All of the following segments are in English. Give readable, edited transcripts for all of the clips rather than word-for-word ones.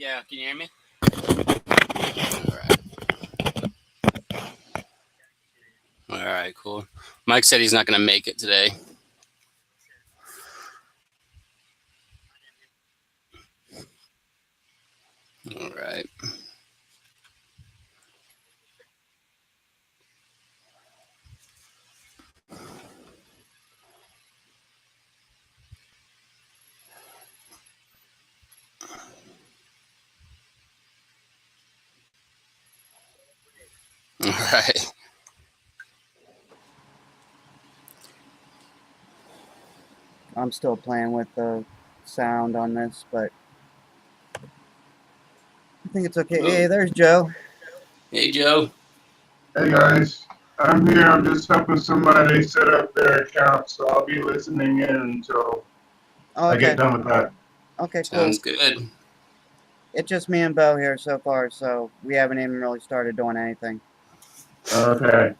Yeah, can you hear me? All right. All right, cool. Mike said he's not going to make it today. All right. All right. I'm still playing with the sound on this, but I think it's okay. Oh. Hey, there's Joe. Hey, Joe. Hey guys, I'm here. I'm just helping somebody set up their account, so I'll be listening in until I get done with that. Okay, cool. Sounds good. It's just me and Bo here so far, so we haven't even really started doing anything. Okay.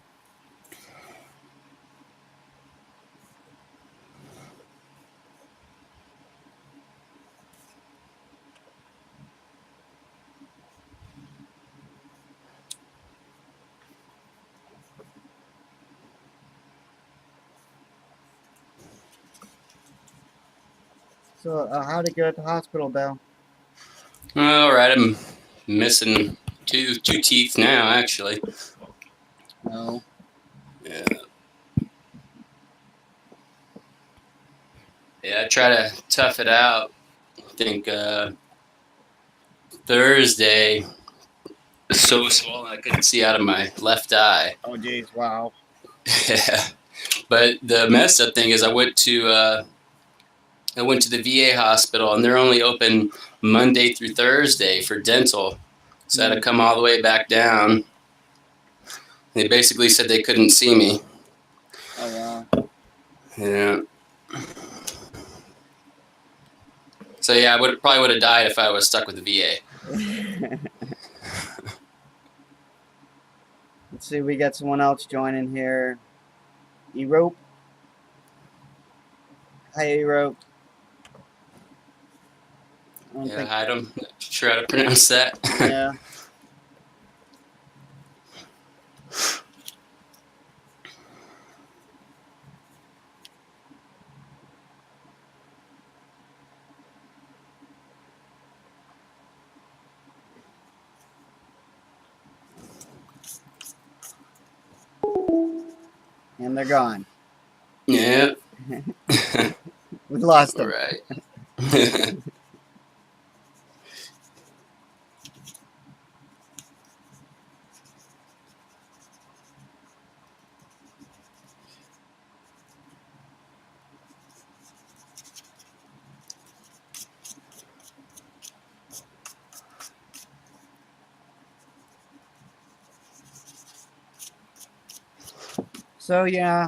So, how'd it go at the hospital, Bo? All right. I'm missing two teeth now, actually. No. Yeah. Yeah, I try to tough it out. I think Thursday was so swollen I couldn't see out of my left eye. Oh, geez, wow. Yeah. But the messed up thing is I went to the VA hospital, and they're only open Monday through Thursday for dental. So I had to come all the way back down. They basically said they couldn't see me. Oh, wow. Yeah. So yeah, I probably would have died if I was stuck with the VA. Let's see, we got someone else joining here. E-Rope. Hi, E-Rope. Yeah, I don't sure how to pronounce that. Yeah. And they're gone. Yeah. We lost them. Right. So yeah,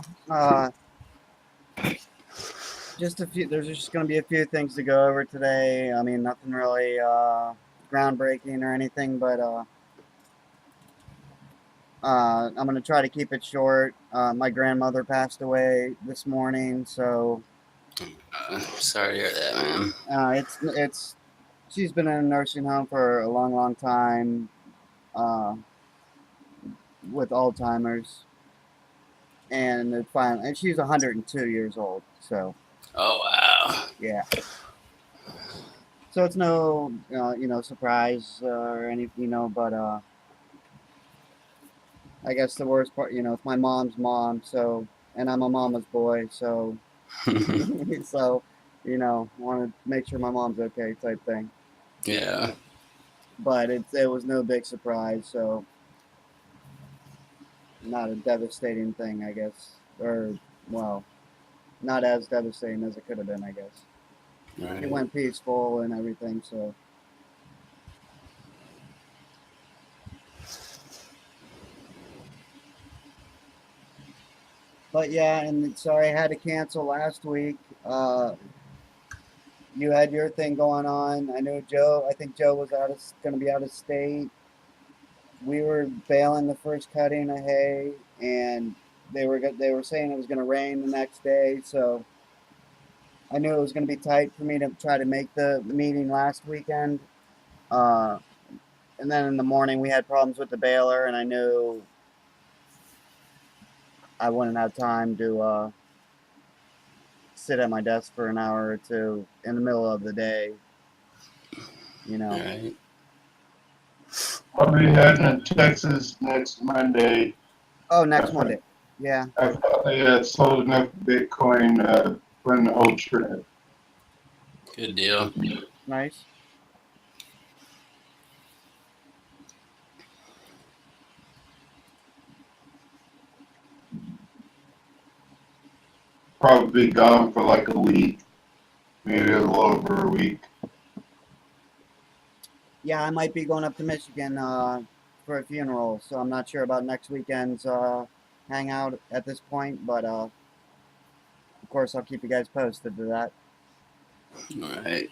just a few. There's just going to be a few things to go over today. I mean, nothing really groundbreaking or anything, but I'm going to try to keep it short. My grandmother passed away this morning, so sorry to hear that, man. it's she's been in a nursing home for a long time with Alzheimer's, and she's 102 years old. So. Oh wow. Yeah. So it's no, surprise or anything, but I guess the worst part, it's my mom's mom, so, and I'm a mama's boy, so, so, want to make sure my mom's okay, type thing. Yeah. But it was no big surprise, so, not a devastating thing, I guess, or, well, not as devastating as it could have been, I guess. Right. It went peaceful and everything, so. But yeah, and sorry I had to cancel last week. You had your thing going on. I know Joe. I think Joe was going to be out of state. We were baling the first cutting of hay, and they were saying it was going to rain the next day. So I knew it was going to be tight for me to try to make the meeting last weekend. And then in the morning we had problems with the baler, and I knew I wouldn't have time to sit at my desk for an hour or two in the middle of the day. You know. All right. I'll be heading to Texas next Monday. Oh, next Monday. Yeah. I finally sold enough Bitcoin for the whole trip. Good deal. Nice. Probably gone for like a week, maybe a little over a week. Yeah, I might be going up to Michigan for a funeral, so I'm not sure about next weekend's hangout at this point, but of course I'll keep you guys posted to that. All right.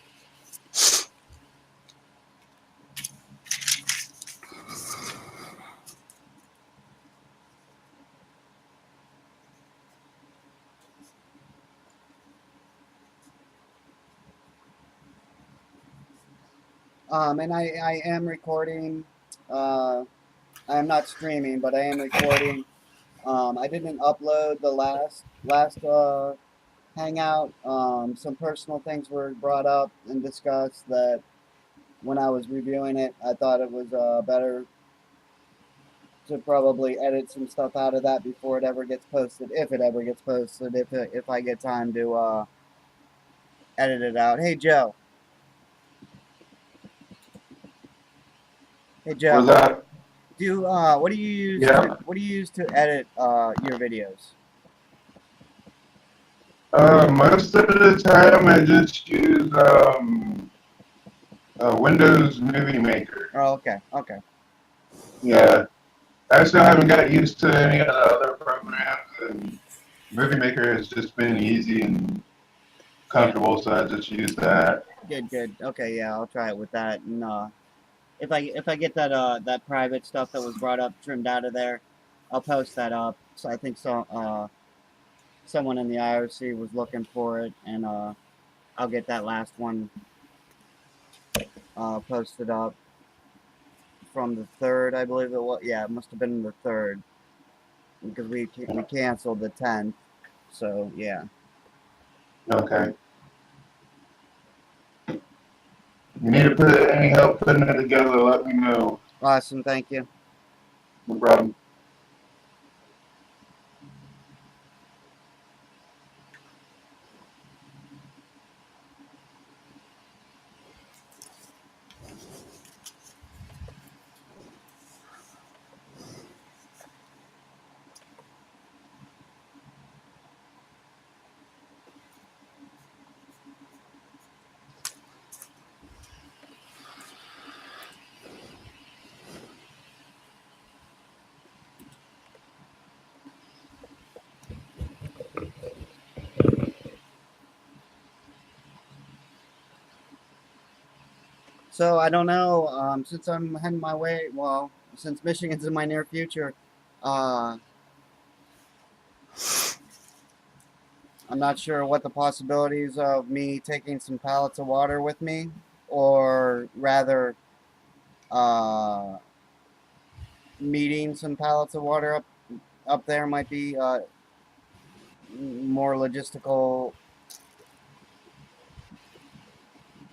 And I am recording. I'm not streaming, but I am recording. I didn't upload the last hangout. Some personal things were brought up and discussed that when I was reviewing it, I thought it was better to probably edit some stuff out of that before it ever gets posted, if it ever gets posted, if I get time to edit it out. Hey Joe. Hey Joe. Was that? What do you use? Yeah. What do you use to edit your videos? Most of the time I just use Windows Movie Maker. Oh, okay, okay. Yeah. Actually, I haven't got used to any of the other programs, and Movie Maker has just been easy and comfortable, so I just use that. Good, good. Okay, yeah, I'll try it with that. And if I get that private stuff that was brought up trimmed out of there, I'll post that up. So I think someone in the IRC was looking for it, and I'll get that last one posted up from the 3rd, I believe it was. Yeah, it must have been the 3rd because we canceled the 10th. So yeah. Okay. You need to put any help putting it together, let me know. Awesome, thank you. No problem. So I don't know. Since I'm heading my way, well, since Michigan's in my near future, I'm not sure what the possibilities of me taking some pallets of water with me, or rather, meeting some pallets of water up there might be more logistical.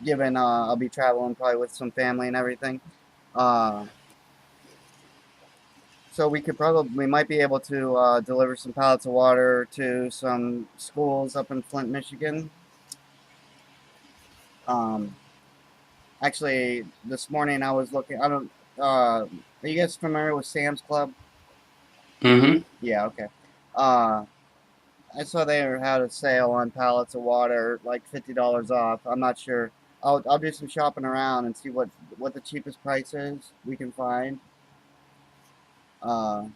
Given I'll be traveling probably with some family and everything. So we might be able to deliver some pallets of water to some schools up in Flint, Michigan. Actually, this morning I was looking. I don't. Are you guys familiar with Sam's Club? Mm-hmm. Yeah. Okay. I saw they had a sale on pallets of water, like $50 off. I'm not sure. I'll do some shopping around and see what the cheapest price is we can find. Go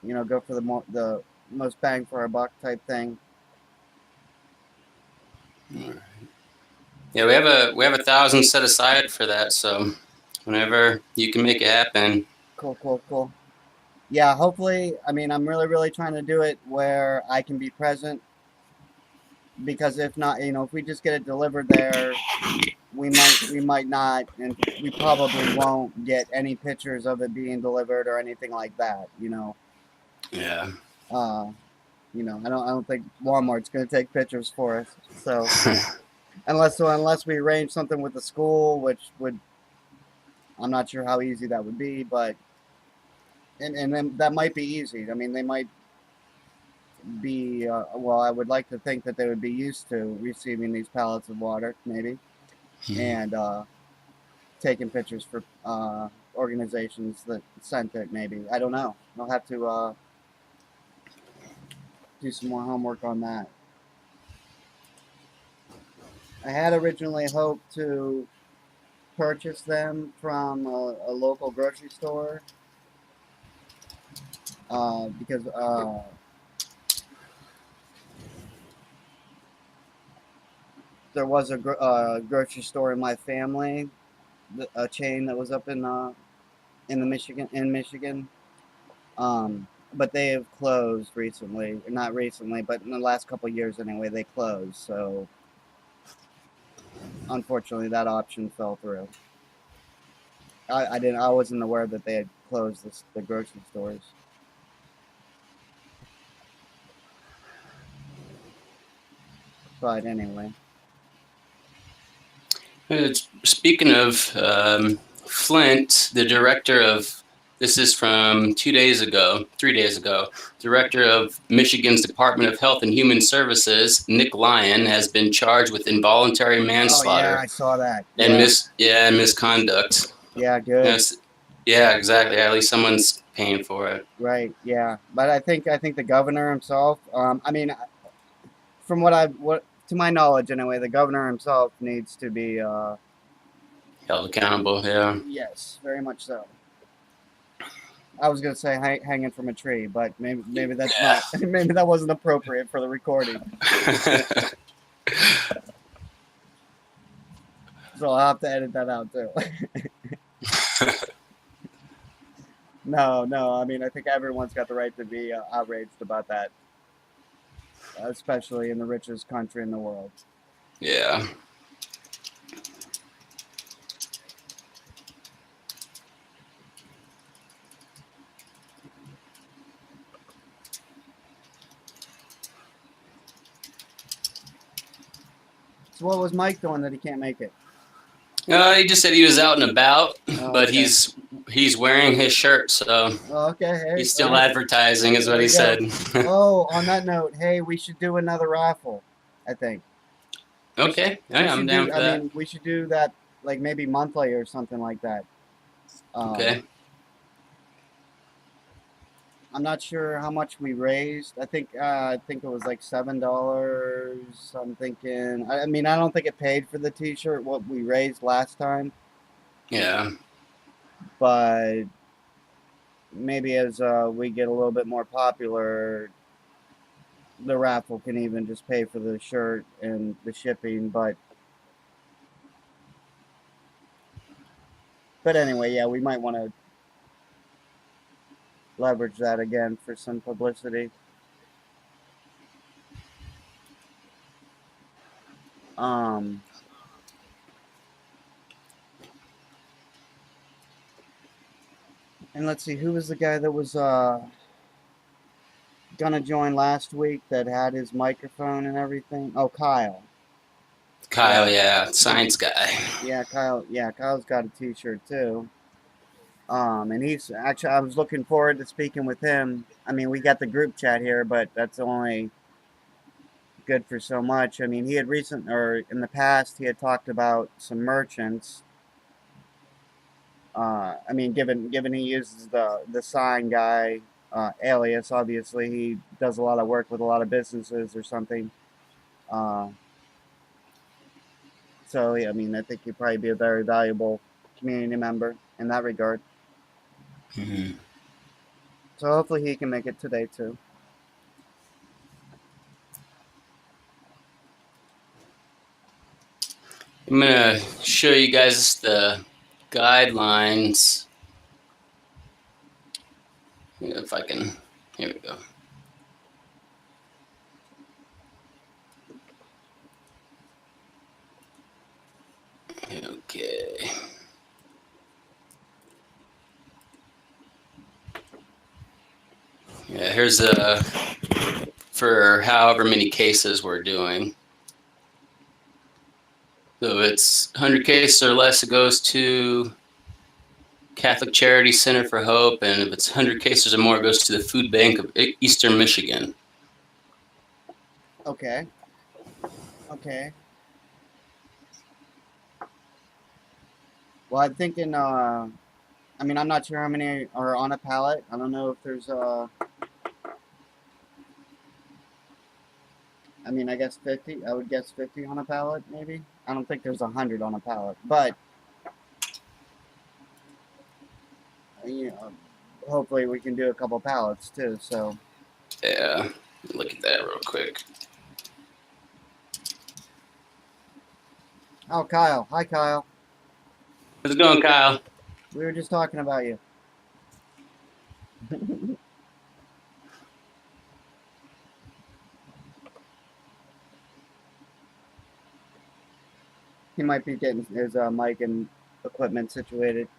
for the most bang for our buck type thing. All right. Yeah, we have 1,000 set aside for that. So whenever you can make it happen. Cool. Yeah, hopefully. I mean, I'm really trying to do it where I can be present because if not, if we just get it delivered there, we might not, and we probably won't get any pictures of it being delivered or anything like that. Yeah. I don't think Walmart's going to take pictures for us. So unless we arrange something with the school, which would, I'm not sure how easy that would be, but and then that might be easy. I mean, they might be well. I would like to think that they would be used to receiving these pallets of water, maybe, and taking pictures for organizations that sent it. Maybe, I don't know. I'll have to do some more homework on that. I had originally hoped to purchase them from a local grocery store because there was a grocery store in my family, a chain that was up in Michigan. But they have closed recently. Not recently, but in the last couple of years anyway, they closed. So unfortunately, that option fell through. I wasn't aware that they had closed the grocery stores. But anyway. Speaking of Flint, the director of, this is from 3 days ago, director of Michigan's Department of Health and Human Services, Nick Lyon, has been charged with involuntary manslaughter. Oh yeah, I saw that. And misconduct. Yeah, good. Yes. Yeah, exactly. At least someone's paying for it. Right. Yeah, but I think the governor himself. I mean, from what to my knowledge anyway, the governor himself needs to be held accountable. Yeah. Yes, very much so. I was gonna say hanging from a tree, but maybe that's not. Maybe that wasn't appropriate for the recording. So I'll have to edit that out too. No. I mean, I think everyone's got the right to be outraged about that, especially in the richest country in the world. Yeah. So what was Mike doing that he can't make it? He just said he was out and about, but okay. he's wearing his shirt, so okay. Hey, he's still advertising, is what he said. On that note, hey, we should do another raffle, I think. Okay, I'm down for that. I mean, we should do that like maybe monthly or something like that. Okay. I'm not sure how much we raised. I think it was like $7. I'm thinking. I mean, I don't think it paid for the T-shirt what we raised last time. Yeah. But maybe as we get a little bit more popular, the raffle can even just pay for the shirt and the shipping. But anyway, yeah, we might want to leverage that again for some publicity. And let's see, who was the guy that was gonna join last week that had his microphone and everything? Oh, Kyle. Yeah, science guy. Yeah, Kyle. Yeah, Kyle's got a T-shirt too. And he's actually, I was looking forward to speaking with him. I mean, we got the group chat here, but that's only good for so much. I mean, he had in the past, he had talked about some merchants. I mean, given he uses the sign guy alias, obviously he does a lot of work with a lot of businesses or something. So yeah, I mean, I think he'd probably be a very valuable community member in that regard. Mm-hmm. So hopefully he can make it today too. I'm gonna show you guys the guidelines. If I can, here we go. Okay. Yeah, here's for however many cases we're doing. So if it's 100 cases or less, it goes to Catholic Charity Center for Hope, and if it's 100 cases or more, it goes to the Food Bank of Eastern Michigan. Okay. Okay. Well, I'm thinking. I mean, I'm not sure how many are on a pallet. I don't know if there's I mean, I guess 50. I would guess 50 on a pallet, maybe. I don't think there's 100 on a pallet, but you know, hopefully we can do a couple pallets too. So Yeah, look at that real quick. oh, Kyle. Hi, Kyle. How's it going, Kyle? We were just talking about you. He might be getting his mic and equipment situated.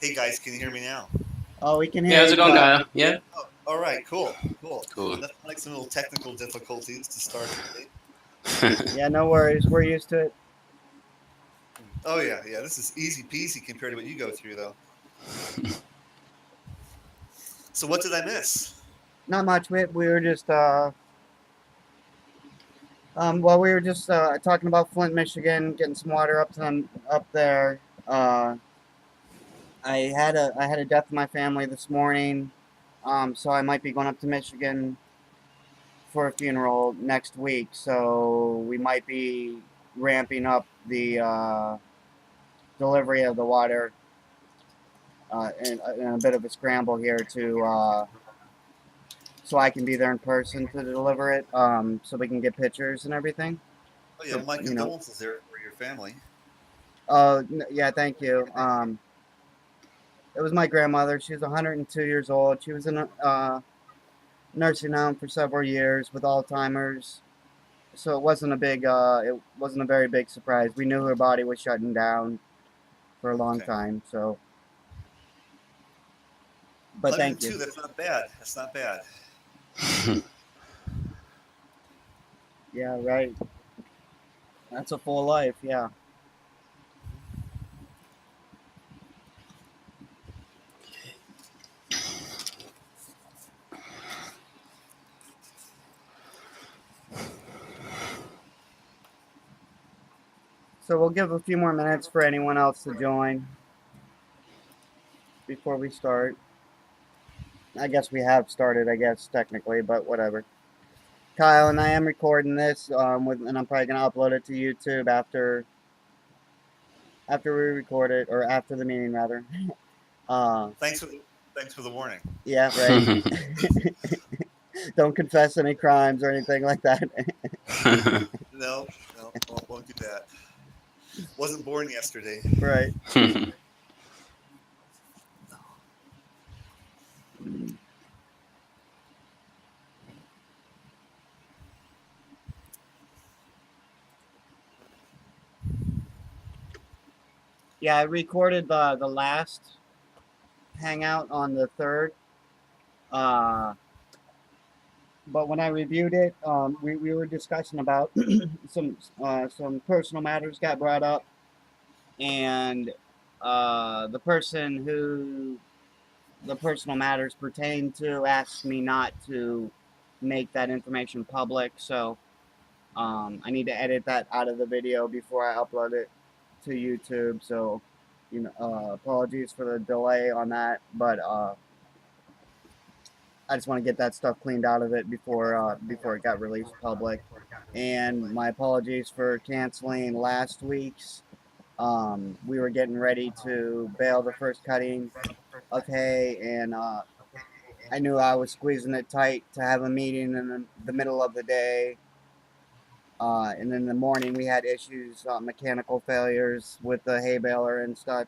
Hey guys, can you hear me now? Oh, we can hear Yeah, how's you, it going, Kyle. Kyle? Yeah, Oh, all right, cool. cool. Nothing like some little technical difficulties to start the day. Yeah, no worries. We're used to it. Oh yeah. This is easy peasy compared to what you go through, though. So what did I miss? Not much. We were just well, we were just talking about Flint, Michigan, getting some water up to them up there. I had a death in my family this morning, so I might be going up to Michigan for a funeral next week. So we might be ramping up the delivery of the water in a bit of a scramble here to so I can be there in person to deliver it, so we can get pictures and everything. Oh yeah, my You know. condolences there for your family. Oh yeah, thank you. It was my grandmother. She was 102 years old. She was in a nursing home for several years with Alzheimer's. So it wasn't a very big surprise. We knew her body was shutting down for a long Okay. time. So, but thank 102. you. That's not bad. That's not bad. Yeah, right. That's a full life. Yeah. So we'll give a few more minutes for anyone else to join before we start. I guess we have started, I guess, technically, but whatever. Kyle, and I am recording this, and I'm probably going to upload it to YouTube after we record it, or after the meeting, rather. Thanks for the warning. Yeah, right. Don't confess any crimes or anything like that. No, won't do that. Wasn't born yesterday. Right. Yeah, I recorded the last Hangout on the 3rd. But when I reviewed it, we were discussing about some personal matters got brought up, and the person who the personal matters pertain to asked me not to make that information public. So I need to edit that out of the video before I upload it to YouTube. So apologies for the delay on that, but I just want to get that stuff cleaned out of it before it got released public. And my apologies for canceling last week's. We were getting ready to bale the first cutting of hay, and I knew I was squeezing it tight to have a meeting in the middle of the day. And in the morning, we had issues, mechanical failures with the hay baler and stuff.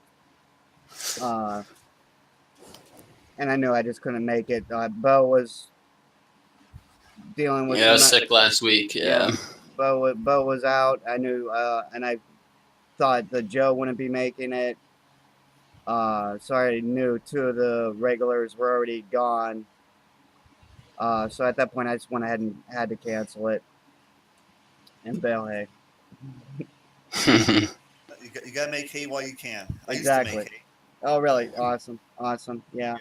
And I knew I just couldn't make it. Bo was dealing with I was sick last week. Yeah. Bo was out. I knew, and I thought that Joe wouldn't be making it. So I knew 2 of the regulars were already gone. So at that point, I just went ahead and had to cancel it and bale hay. You gotta make hay while you can. I Exactly. used to make hay. Oh, really? Awesome. Yeah.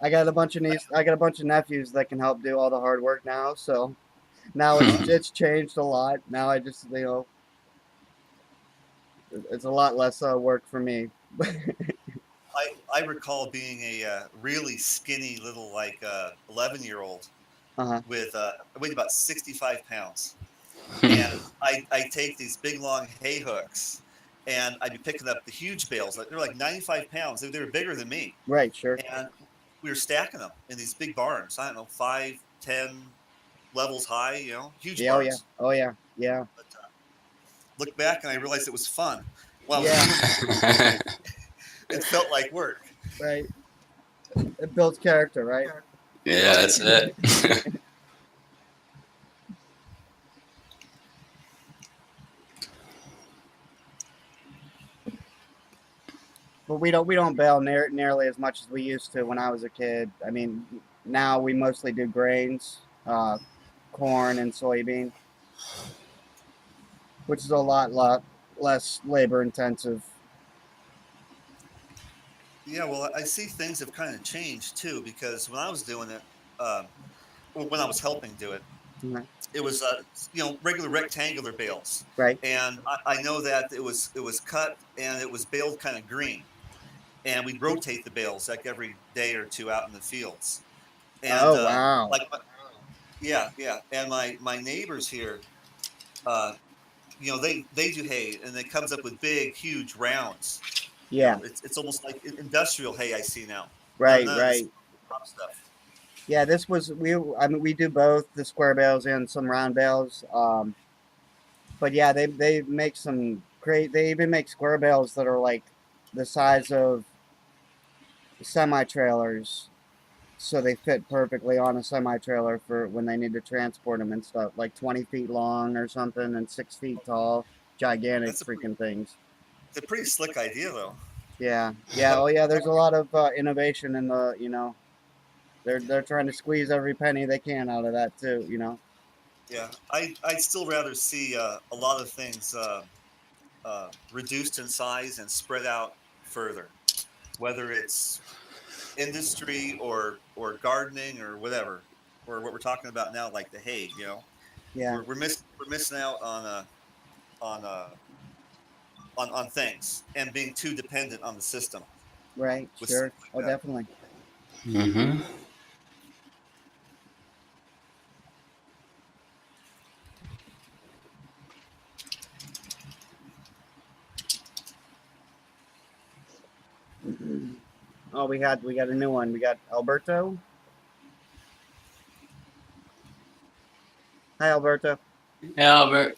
I got a bunch of nephews that can help do all the hard work now. So now it's changed a lot. Now I just it's a lot less work for me. I recall being a really skinny little 11-year-old with I weighed about 65 pounds, and I take these big long hay hooks, and I'd be picking up the huge bales. They're like 95 pounds. They were bigger than me. Right. Sure. And we were stacking them in these big barns. I don't know, 5, 10 levels high. Huge barns. Oh yeah. But, look back and I realized it was fun. Well, Yeah. it felt like work. Right. It builds character, right? Yeah, that's it. But we don't bale nearly as much as we used to when I was a kid. I mean, now we mostly do grains, corn and soybean, which is a lot less labor intensive. Yeah, well, I see things have kind of changed too, because when I was doing it, when I was helping do it, Mhm. it was regular rectangular bales, Right. and I know that it was cut and it was baled kind of green, and we'd rotate the bales like every day or 2 out in the fields. And Oh wow. yeah, and my neighbors here, uh, they do hay, and it comes up with big, huge rounds. Yeah. It's almost like industrial hay I see now. Right. None of this Right. pop stuff. Yeah. I mean, we do both the square bales and some round bales. But yeah, they make some great. They even make square bales that are like the size of semi trailers, so they fit perfectly on a semi trailer for when they need to transport them and stuff. Like 20 feet long or something and 6 feet tall. Gigantic freaking things. It's a pretty slick idea, though. Yeah. Oh yeah. There's a lot of innovation in the they're trying to squeeze every penny they can out of that too. Yeah, I'd still rather see a lot of things reduced in size and spread out further, whether it's industry or gardening or whatever, or what we're talking about now, like the hay. Yeah. We're missing out on on things and being too dependent on the system. Right. Sure. Oh, definitely. Mm-hmm. Oh, we got a new one. We got Alberto. Hi, Alberto. Yeah, Albert.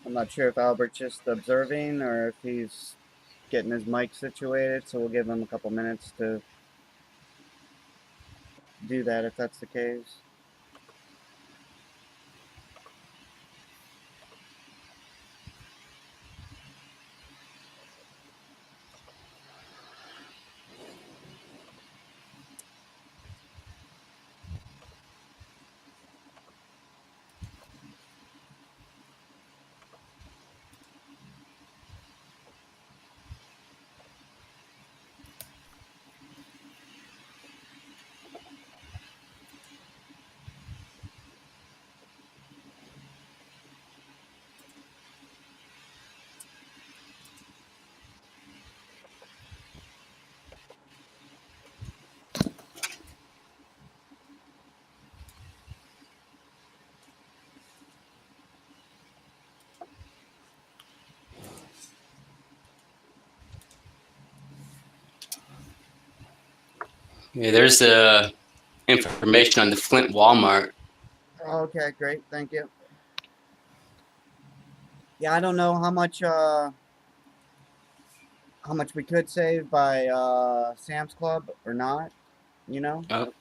I'm not sure if Albert's just observing or if he's getting his mic situated, so we'll give him a couple minutes to do that if that's the case. Yeah, there's the information on the Flint Walmart. Okay, great, thank you. Yeah, I don't know how much we could save by Sam's Club or not, you know? Oh,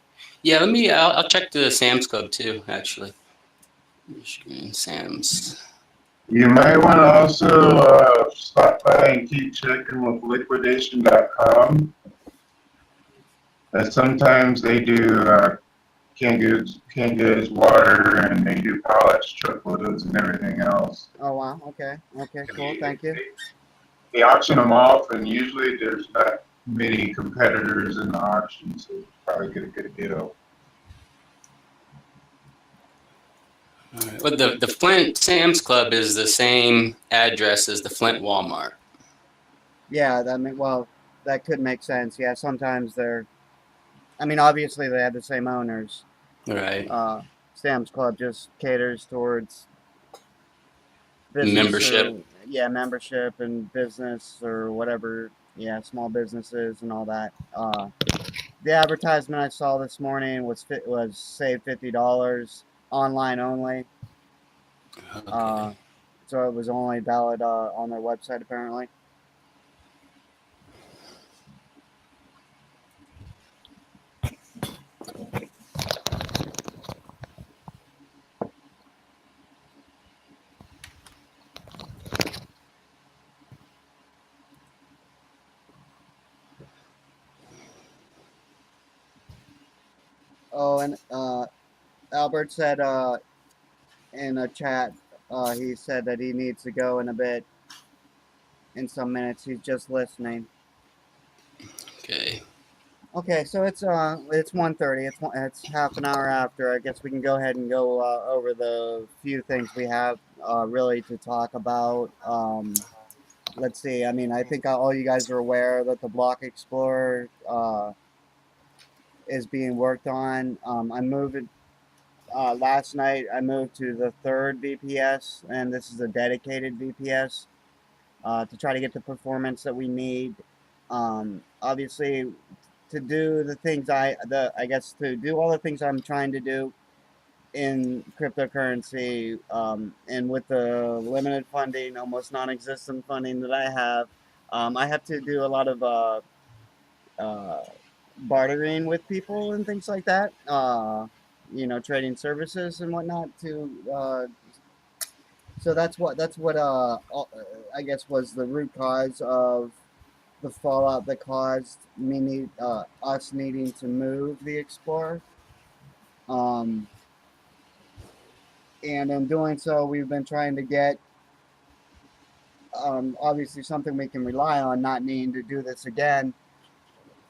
yeah. I'll check the Sam's Club too. Actually, Michigan Sam's. You might want to also stop by and keep checking with liquidation.com. Sometimes they do canned goods, water, and they do pallets, truckloads, and everything else. Oh, wow, okay, cool, thank you. They auction them off, and usually there's not many competitors in the auction, so you probably get a good deal. All right. Well, the Flint Sam's Club is the same address as the Flint Walmart. Yeah, that could make sense. Yeah, sometimes obviously they have the same owners. Right. Sam's Club just caters towards business Membership. membership and business or whatever. Yeah, small businesses and all that. The advertisement I saw this morning was save $50 online only. Okay. So it was only valid on their website apparently. Oh, and Albert said in a chat, he said that he needs to go in a bit, in some minutes. He's just listening. Okay. Okay, so it's 1:30. It's half an hour after. I guess we can go ahead and go over the few things we have really to talk about. Let's see. I think all you guys are aware that the Block Explorer is being worked on. I moved last night. I moved to the third VPS, and this is a dedicated VPS to try to get the performance that we need. Obviously, to do the things to do all the things I'm trying to do in cryptocurrency, and with the limited funding, almost non-existent funding that I have to do a lot of bartering with people and things like that. Trading services and whatnot to. So that's what I guess was the root cause of the fallout that caused us needing to move the Explorer. And in doing so, we've been trying to get obviously something we can rely on, not needing to do this again,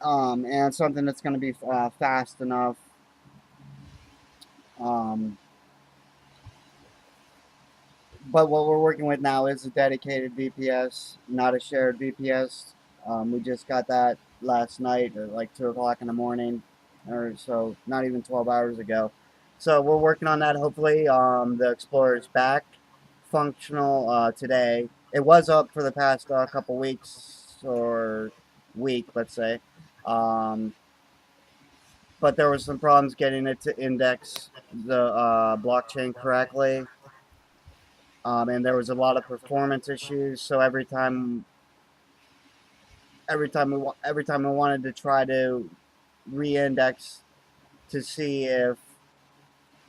and something that's going to be fast enough. But what we're working with now is a dedicated VPS, not a shared VPS. We just got that last night at like 2 o'clock in the morning, or so, not even 12 hours ago. So we're working on that. Hopefully, the Explorer is back functional today. It was up for the past couple weeks or week, let's say. But there was some problems getting it to index the blockchain correctly. and there was a lot of performance issues. So every time we wanted to try to re-index to see if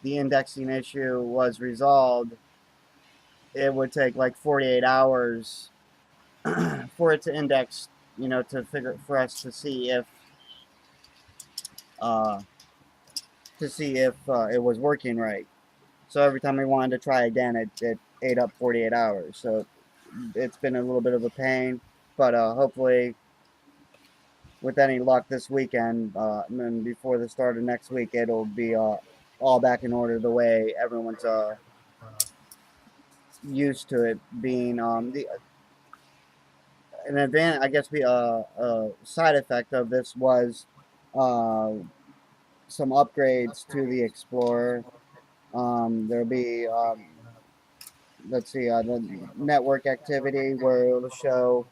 the indexing issue was resolved, it would take like 48 hours for it to index, for us to see if it was working right. So every time we wanted to try again, it ate up 48 hours. So it's been a little bit of a pain, but hopefully, with any luck this weekend, and before the start of next week, it'll be all back in order the way everyone's used to it being. An advantage, I guess, a side effect of this was uh, some upgrades to the Explorer. There'll be, let's see, the network activity where it'll show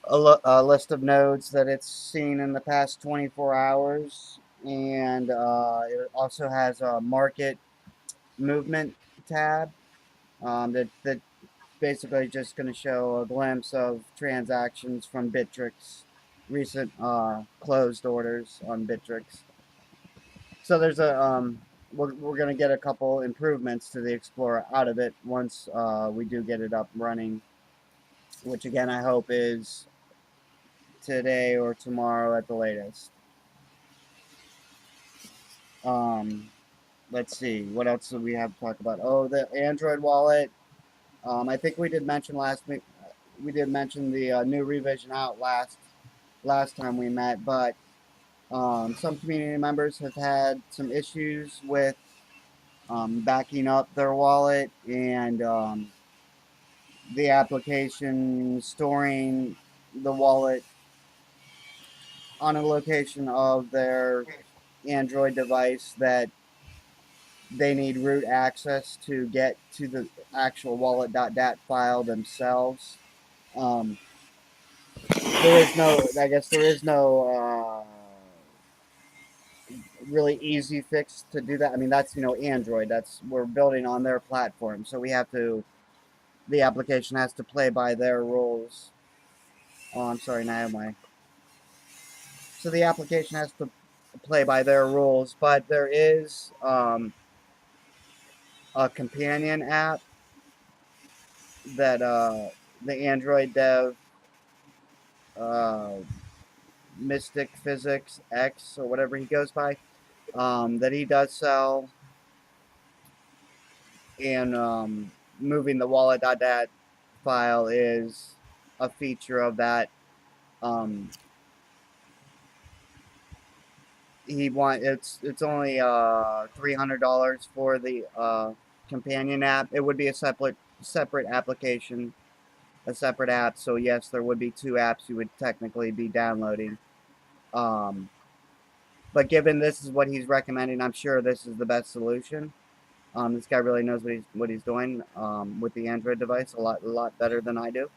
a list of nodes that it's seen in the past 24 hours. And it also has a market movement tab that basically just going to show a glimpse of transactions from Bittrex, recent closed orders on Bittrex. So there's we're going to get a couple improvements to the Explorer out of it once we do get it up running, which again I hope is today or tomorrow at the latest. Let's see, what else do we have to talk about? Oh, the Android wallet. I think we did mention last week. We did mention the new revision out last time we met, but some community members have had some issues with backing up their wallet and the application storing the wallet on a location of their Android device that they need root access to get to the actual wallet.dat file themselves. There is no really easy fix to do that. I mean, that's Android. We're building on their platform, so the application has to play by their rules. Oh, I'm sorry, Naomi. So the application has to play by their rules, but there is a companion app that the Android dev Mystic Physics X or whatever he goes by that he does sell, and moving the wallet.dat file is a feature of that. It's only $300 for the companion app. It would be a separate application, a separate app. So yes, there would be two apps you would technically be downloading. But given this is what he's recommending, I'm sure this is the best solution. This guy really knows what he's doing with the Android device a lot better than I do.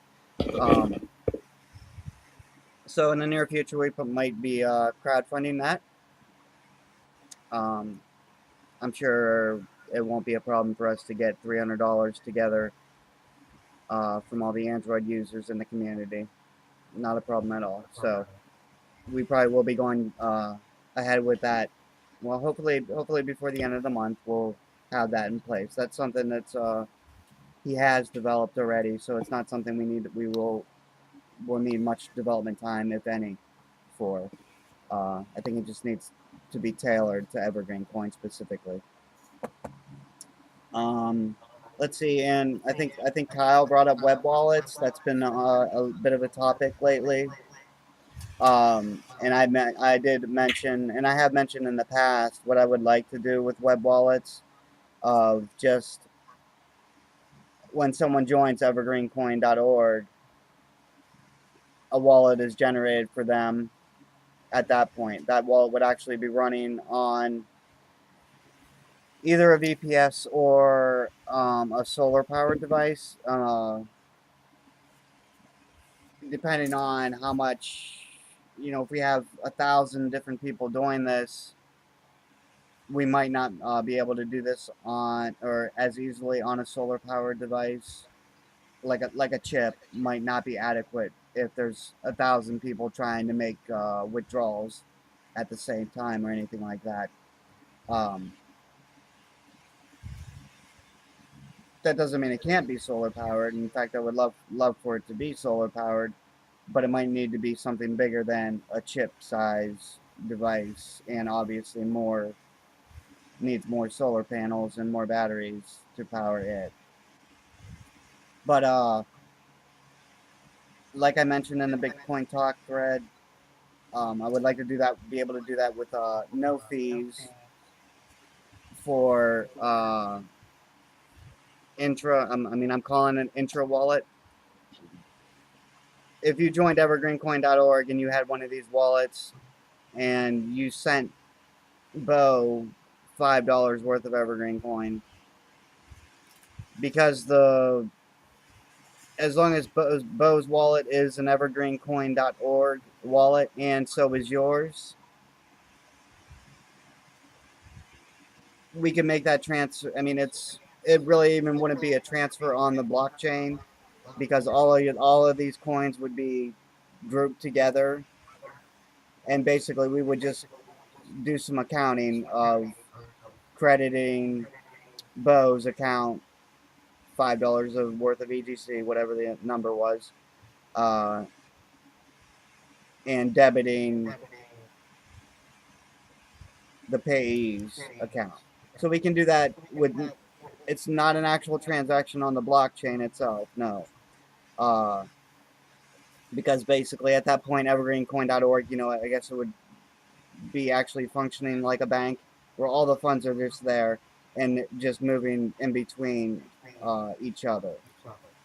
So in the near future, we might be crowdfunding that. I'm sure it won't be a problem for us to get $300 together from all the Android users in the community. Not a problem at all. So we probably will be going ahead with that. Well, hopefully before the end of the month, we'll have that in place. That's something that's he has developed already, so it's not something we'll need much development time, if any, for. I think it just needs to be tailored to EverGreenCoin specifically. Let's see, and I think Kyle brought up web wallets. That's been a bit of a topic lately. And I did mention, and I have mentioned in the past, what I would like to do with web wallets, of just when someone joins evergreencoin.org, a wallet is generated for them at that point. That wallet would actually be running on either a VPS or a solar powered device, depending on how much, if we have 1,000 different people doing this, we might not be able to do this on or as easily on a solar powered device. Like a chip might not be adequate if there's 1,000 people trying to make withdrawals at the same time or anything like that. That doesn't mean it can't be solar powered. In fact, I would love for it to be solar powered, but it might need to be something bigger than a chip size device, and obviously needs more solar panels and more batteries to power it. But like I mentioned in the Bitcoin Talk thread, I would like to be able to do that with no fees for I'm calling it intra wallet. If you joined EverGreenCoin.org and you had one of these wallets and you sent Bo $5 worth of Evergreen Coin, because as long as Bo's wallet is an EverGreenCoin.org wallet, and so is yours, we can make that transfer. I mean, it really even wouldn't be a transfer on the blockchain, because all of these coins would be grouped together, and basically we would just do some accounting of crediting Bo's account $5 of worth of EGC, whatever the number was, and debiting the payee's account. So we can do that with. It's not an actual transaction on the blockchain itself, no. Because basically at that point, evergreencoin.org, I guess it would be actually functioning like a bank, where all the funds are just there and just moving in between each other.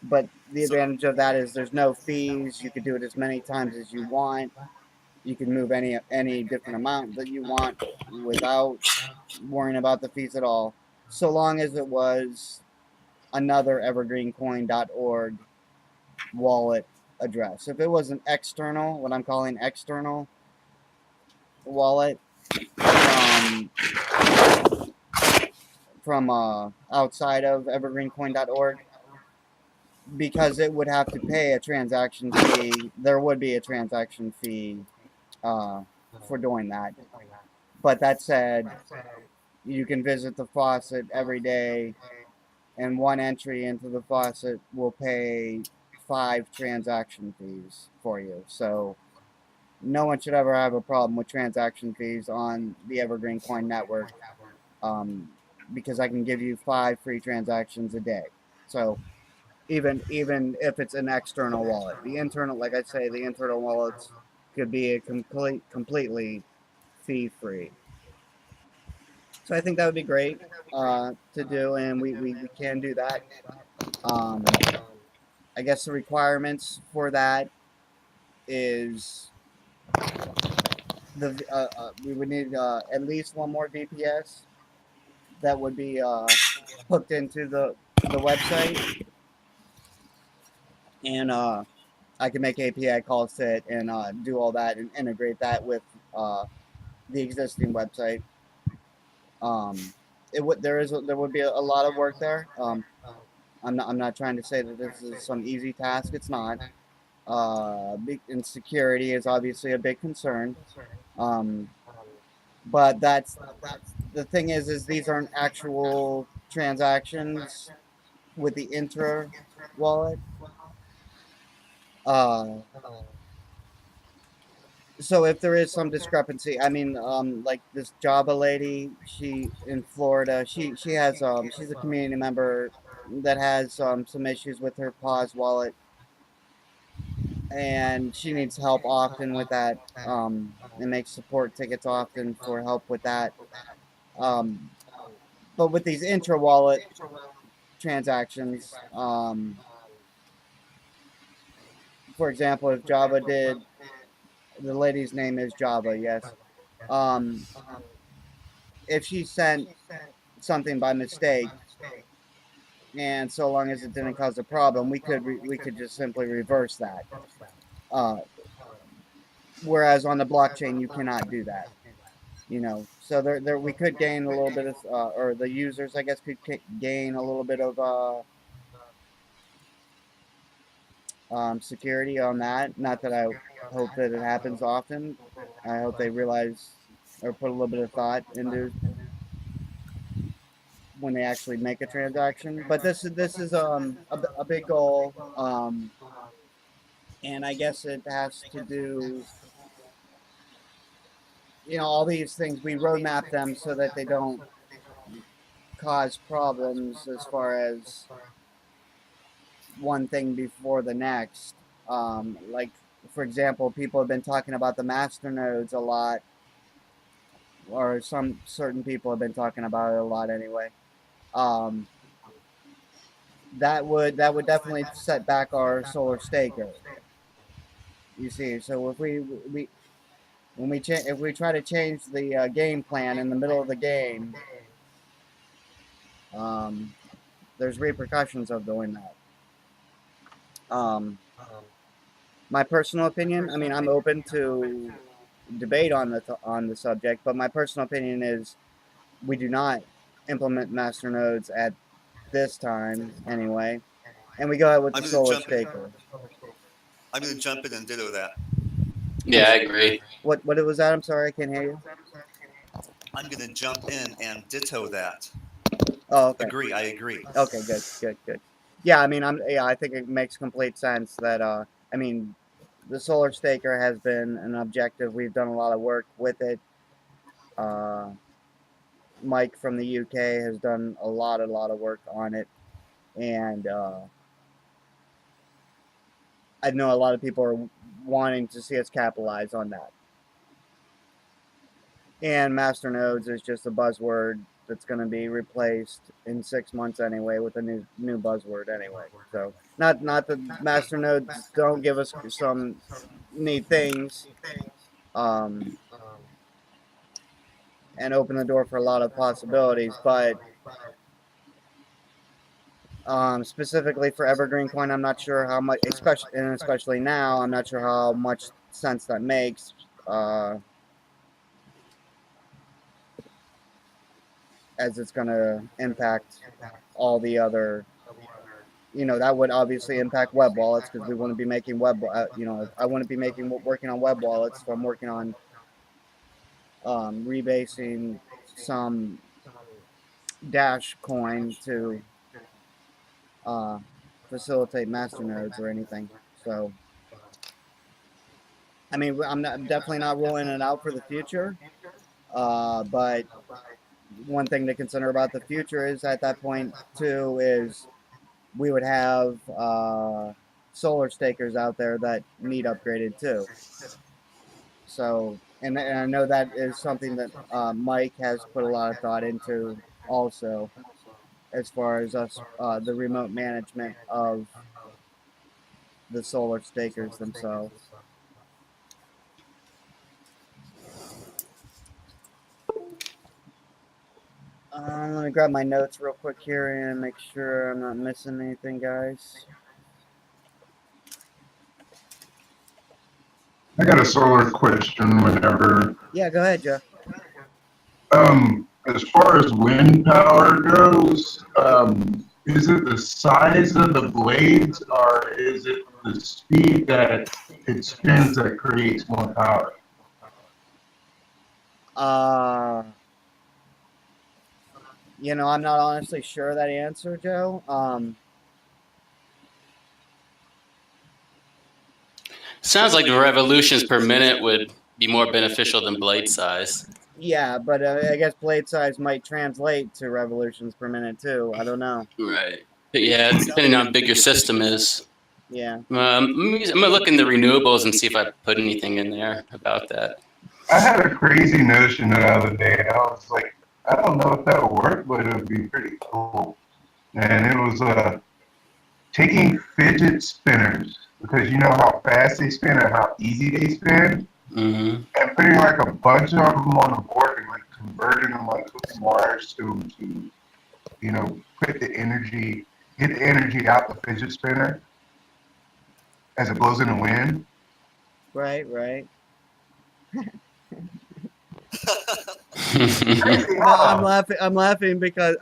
But the advantage of that is there's no fees. You could do it as many times as you want. You can move any different amount that you want without worrying about the fees at all, so long as it was another evergreencoin.org wallet address. If it was an external, what I'm calling external wallet from outside of evergreencoin.org, because it would have to pay a transaction fee, there would be a transaction fee for doing that. But that said, you can visit the faucet every day, and one entry into the faucet will pay 5 transaction fees for you. So no one should ever have a problem with transaction fees on the Evergreen Coin network, because I can give you 5 free transactions a day. So even if it's an external wallet, the internal, like I say, the internal wallets could be a completely fee free. So I think that would be great to do, and we can do that. I guess the requirements for that is we would need at least one more VPS that would be hooked into the website, and I can make API calls to it and do all that and integrate that with the existing website. There would be a lot of work there. I'm not trying to say that this is some easy task. It's not. And security is obviously a big concern. But that's the thing is these aren't actual transactions with the intra wallet. So if there is some discrepancy, I mean, like this Java lady, she in Florida, she has she's a community member that has some issues with her Pause wallet, and she needs help often with that, and makes support tickets often for help with that. But with these intra wallet transactions, for example, if Java did, the lady's name is Java, yes. If she sent something by mistake, and so long as it didn't cause a problem, we could just simply reverse that. Whereas on the blockchain, you cannot do that. So there we could gain a little bit of, or the users, I guess, could gain a little bit of security on that. Not that I hope that it happens often. I hope they realize or put a little bit of thought into when they actually make a transaction. But this is a big goal, and I guess it has to do, all these things we roadmap them so that they don't cause problems as far as one thing before the next. Like, for example, people have been talking about the master nodes a lot, or some certain people have been talking about it a lot anyway. Um, that would definitely set back our solar staker. You see, so if we when we if we try to change the game plan in the middle of the game, um, there's repercussions of doing that. Um, my personal opinion, I mean, I'm open to debate on the subject, but my personal opinion is we do not implement master nodes at this time anyway, and we go ahead with the solar staker. I'm going to jump in and ditto that. Yeah, I agree. What was that? I'm sorry, I can't hear you. I'm going to jump in and ditto that. Oh, okay. I agree. Okay, good. Yeah, I mean, I think it makes complete sense that I mean, the solar staker has been an objective. We've done a lot of work with it. Mike from the UK has done a lot of work on it, and I know a lot of people are wanting to see us capitalize on that. And master nodes is just a buzzword that's going to be replaced in 6 months anyway with a new buzzword anyway. So not that master nodes don't give us some neat things, and open the door for a lot of possibilities, but specifically for EverGreenCoin, I'm not sure how much, especially now, I'm not sure how much sense that makes. As it's going to impact all the other, that would obviously impact web wallets, because we wouldn't be making I wouldn't be working on web wallets, so I'm working on rebasing some Dash coin to facilitate masternodes or anything. So, I mean, I'm definitely not ruling it out for the future, but one thing to consider about the future is at that point too is we would have solar stakers out there that need upgraded too. So, and I know that is something that Mike has put a lot of thought into also, as far as us, the remote management of the solar stakers themselves. I'm going to grab my notes real quick here and make sure I'm not missing anything, guys. I got a solar question whenever. Yeah, go ahead, Joe. As far as wind power goes, is it the size of the blades, or is it the speed that it spins that creates more power? I'm not honestly sure that answer, Joe. Sounds like the revolutions per minute would be more beneficial than blade size. Yeah, but I guess blade size might translate to revolutions per minute too. I don't know. Right. But yeah, depending on how big your system is. Yeah. I'm gonna look in the renewables and see if I put anything in there about that. I had a crazy notion the other day, and I was like, I don't know if that would work, but it would be pretty cool. And it was taking fidget spinners, because you know how fast they spin and how easy they spin, and putting like a bunch of them on the board and like converting them like with some wires to put the energy, get the energy out the fidget spinner as it blows in the wind. Right. Crazy No, how? I'm laughing because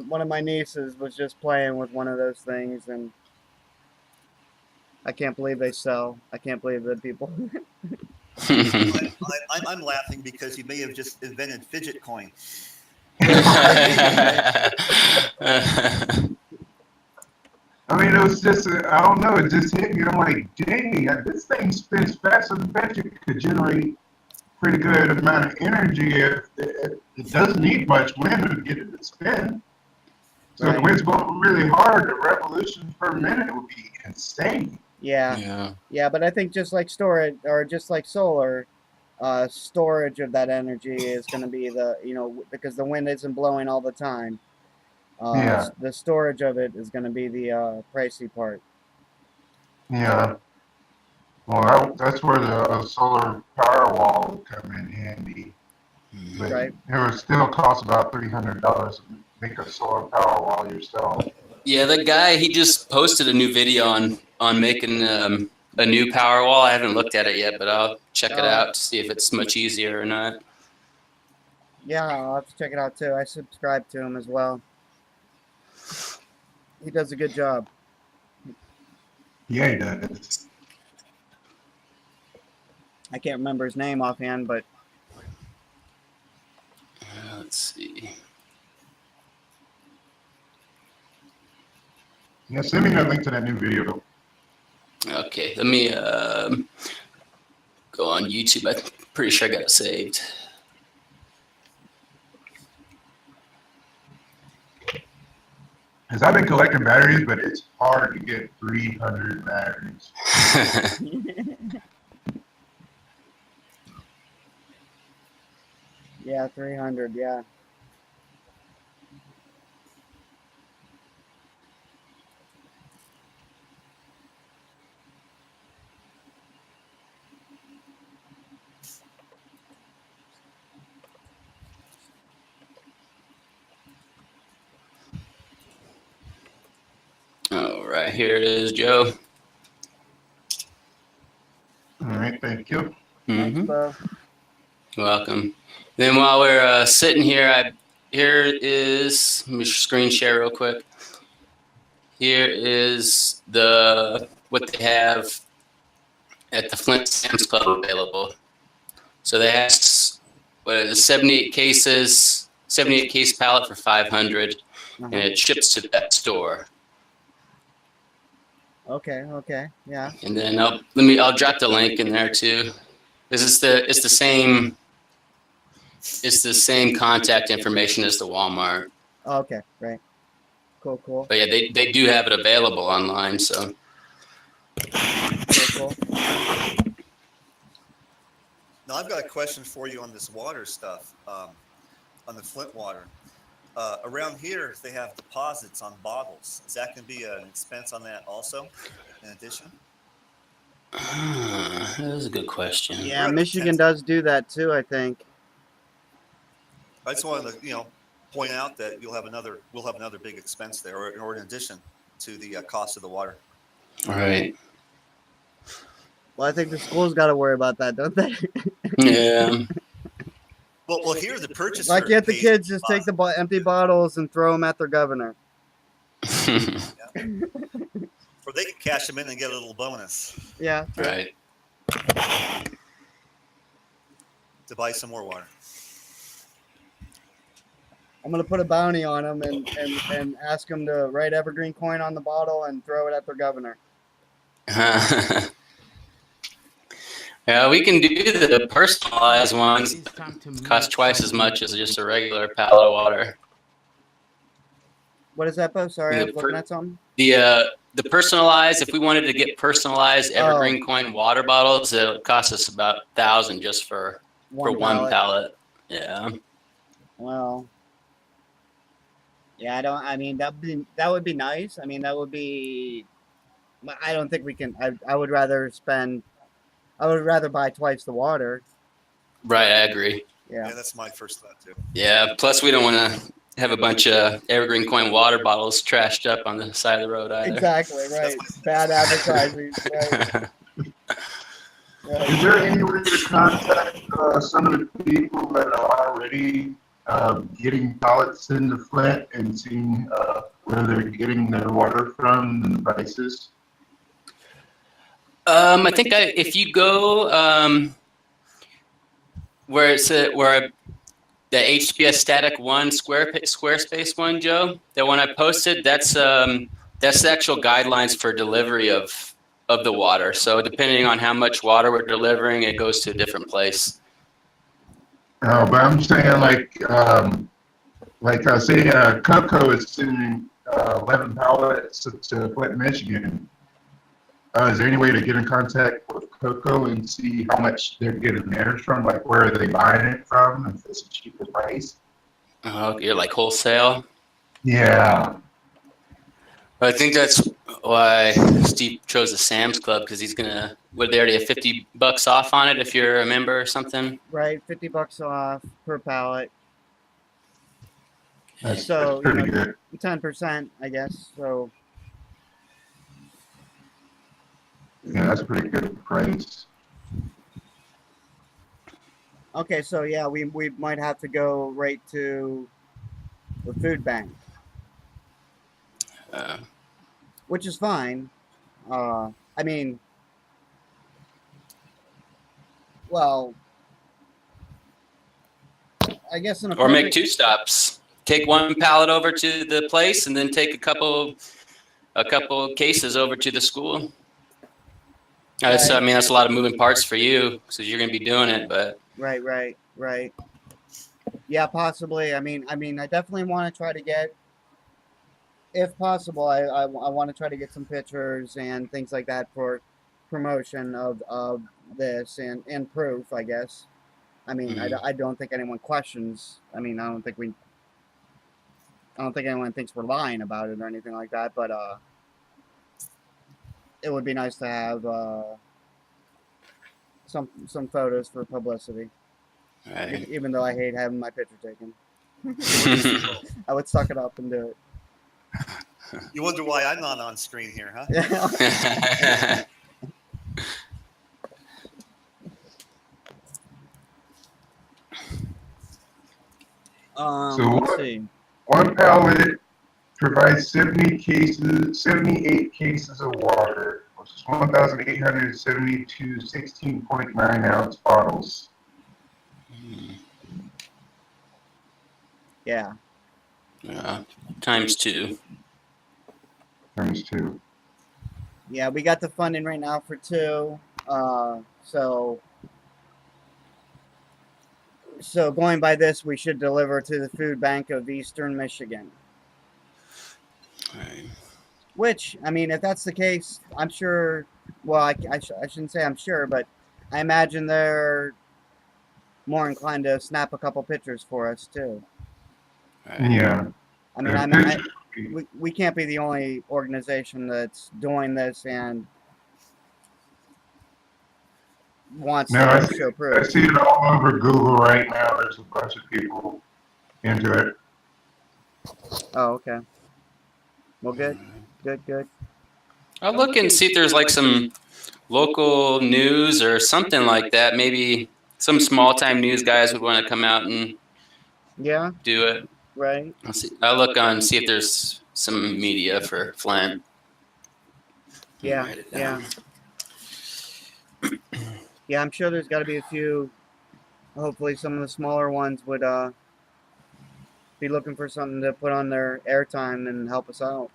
one of my nieces was just playing with one of those things, and I can't believe they sell. I can't believe that people. I'm laughing because you may have just invented fidget coin. I mean, it was just, I don't know, it just hit me. I'm like, dang, this thing spins faster than bet you could generate pretty good amount of energy. It doesn't need much wind to get it to spin. So if the Right. wind's blowing really hard, the revolutions per minute would be insane. Yeah. Yeah, but I think just like storage or just like solar, storage of that energy is going to be because the wind isn't blowing all the time. Yeah, The storage of it is going to be the pricey part. yeah. Well, that's where the solar power wall would come in handy. But Right. it would still cost about $300 to make a solar power wall yourself. Yeah, the guy, he just posted a new video on making a new power wall. I haven't looked at it yet, but I'll check it out to see if it's much easier or not. Yeah, I'll have to check it out too. I subscribe to him as well. He does a good job. Yeah, he does. I can't remember his name offhand, but Let's see. Yeah, send me that link to that new video. Okay, let me go on YouTube. I'm pretty sure I got it saved. Because I've been collecting batteries, but it's hard to get 300 batteries. yeah, 300. Yeah. All right, here it is, Joe. All right, thank you. Thanks, Bo. Welcome. Then while we're sitting here, here is, let me screen share real quick. Here is what they have at the Flint Sam's Club available. So they have 78 cases, 78 case pallet for 500, and it ships to that store. Okay, yeah. And then I'll drop the link in there too. It's the same contact information as the Walmart. Okay, right. Cool. But yeah, they do have it available online. So Cool. Now I've got a question for you on this water stuff, on the Flint water. Around here, they have deposits on bottles. Is that going to be an expense on that also, in addition? that is a good question. Yeah, Michigan does do that too, I think. I just wanted to, point out that we'll have another big expense there, or in addition to the cost of the water. All right. Well, I think the schools got to worry about that, don't they? Yeah. Well, here the purchaser. Like, get the kids just take the empty bottles and throw them at their governor. Or they can cash them in and get a little bonus. Yeah. Right. To buy some more water. I'm gonna put a bounty on them and ask them to write EverGreenCoin on the bottle and throw it at their governor. Yeah, we can do the personalized ones. Cost twice as much as just a regular pallet of water. What is that, Bo? Sorry, I was looking at something. The personalized, if we wanted to get personalized EverGreenCoin water bottles, it would cost us about $1,000 just for one pallet. Yeah. Well. Yeah, that would be nice. I mean, that would be. I don't think we can. I would rather buy twice the water. Right, I agree. Yeah, that's my first thought too. Yeah, plus we don't want to have a bunch of EverGreenCoin water bottles trashed up on the side of the road either. Exactly, right. Bad advertising. Right. Right. Is there any way to contact some of the people that are already getting pallets into Flint and seeing where they're getting their water from and the prices? I think if you go where it's where the HBS Static One Squarespace one, Joe, the one I posted, that's the actual guidelines for delivery of the water. So depending on how much water we're delivering, it goes to a different place. But I'm saying like I say, Cocoa is sending 11 pallets to Flint, Michigan. Is there any way to get in contact with Cocoa and see how much they're getting theirs from? Like, where are they buying it from? If it's a cheaper price? Oh, you're like wholesale. Yeah. I think that's why Steve chose the Sam's Club, because he's gonna. Would they already have $50 off on it if you're a member or something? Right, $50 off per pallet. That's So pretty good. 10%, I guess. So Yeah, that's a pretty good price. okay, so yeah, we might have to go right to the food bank, which is fine. I mean, well, I guess in a Or make perfect- 2 stops. Take 1 pallet over to the place, and then take a couple cases over to the school. So, I mean, that's a lot of moving parts for you, because you're going to be doing it. But right. Yeah, possibly. I mean, I definitely want to try to get, if possible, I want to try to get some pictures and things like that for promotion of this and proof, I guess. I mean, I don't think anyone questions. I mean, I don't think anyone thinks we're lying about it or anything like that. But it would be nice to have some photos for publicity. right. Even though I hate having my picture taken, I would suck it up and do it. You wonder why I'm not on screen here, huh? Let's see. 1 pallet provides 78 cases of water, which is 1,872 16.9 ounce bottles. Yeah. Times 2. Times 2. Yeah, we got the funding right now for 2. So going by this, we should deliver to the food bank of Eastern Michigan. Right. Which, I mean, if that's the case, I'm sure. Well, I shouldn't say I'm sure, but I imagine they're more inclined to snap a couple pictures for us too. Right. Yeah. I mean, we can't be the only organization that's doing this and wants to show proof. I see it all over Google right now. There's a bunch of people into it. Oh, okay. Well, good. I'll look and see if there's like some local news or something like that. Maybe some small-time news guys would want to come out and do it. Right. I'll look on, see if there's some media for Flint. Yeah. Yeah, I'm sure there's got to be a few. Hopefully, some of the smaller ones would be looking for something to put on their airtime and help us out.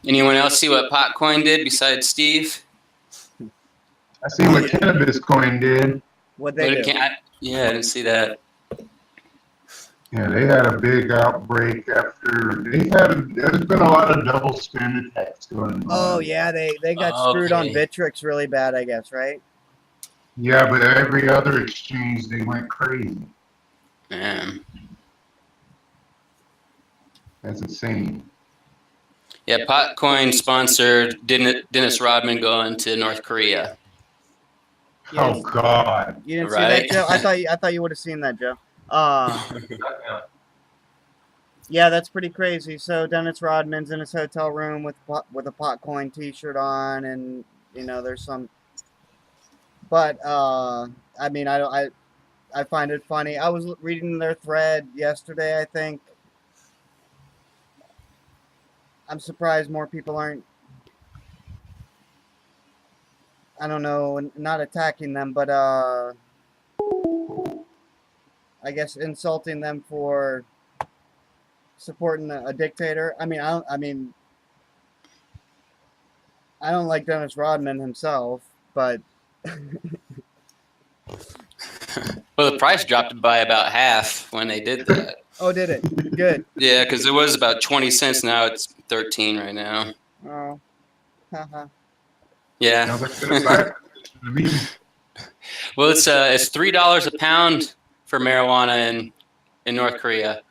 Anyone else see what Potcoin did besides Steve? I see what Cannabis Coin did. What they do? I didn't see that. Yeah, they had a big outbreak after there's been a lot of double spend attacks going on. Oh yeah, they got screwed on Bittrex really bad, I guess, right? Yeah, but every other exchange they went crazy. Man. That's insane. Yeah, Potcoin sponsored Dennis Rodman going to North Korea. Oh God! You didn't see Right? that, Joe? I thought you would have seen that, Joe. Yeah, that's pretty crazy. So Dennis Rodman's in his hotel room with a Potcoin T-shirt on, and there's some. But I mean, I find it funny. I was reading their thread yesterday. I think I'm surprised more people aren't. I don't know, not attacking them, but I guess insulting them for supporting a dictator. I mean, I don't like Dennis Rodman himself, but Well, the price dropped by about half when they did that. Oh, did it? Good. Yeah, because it was about 20 cents. Now it's 13 right now. Oh, haha. Yeah. Sounds like a good side to me. Well, it's $3 a pound for marijuana in North Korea.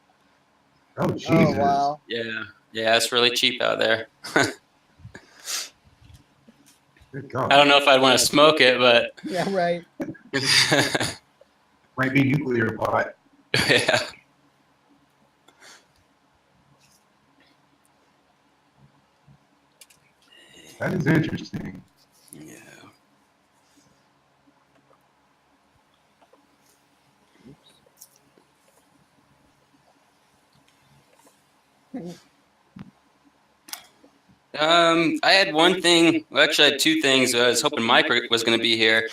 Oh Jesus! Oh, wow. Yeah, it's really cheap out there. Good God. I don't know if I'd want to smoke it, but Yeah, right. Might be nuclear pot. yeah. That is interesting. Yeah. I had one thing. Well, actually, I had two things. I was hoping Mike was going to be here.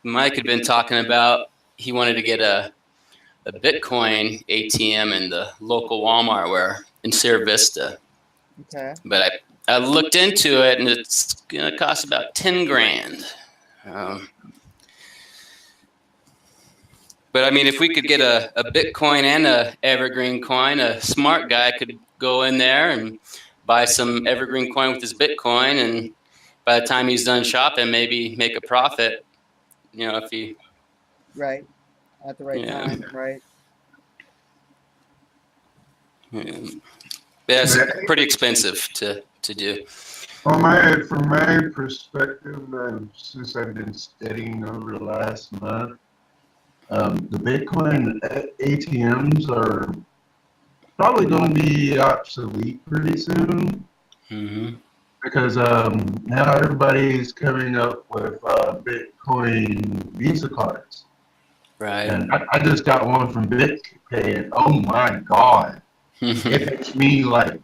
Mike had been talking about he wanted to get a Bitcoin ATM in the local Walmart in Sierra Vista. Okay. But I looked into it, and it's going to cost about 10 grand. But I mean, if we could get a Bitcoin and a EverGreenCoin, a smart guy could go in there and buy some EverGreenCoin with his Bitcoin, and by the time he's done shopping, maybe make a profit. If he Right. At the right time, right? Yeah, it's pretty expensive to do. From my perspective, since I've been studying over the last month, the Bitcoin ATMs are probably going to be obsolete pretty soon. Mm-hmm. Because now everybody's coming up with Bitcoin Visa cards. Right. And I just got one from BitPay, and oh my God, it takes me like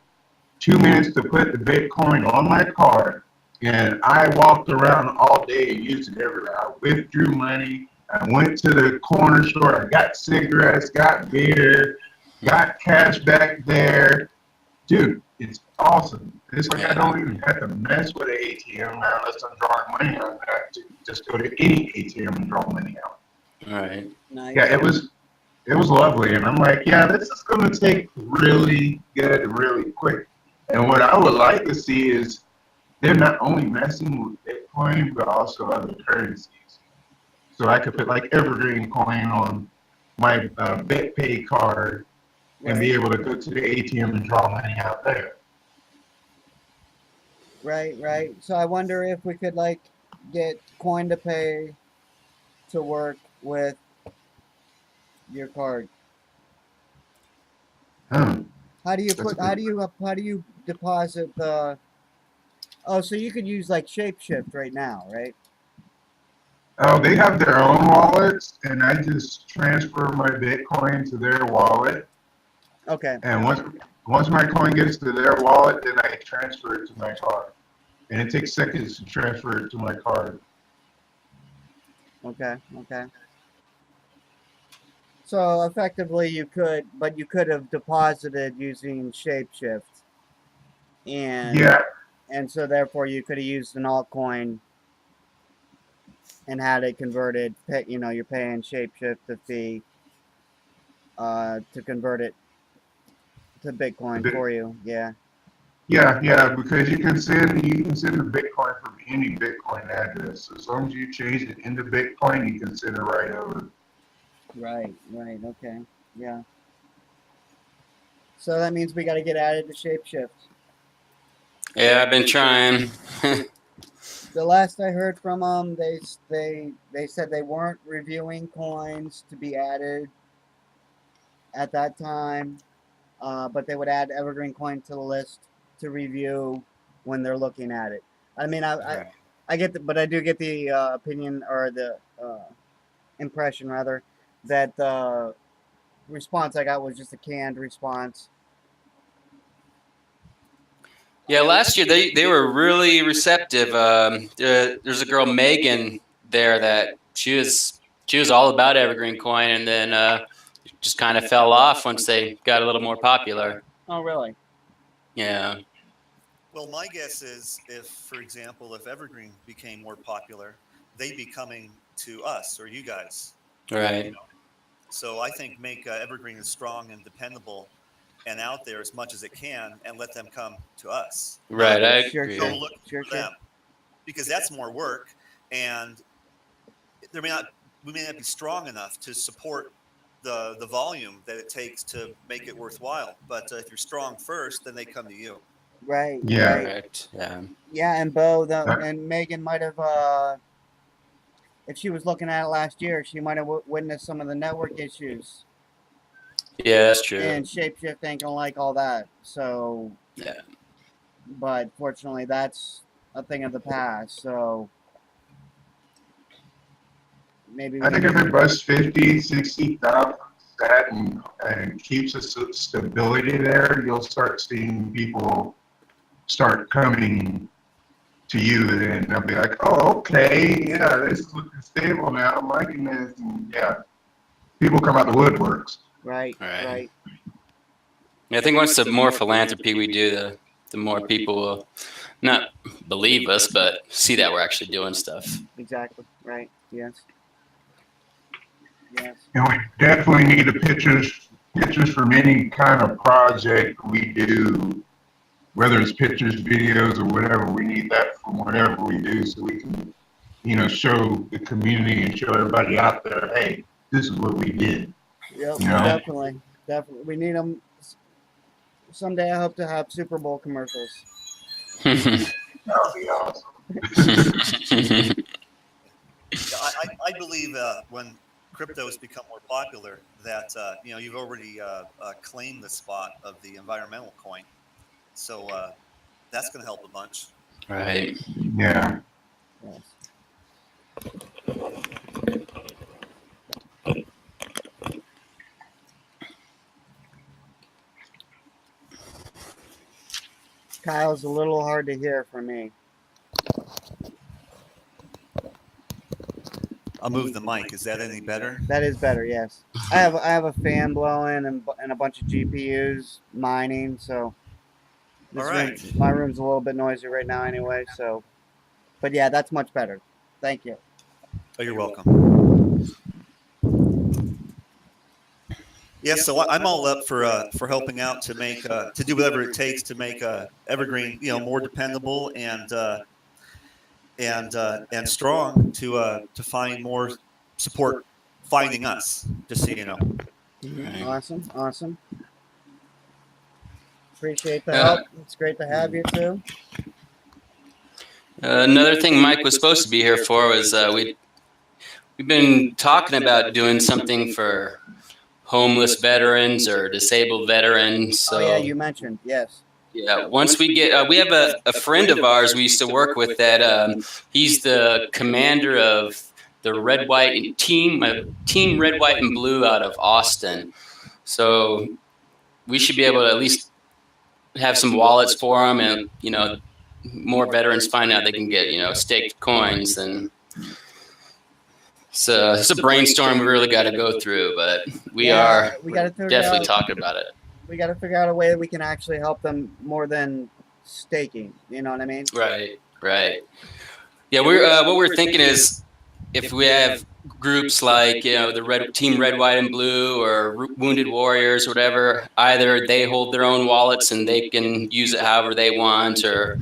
2 minutes to put the Bitcoin on my card, and I walked around all day and used it everywhere. I withdrew money. I went to the corner store. I got cigarettes, got beer, got cash back there. Dude, it's awesome. It's like I don't even have to mess with an ATM now unless I'm drawing money out. I have to just go to any ATM and draw money out. All right. Nice. Yeah, it was lovely, and I'm like, yeah, this is going to take really good, really quick. And what I would like to see is they're not only messing with Bitcoin but also other currencies. So I could put like EverGreenCoin on my BitPay card and be able to go to the ATM and draw money out there. Right. So I wonder if we could get Coin to Pay to work with your card. Huh. How do you deposit the? Oh, so you could use Shapeshift right now, right? Oh, they have their own wallets, and I just transfer my Bitcoin to their wallet. Okay. And once my coin gets to their wallet, then I transfer it to my card. And it takes seconds to transfer it to my card. Okay. So effectively, you could have deposited using Shapeshift, and so therefore you could have used an altcoin and had it converted. You're paying Shapeshift the fee to convert it to Bitcoin for you. Yeah. Yeah, because you can send the Bitcoin from any Bitcoin address. As long as you change it into Bitcoin, you can send it right over. Right. Okay. Yeah. So that means we got to get added to Shapeshift. Yeah, I've been trying. The last I heard from them, they said they weren't reviewing coins to be added at that time, but they would add EverGreenCoin to the list to review when they're looking at it. I mean, Right. I get, but I do get the opinion or the impression rather that the response I got was just a canned response. Yeah, last year they were really receptive. There's a girl Megan there that she was all about Evergreen Coin, and then just kind of fell off once they got a little more popular. Oh, really? Yeah. Well, my guess is if, for example, if Evergreen became more popular, they'd be coming to us or you guys. Right. So I think make Evergreen as strong and dependable and out there as much as it can, and let them come to us. Right. I Sure, agree. Go sure. look Sure, for sure. them, because that's more work, and we may not be strong enough to support the volume that it takes to make it worthwhile. But if you're strong first, then they come to you. Right, Yeah. right. Correct. Yeah. Yeah, and Bo That- and Megan might have, if she was looking at it last year, she might have witnessed some of the network issues Yeah, that's true. and Shapeshift ain't gonna like all that. So, Yeah. but fortunately, that's a thing of the past. So maybe I think if it busts 50, 60,000 set and keeps a stability there, you'll start seeing people start coming to you, and they'll be like, oh, okay, yeah, this is looking stable now, I'm liking this, and yeah, people come out the woodworks. right, Right. right. I think once the more philanthropy we do, the more people will not believe us, but see that we're actually doing stuff. Exactly. Right. Yes. Yes. And we definitely need the pictures from any kind of project we do, whether it's pictures, videos, or whatever. We need that from whatever we do, so we can, show the community and show everybody out there, hey, this is what we did. Yep. You know? Definitely. Definitely. We need them. Someday I hope to have Super Bowl commercials. That would be awesome. I believe when cryptos become more popular, that you've already claimed the spot of the environmental coin, so that's going to help a bunch. Right. Yeah. Yes. Kyle's a little hard to hear for me. I'll move the mic. Is that any better? That is better, yes. I have a fan blowing and a bunch of GPUs mining, so this All right. my room's a little bit noisy right now anyway, so but yeah, that's much better. Thank you. Oh, you're welcome. Yeah, so I'm all up for helping out to make to do whatever it takes to make Evergreen more dependable and strong to find more support finding us. Just so you know. Right. Awesome. Appreciate the help. It's great to have you too. Another thing Mike was supposed to be here for was we've been talking about doing something for homeless veterans or disabled veterans. So, Oh yeah, you mentioned, yes. yeah, once we get, we have a friend of ours we used to work with that he's the commander of the Red, White, and Team Red, White, and Blue out of Austin. So we should be able to at least have some wallets for them, and more veterans find out they can get staked coins. And so it's a brainstorm we really got to go through, but we are definitely talking about it. We got to figure out a way that we can actually help them more than staking. You know what I mean? Right. Yeah, what we're thinking is if we have groups like the Team Red, White, and Blue or Wounded Warriors or whatever, either they hold their own wallets and they can use it however they want, or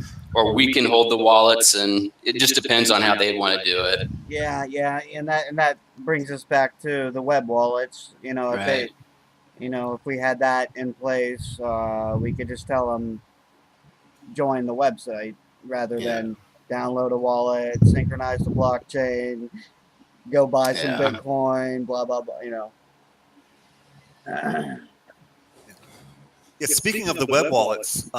we can hold the wallets, and it just depends on how they want to do it. Yeah, and that brings us back to the web wallets. If they, if we had that in place, we could just tell them, join the website rather than download a wallet, synchronize the blockchain, go buy some Bitcoin, blah blah blah. Yeah, speaking of the web wallets,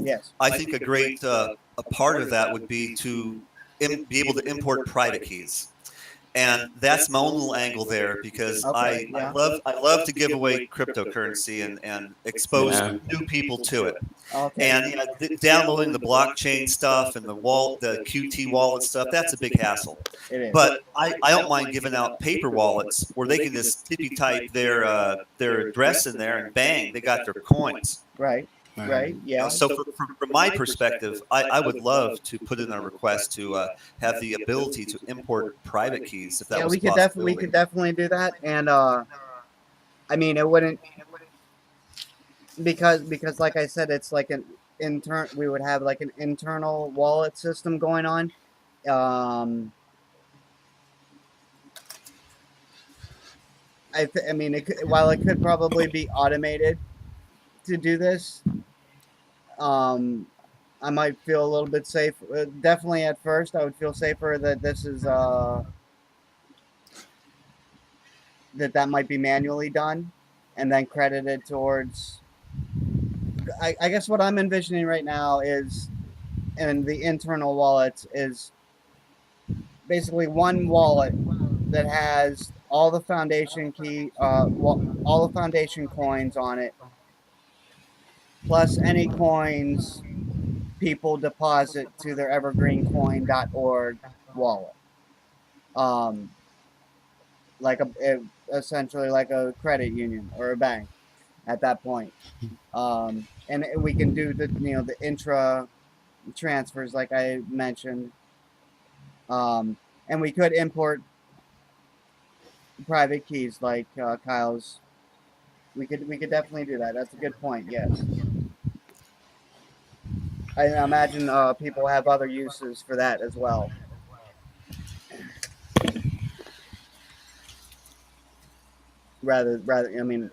Yes. I think a great a part of that would be to be able to import private keys. And that's my own little angle there, because I love to give away cryptocurrency and expose new people to it. Okay. And downloading the blockchain stuff and the QT wallet stuff, that's a big hassle. It is. But I don't mind giving out paper wallets where they can just tippy type their address in there, and bang, they got their coins. Right. Right. Yeah. So from my perspective, I would love to put in a request to have the ability to import private keys if that was possible. We could definitely do that. And I mean, it wouldn't, because like I said, it's like we would have like an internal wallet system going on. I mean, while it could probably be automated to do this, I might feel a little bit safe. Definitely at first, I would feel safer that this is that might be manually done, and then credited towards. I guess what I'm envisioning right now is, in the internal wallets, is basically one wallet that has all the foundation all the foundation coins on it, plus any coins people deposit to their EverGreenCoin.org wallet. Essentially like a credit union or a bank at that point. And we can do the intra transfers like I mentioned. And we could import private keys like Kyle's. We could definitely do that. That's a good point. Yes. I imagine people have other uses for that as well. Rather, I mean,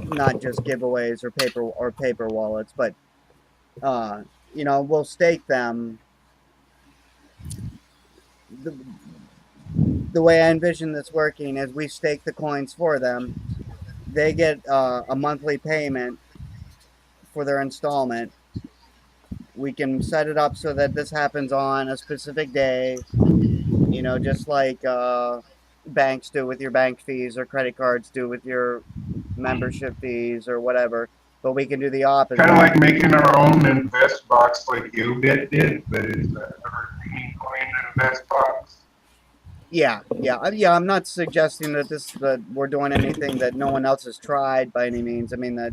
not just giveaways or paper wallets, but we'll stake them. The way I envision this working is we stake the coins for them. They get a monthly payment for their installment. We can set it up so that this happens on a specific day, just like banks do with your bank fees, or credit cards do with your membership fees or whatever. But we can do the opposite. Kind of like making our own invest box like UBit did, but it's a EverGreenCoin invest box. Yeah. I'm not suggesting that we're doing anything that no one else has tried by any means. I mean that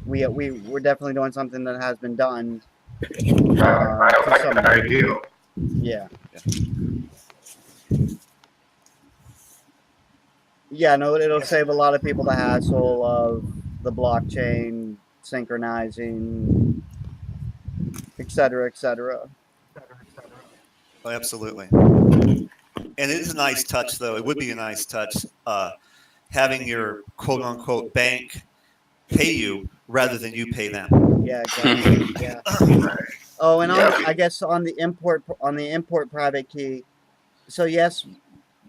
we're definitely doing something that has been done. I like that idea. Yeah. Yeah, no, it'll save a lot of people the hassle of the blockchain synchronizing, et cetera, et cetera. Oh, absolutely. And it is a nice touch, though. It would be a nice touch having your quote-unquote bank pay you rather than you pay them. Yeah, exactly. Yeah. Oh, and I guess on the import private key. So yes,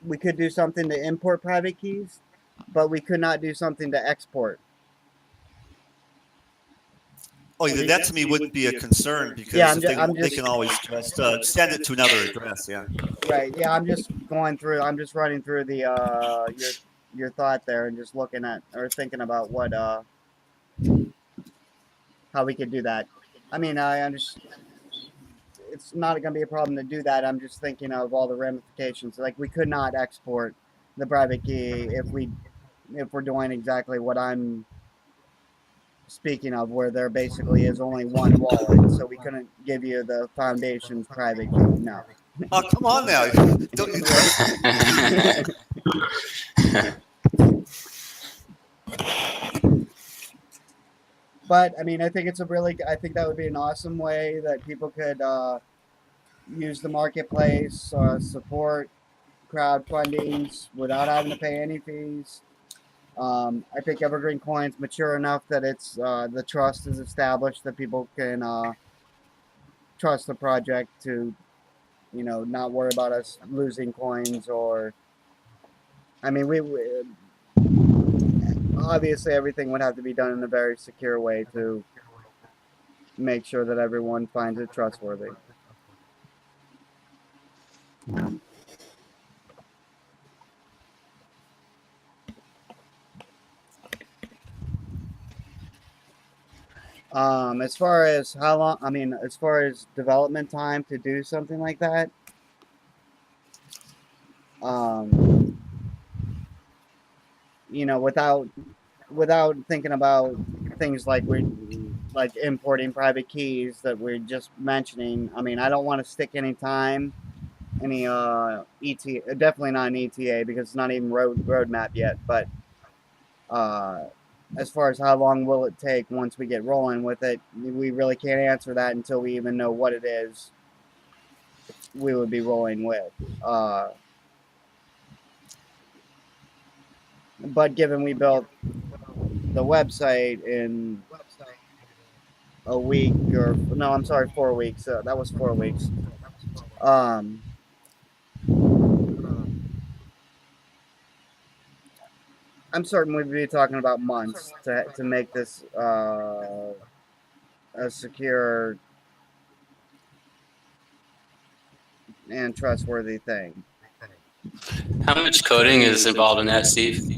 we could do something to import private keys, but we could not do something to export. Oh, yeah, that to me wouldn't be a concern, because they can always just send it to another address. Yeah. Right. Yeah, I'm just running through the your thought there, and just looking at or thinking about what how we could do that. I mean, I understand it's not going to be a problem to do that. I'm just thinking of all the ramifications. Like, we could not export the private key if we're doing exactly what I'm speaking of, where there basically is only one wallet, so we couldn't give you the foundation's private key. No. Oh, come on now! Don't you But I mean, I think that would be an awesome way that people could use the marketplace, support crowdfundings without having to pay any fees. I think EverGreenCoin's mature enough that it's the trust is established that people can trust the project to, not worry about us losing coins or. I mean, we obviously everything would have to be done in a very secure way to make sure that everyone finds it trustworthy. Yeah. As far as how long, as far as development time to do something like that, without thinking about things like importing private keys that we're just mentioning. I mean, I don't want to stick any time, any ETA, definitely not an ETA because it's not even roadmap yet. But as far as how long will it take once we get rolling with it, we really can't answer that until we even know what it is we would be rolling with. But given we built the website in a week, or no, I'm sorry, 4 weeks. That was 4 weeks. I'm certain we'd be talking about months to make this a secure and trustworthy thing. How much coding is involved in that, Steve?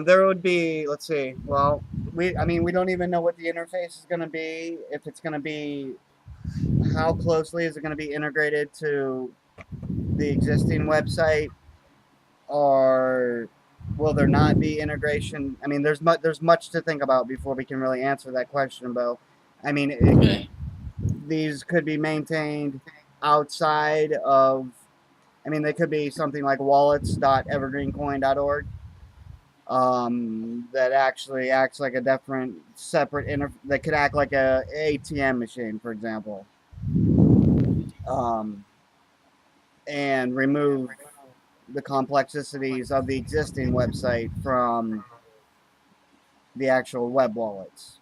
There would be, let's see. Well, we don't even know what the interface is going to be. If it's going to be, how closely is it going to be integrated to the existing website, or will there not be integration? I mean, there's much to think about before we can really answer that question, Bo. I mean, Okay. these could be maintained outside of. I mean, they could be something like wallets.evergreencoin.org. That actually acts like a different, separate that could act like a ATM machine, for example, and remove the complexities of the existing website from the actual web wallets.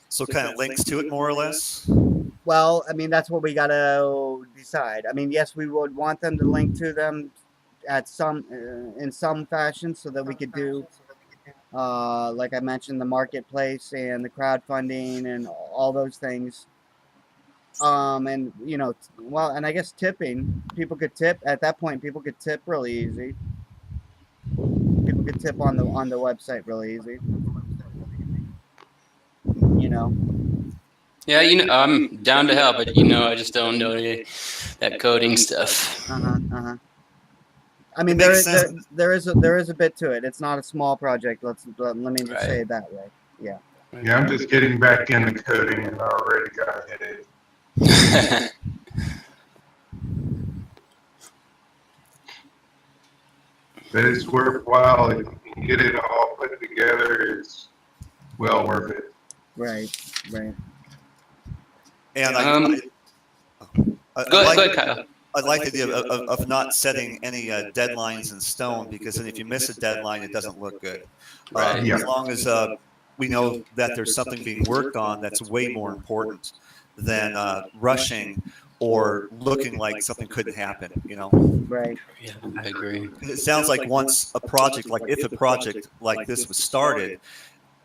So kind of links to it more or less. Well, I mean, that's what we gotta decide. I mean, yes, we would want them to link to them at in some fashion, so that we could do, like I mentioned, the marketplace and the crowdfunding and all those things. And and I guess tipping. People could tip at that point. People could tip really easy. People could tip on the website really easy. Yeah, I'm down to help, but I just don't know that coding stuff. I mean, there is a bit to it. It's not a small project. Let me just say it that way. Yeah. Yeah, I'm just getting back into coding and I already got a headache. But it's worthwhile. If you can get it all put together, it's well worth it. Right. And go ahead, Kyle. I like the idea of not setting any deadlines in stone, because then if you miss a deadline, it doesn't look good. Right. As long as we know that there's something being worked on that's way more important than rushing or looking like something couldn't happen, Right. Yeah, I agree. It sounds like once a project, like if a project like this was started,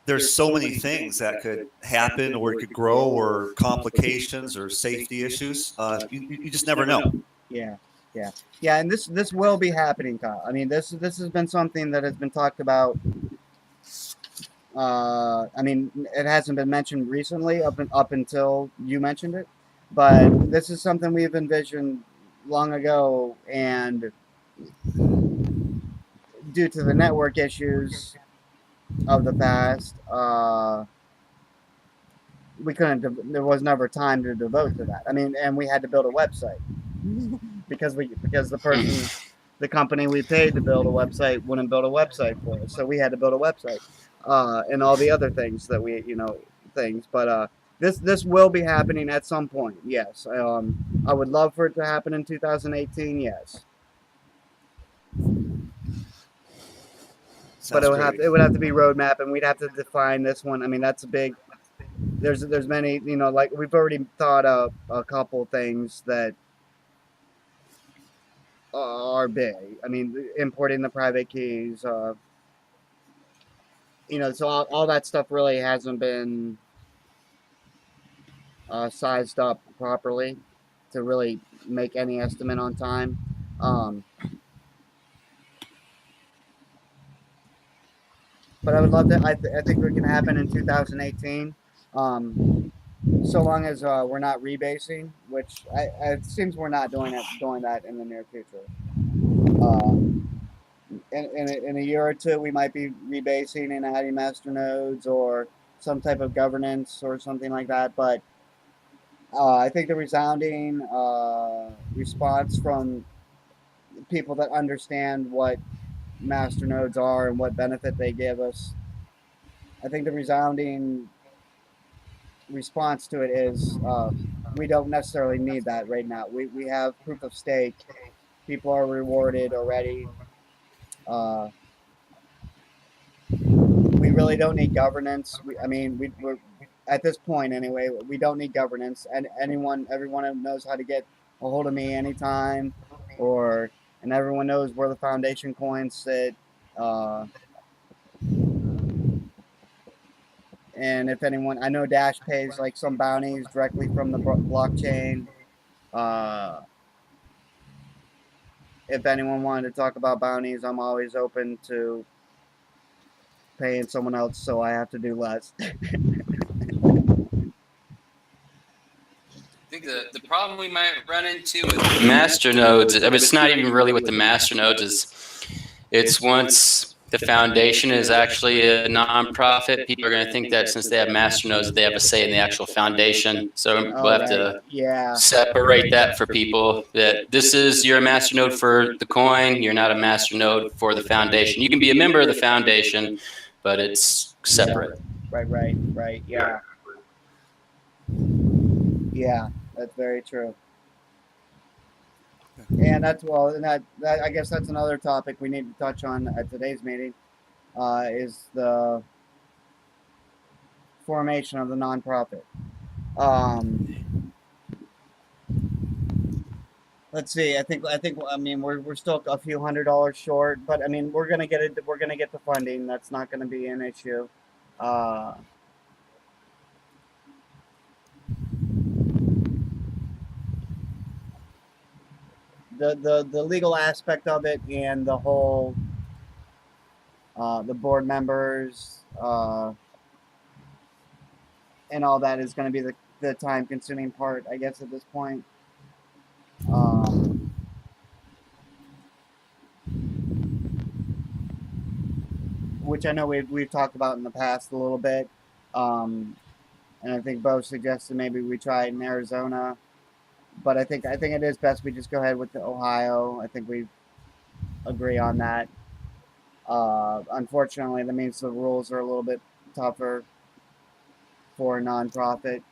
there's so many things that could happen, or it could grow, or complications or safety issues. You just never know. Yeah. And this will be happening, Kyle. I mean, this has been something that has been talked about. I mean, it hasn't been mentioned recently up until you mentioned it, but this is something we've envisioned long ago, and due to the network issues of the past, we couldn't. There was never time to devote to that. I mean, and we had to build a website because the company we paid to build a website wouldn't build a website for us, so we had to build a website, and all the other things that things. But this will be happening at some point. Yes, I would love for it to happen in 2018. Yes. But it would have to be roadmap, and we'd have to define this one. I mean, that's a big. There's many, like we've already thought of a couple things that are big. I mean, importing the private keys. So all that stuff really hasn't been sized up properly to really make any estimate on time. But I would love to. I think it can happen in 2018. So long as we're not rebasing, which it seems we're not doing that in the near future. In a year or two, we might be rebasing and adding master nodes or some type of governance or something like that. But I think the resounding response from people that understand what master nodes are and what benefit they give us, I think the resounding response to it is we don't necessarily need that right now. We have proof of stake. People are rewarded already. We really don't need governance. We're at this point anyway. We don't need governance, and everyone knows how to get a hold of me anytime, and everyone knows where the foundation coins sit. And if anyone, I know Dash pays like some bounties directly from the blockchain. If anyone wanted to talk about bounties, I'm always open to paying someone else so I have to do less. I think the problem we might run into with master nodes, it's not even really with the master nodes, it's once the foundation is actually a nonprofit, people are going to think that since they have master nodes, they have a say in the actual foundation. So we'll have to separate that for people, that this is, you're a master node for the coin, you're not a master node for the foundation. You can be a member of the foundation, but it's separate. Right. Yeah. Yeah, that's very true. And I guess that's another topic we need to touch on at today's meeting, is the formation of the nonprofit. Let's see. I mean, we're still a few $100s short, but I mean, we're gonna get it. We're gonna get the funding. That's not gonna be an issue. The legal aspect of it and the whole the board members and all that is going to be the time consuming part, I guess, at this point. Which I know we've talked about in the past a little bit, and I think Bo suggested maybe we try it in Arizona. But I think it is best we just go ahead with the Ohio. I think we agree on that. Unfortunately, that means the rules are a little bit tougher for a nonprofit.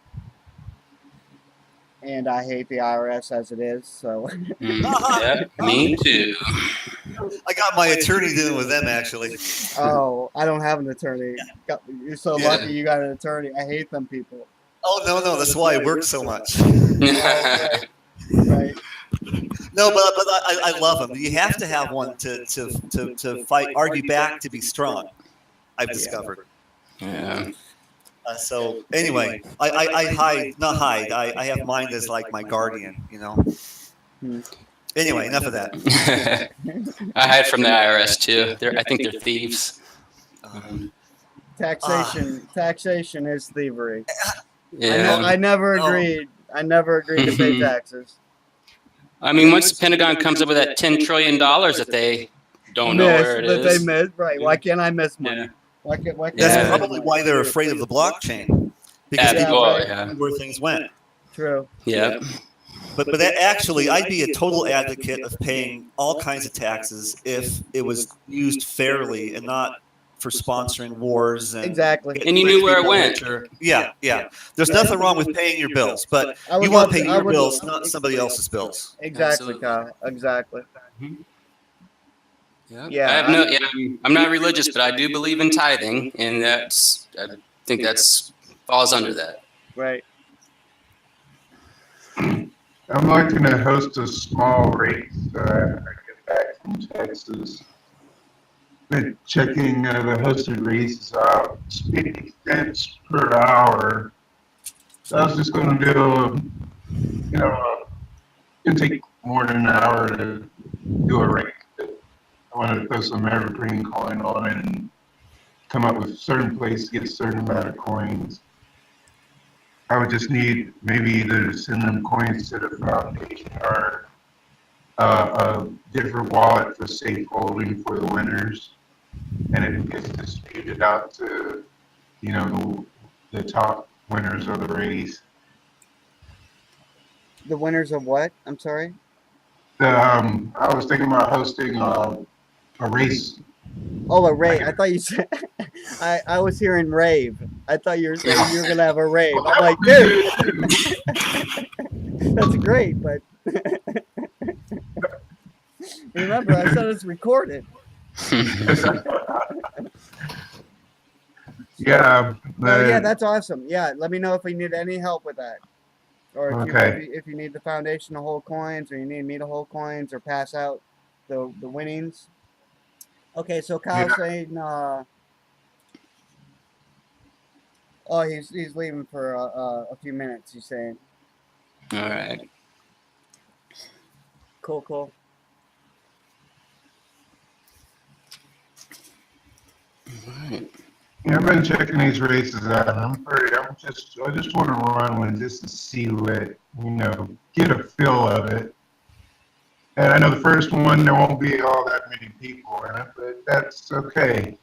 And I hate the IRS as it is, so. Yeah, me too. I got my attorney dealing with them, actually. Oh, I don't have an attorney. You're so lucky you got an attorney. I hate them people. Oh, no, that's why I work so much. Right. No, but I love them. You have to have one to fight, argue back, to be strong, I've discovered. Yeah. So anyway, I have mine as like my guardian, Anyway, enough of that. I hide from the IRS too. I think they're thieves. Taxation is thievery. Yeah. I never agreed. I never agreed to pay taxes. I mean, once the Pentagon comes up with that $10 trillion that they don't know where it is. They miss, right? Why can't I miss money? Yeah. Why can't That's probably why they're afraid of the blockchain, because people know where things went. True. Yeah. But that actually, I'd be a total advocate of paying all kinds of taxes if it was used fairly and not for sponsoring wars. Exactly. And you knew where it went. Yeah. There's nothing wrong with paying your bills, but you want to pay your bills, not somebody else's bills. Exactly, Kyle. Exactly. Yeah, I'm not religious, but I do believe in tithing, and I think that's falls under that. right. I'm looking to host a small race. I get back from Texas. Been checking the hosted races out. 50 cents per hour. So I was just going to do, it take more than an hour to do a race. I wanted to put some EverGreenCoin on it and come up with certain place to get a certain amount of coins. I would just need maybe either to send them coins to the foundation or a different wallet for safe holding for the winners, and it gets distributed out to, the top winners of the race. The winners of what? I'm sorry. I was thinking about hosting a race. Oh, a rave. I thought you said. I was hearing rave. I thought you were saying you were gonna have a rave. I'm like, dude, that's great, but remember, I said it's recorded. Yeah. Oh yeah, that's awesome. Yeah, let me know if we need any help with that, or if you need the foundation to hold coins, or you need me to hold coins, or pass out the winnings. Okay, so Kyle's saying, oh, he's leaving for a few minutes. He's saying. All right. Cool. All right. Yeah, I've been checking these races out. I just want to run one just to see what, get a feel of it. And I know the first one, there won't be all that many people in it, but that's okay.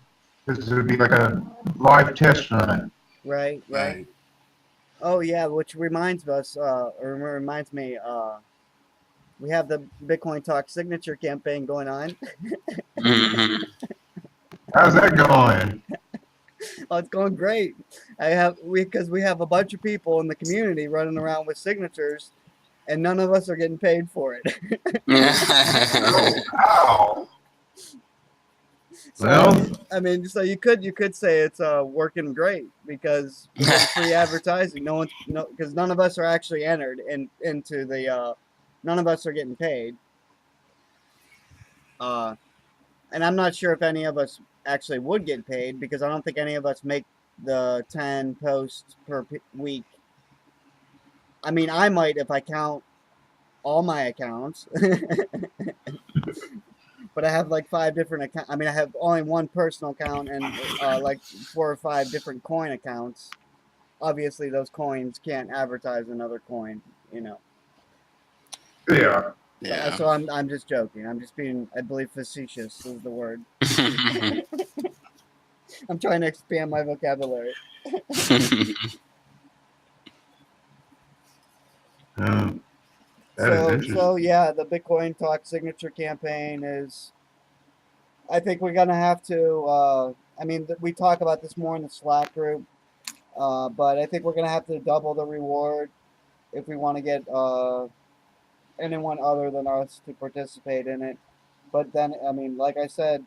This would be like a live test run. Right. Oh yeah, which reminds us, reminds me, we have the Bitcoin Talk signature campaign going on. Mm-hmm. How's that going? Oh, it's going great. Because we have a bunch of people in the community running around with signatures, and none of us are getting paid for it. Wow. So, Well, I mean, so you could say it's working great because we get free advertising. Because none of us are actually entered into the. None of us are getting paid. And I'm not sure if any of us actually would get paid because I don't think any of us make the 10 posts per week. I mean, I might if I count all my accounts. But I have like 5 different accounts. I mean, I have only one personal account and like 4 or 5 different coin accounts. Obviously, those coins can't advertise another coin, yeah. So I'm just joking. I'm just being, I believe, facetious is the word. I'm trying to expand my vocabulary. So yeah, the Bitcoin Talk signature campaign is. I think we're gonna have to. I mean, we talk about this more in the Slack group, but I think we're gonna have to double the reward if we want to get anyone other than us to participate in it. But then, I mean, like I said,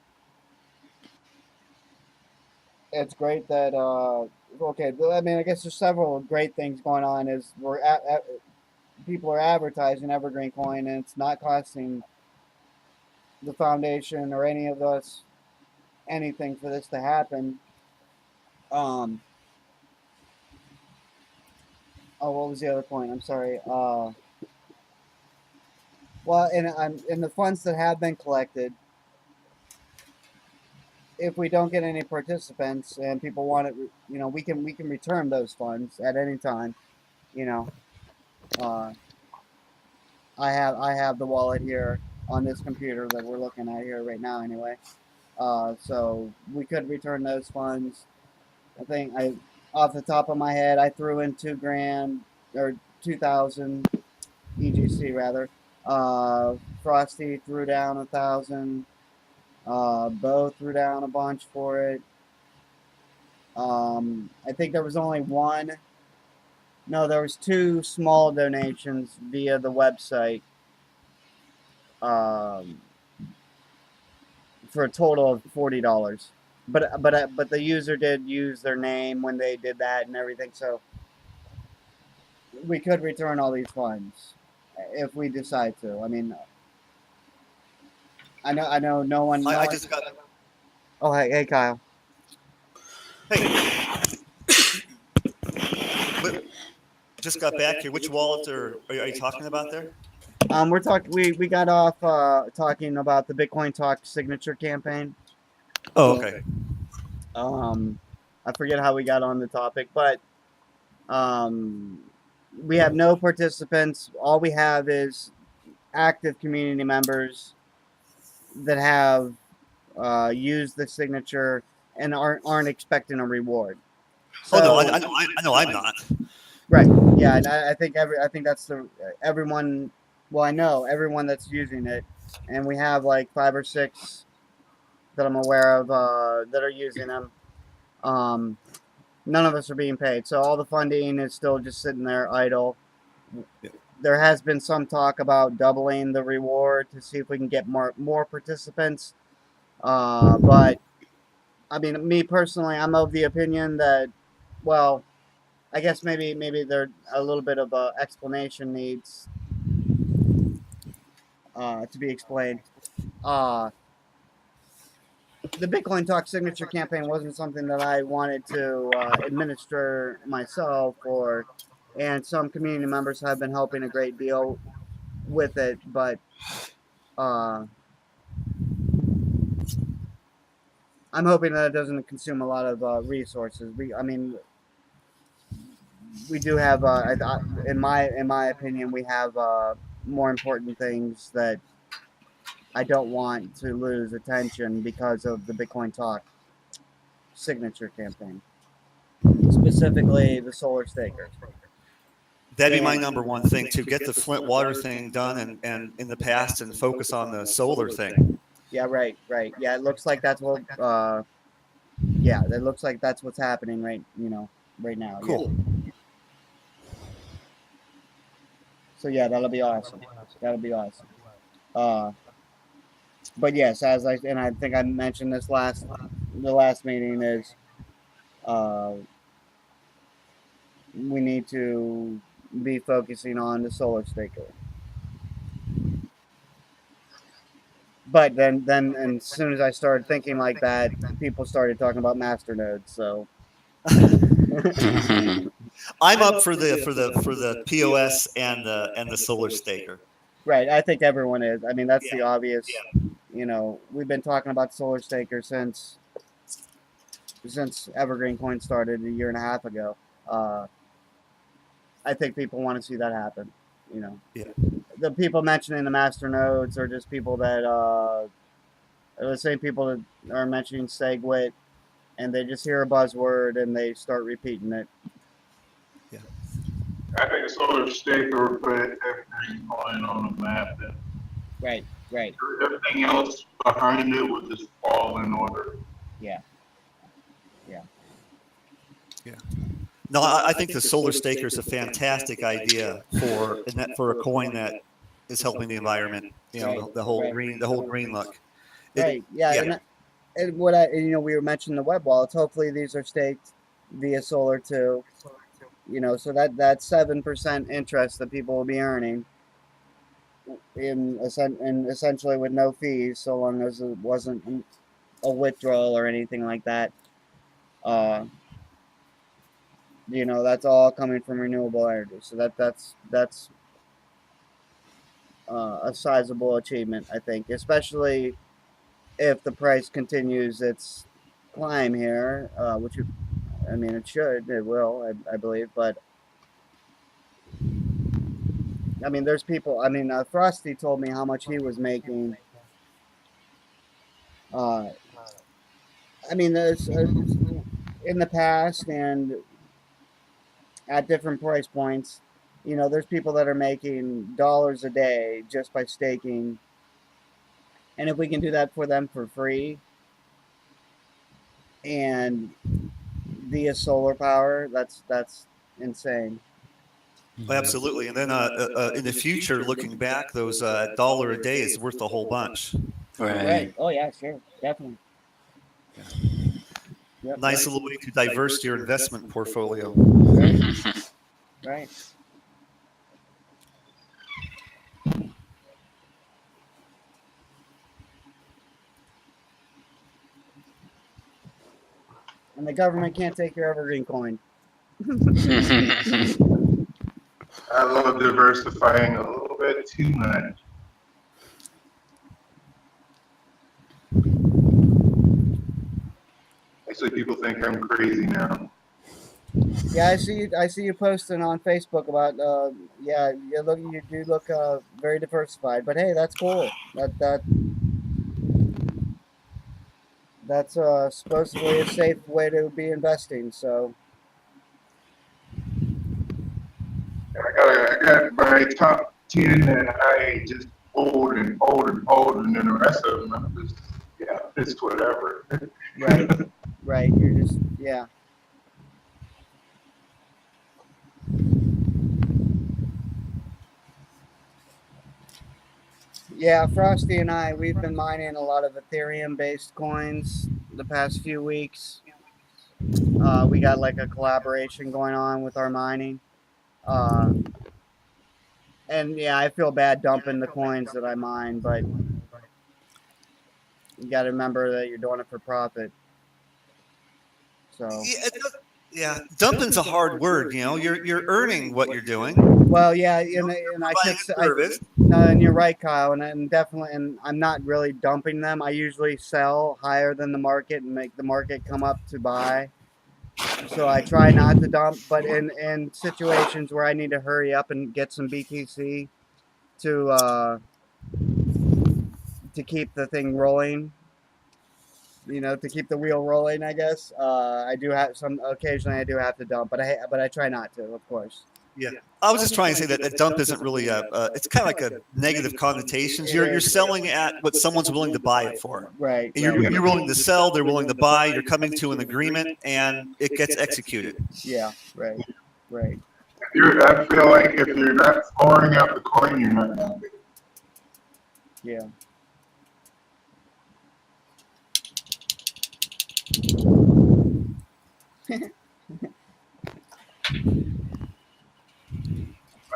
it's great that. Okay, I mean, I guess there's several great things going on. Is people are advertising EverGreenCoin, and it's not costing the foundation or any of us anything for this to happen. Oh, what was the other point? I'm sorry. Well, in the funds that have been collected, if we don't get any participants and people want it, we can return those funds at any time. I have the wallet here on this computer that we're looking at here right now. Anyway, so we could return those funds. I think off the top of my head, I threw in $2,000 or 2,000 EGC rather. Frosty threw down 1,000. Bo threw down a bunch for it. I think there was only one. No, there was 2 small donations via the website. for a total of $40. But the user did use their name when they did that and everything, so we could return all these funds if we decide to. I mean, I know no one. I just got. Oh, hey, Kyle. Hey, just got back here. Which wallet are you talking about there? We're talking. We got off talking about the Bitcoin Talk signature campaign. Oh, okay. I forget how we got on the topic, but we have no participants. All we have is active community members that have used the signature and aren't expecting a reward. So, oh no, I know I'm not. Right. Yeah, and I think that's everyone. Well, I know everyone that's using it, and we have like 5 or 6 that I'm aware of that are using them. None of us are being paid, so all the funding is still just sitting there idle. Yeah. There has been some talk about doubling the reward to see if we can get more participants. But I mean, me personally, I'm of the opinion that, well, I guess maybe there a little bit of explanation needs to be explained. The Bitcoin Talk signature campaign wasn't something that I wanted to administer myself, and some community members have been helping a great deal with it, but I'm hoping that it doesn't consume a lot of resources. We do have, in my opinion, we have more important things that I don't want to lose attention because of the Bitcoin Talk signature campaign, specifically the solar staker. That'd be my number one thing, to get the Flint water thing done and in the past and focus on the solar thing. Yeah, right. Yeah, it looks like that's what. It looks like that's what's happening right now. Cool. Yeah. So yeah, that'll be awesome. But yes, I think I mentioned this the last meeting is, we need to be focusing on the solar staker. But then as soon as I started thinking like that, people started talking about masternodes. So I'm up for the POS and the solar staker. Right, I think everyone is. I mean, that's the obvious. We've been talking about solar staker since EverGreenCoin started a year and a half ago. I think people want to see that happen. Yeah. The people mentioning the master nodes are just people that are the same people that are mentioning SegWit, and they just hear a buzzword and they start repeating it. Yeah. I think solar staker put EverGreenCoin on the map. Right. Everything else behind it would just fall in order. Yeah. No, I think the solar staker is a fantastic idea for a coin that is helping the environment. The whole green look. Right. Yeah. And what we were mentioning the web wallets. Hopefully these are staked via solar too. So that 7% interest that people will be earning in essentially with no fees, so long as it wasn't a withdrawal or anything like that. That's all coming from renewable energy. So that's a sizable achievement, I think, especially if the price continues its climb here, which it will, I believe. But I mean, there's people. I mean, Frosty told me how much he was making. There's in the past and at different price points, there's people that are making dollars a day just by staking. And if we can do that for them for free and via solar power, that's insane. Oh, absolutely. And then in the future, looking back, those $1 a day is worth a whole bunch. Right. Oh yeah, sure, definitely. Yep. Nice little way to diverse your investment portfolio. Right. And the government can't take your evergreen coin. I love diversifying a little bit too much. Actually, people think I'm crazy now. Yeah, I see you posting on Facebook about. Yeah, you do look very diversified. But hey, that's cool. That's supposedly a safe way to be investing. So. I got my top 10 that I just hold and hold and hold, and then the rest of them, I'm just, yeah, it's whatever. Right. Right. You're just, yeah. Yeah, Frosty and we've been mining a lot of Ethereum-based coins the past few weeks. We got like a collaboration going on with our mining. And yeah, I feel bad dumping the coins that I mine, but you got to remember that you're doing it for profit. So. Yeah, dumping's a hard word. You're earning what you're doing. Well, yeah, and I should say, and you're right, Kyle, and definitely, and I'm not really dumping them. I usually sell higher than the market and make the market come up to buy. So I try not to dump, but in situations where I need to hurry up and get some BTC to keep the thing rolling, to keep the wheel rolling, I guess. I do have occasionally I do have to dump, but I try not to, of course. Yeah, I was just trying to say that dump isn't really it's kind of like a negative connotations. You're selling at what someone's willing to buy it for. Right. You're willing to sell, they're willing to buy, you're coming to an agreement, and it gets executed. Yeah, right. I feel like if you're not pouring out the coin, you're not happy. Yeah.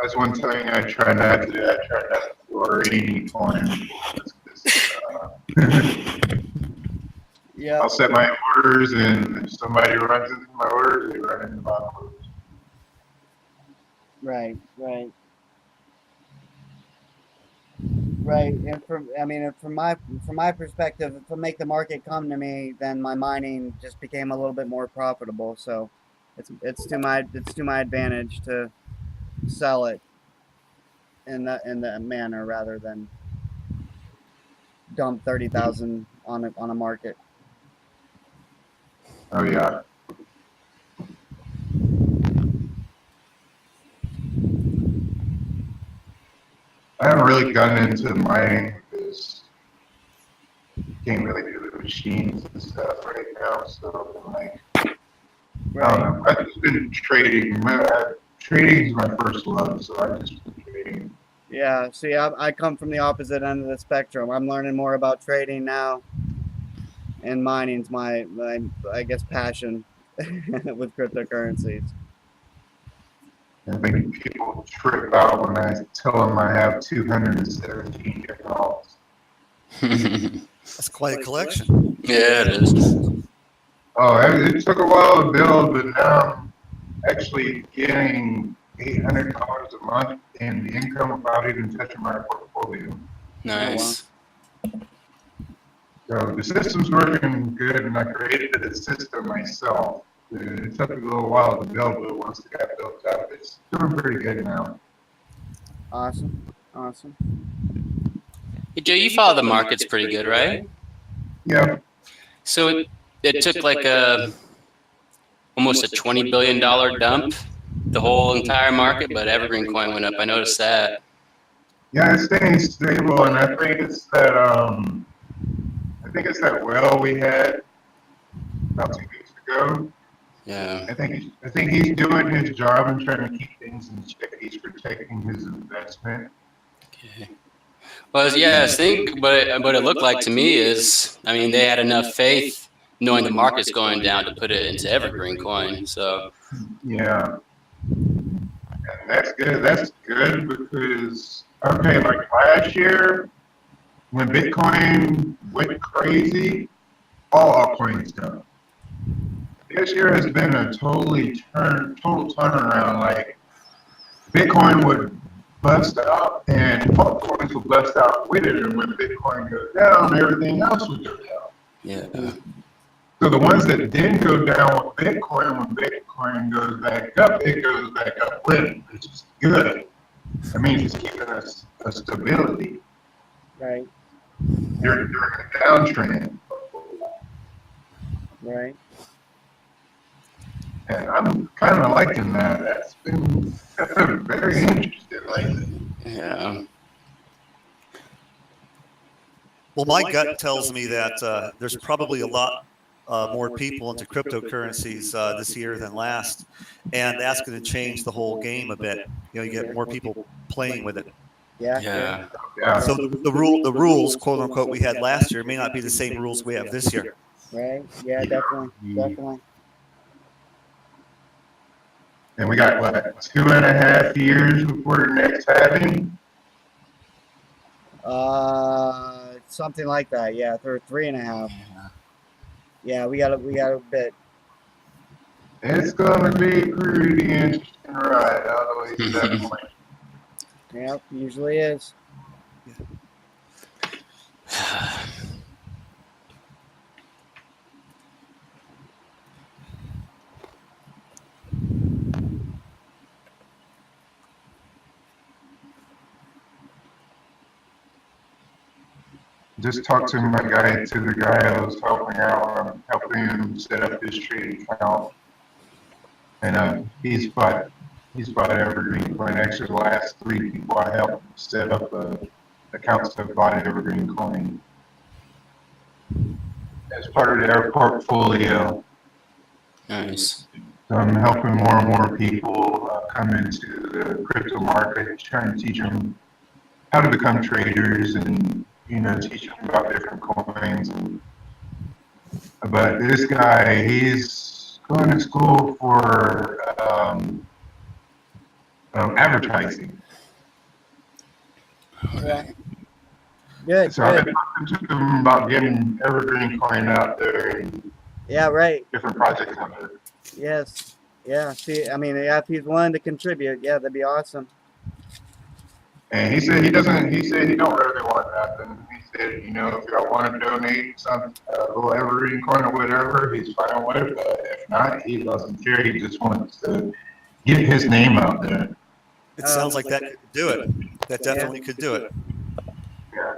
That's one thing I try not to do. I try not to pour any coin. Yeah. I'll set my orders, and if somebody runs into my orders, they run into my orders. Right. And from my perspective, if I make the market come to me, then my mining just became a little bit more profitable. So, it's to my advantage to sell it in that manner rather than dump 30,000 on a market. Oh yeah. I haven't really gotten into mining because you can't really do the machines and stuff right now. So like, I don't know. I've just been trading. Trading is my first love, so I've just been trading. Yeah. See, I come from the opposite end of the spectrum. I'm learning more about trading now, and mining's my I guess passion with cryptocurrencies. I think people trip out when I tell them I have 217 different alts. That's quite a collection. Yeah, it is. Oh, it took a while to build, but now I'm actually getting $800 a month in income without even touching my portfolio. Nice. So the system's working good, and I created the system myself. It took a little while to build, but once it got built up, it's doing pretty good now. Awesome. Hey, Joe, you follow the markets pretty good, right? Yeah. So it took like almost a $20 billion dump, the whole entire market, but EverGreenCoin went up. I noticed that. Yeah, it's staying stable, and I think it's that well we had about 2 weeks ago. Yeah. I think he's doing his job and trying to keep things in check. He's protecting his investment. Okay. Well, yeah, I think what it looked like to me is, I mean, they had enough faith knowing the market's going down to put it into EverGreenCoin. So Yeah, that's good. That's good because okay, like last year when Bitcoin went crazy, all altcoins dumped. This year has been a total turnaround. Like Bitcoin would bust out, and altcoins would bust out with it, and when Bitcoin goes down, everything else would go down. yeah, So the ones that didn't go down with Bitcoin, when Bitcoin goes back up, it goes back up with it, which is good. That means it's keeping us a stability Right. during a downtrend. Right. And I'm kind of liking that. That's been very interesting lately. yeah. Well, my gut tells me that there's probably a lot more people into cryptocurrencies this year than last, and that's going to change the whole game a bit. You know, you get more people playing with it. Yeah. Yeah. Yeah. So the rules, quote unquote, we had last year may not be the same rules we have this year. Right. Yeah. Definitely. Definitely. And we got, what, 2.5 years before the next halving? Something like that. Yeah. 3.5. Yeah. We got a bit. It's going to be a pretty interesting ride all the way to that point. Yep. Usually is. Just talked to the guy I was helping out, helping him set up his trading account. And he's bought EverGreenCoin. Actually, the last 3 people I helped set up accounts have bought EverGreenCoin as part of their portfolio. Nice. So I'm helping more and more people come into the crypto market, trying to teach them how to become traders and, you know, teach them about different coins. But this guy, he's going to school for advertising. Yeah. Good. So I've Good. been talking to him about getting EverGreenCoin out there and Yeah. Right. different projects out there. Yes. Yeah. See, I mean, yeah, if he's willing to contribute, yeah, that'd be awesome. And he said he don't really want nothing. He said, you know, if y'all want to donate some EverGreenCoin or whatever, he's fine with it. But if not, he doesn't care. He just wants to get his name out there. It sounds like that could do it. That definitely could do it. Yeah.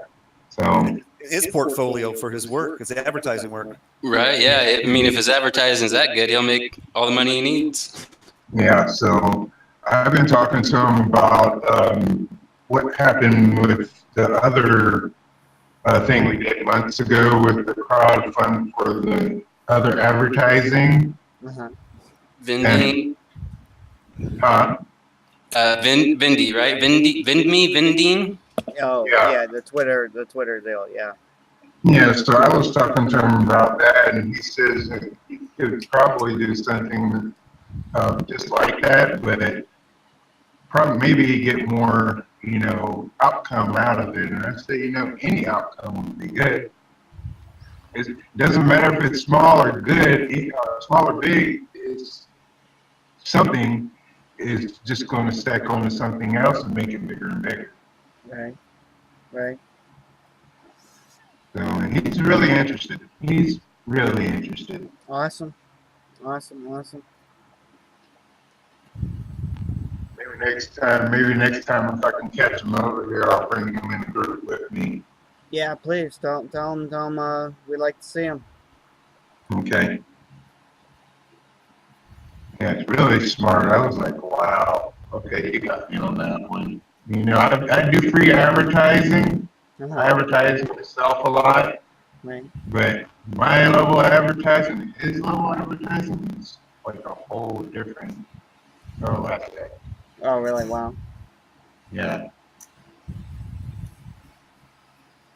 So His portfolio for his work, his advertising work. Right. Yeah. I mean, if his advertising's that good, he'll make all the money he needs. yeah, so I've been talking to him about what happened with the other thing we did months ago with the crowdfund for the other advertising. Vending. Vindy, right? Vending. Oh, yeah. The Twitter deal. Yeah. Yeah, so I was talking to him about that, and he says that he could probably do something just like that, but probably maybe get more, you know, outcome out of it. And I say, you know, any outcome would be good. It doesn't matter if it's small or good, small or big. It's something is just going to stack onto something else and make it bigger and bigger. Right. Right. So he's really interested. He's really interested. Awesome. Awesome. Awesome. Maybe next time if I can catch him over here, I'll bring him in the group with me. Yeah, please tell him we'd like to see him. Okay. Yeah, it's really smart. I was like, wow. Okay, you got me on that one. You know, I do free advertising. I advertise myself a lot. Right. But my level of advertising, his level of advertising is like a whole different aspect. Oh, really? Wow. Yeah.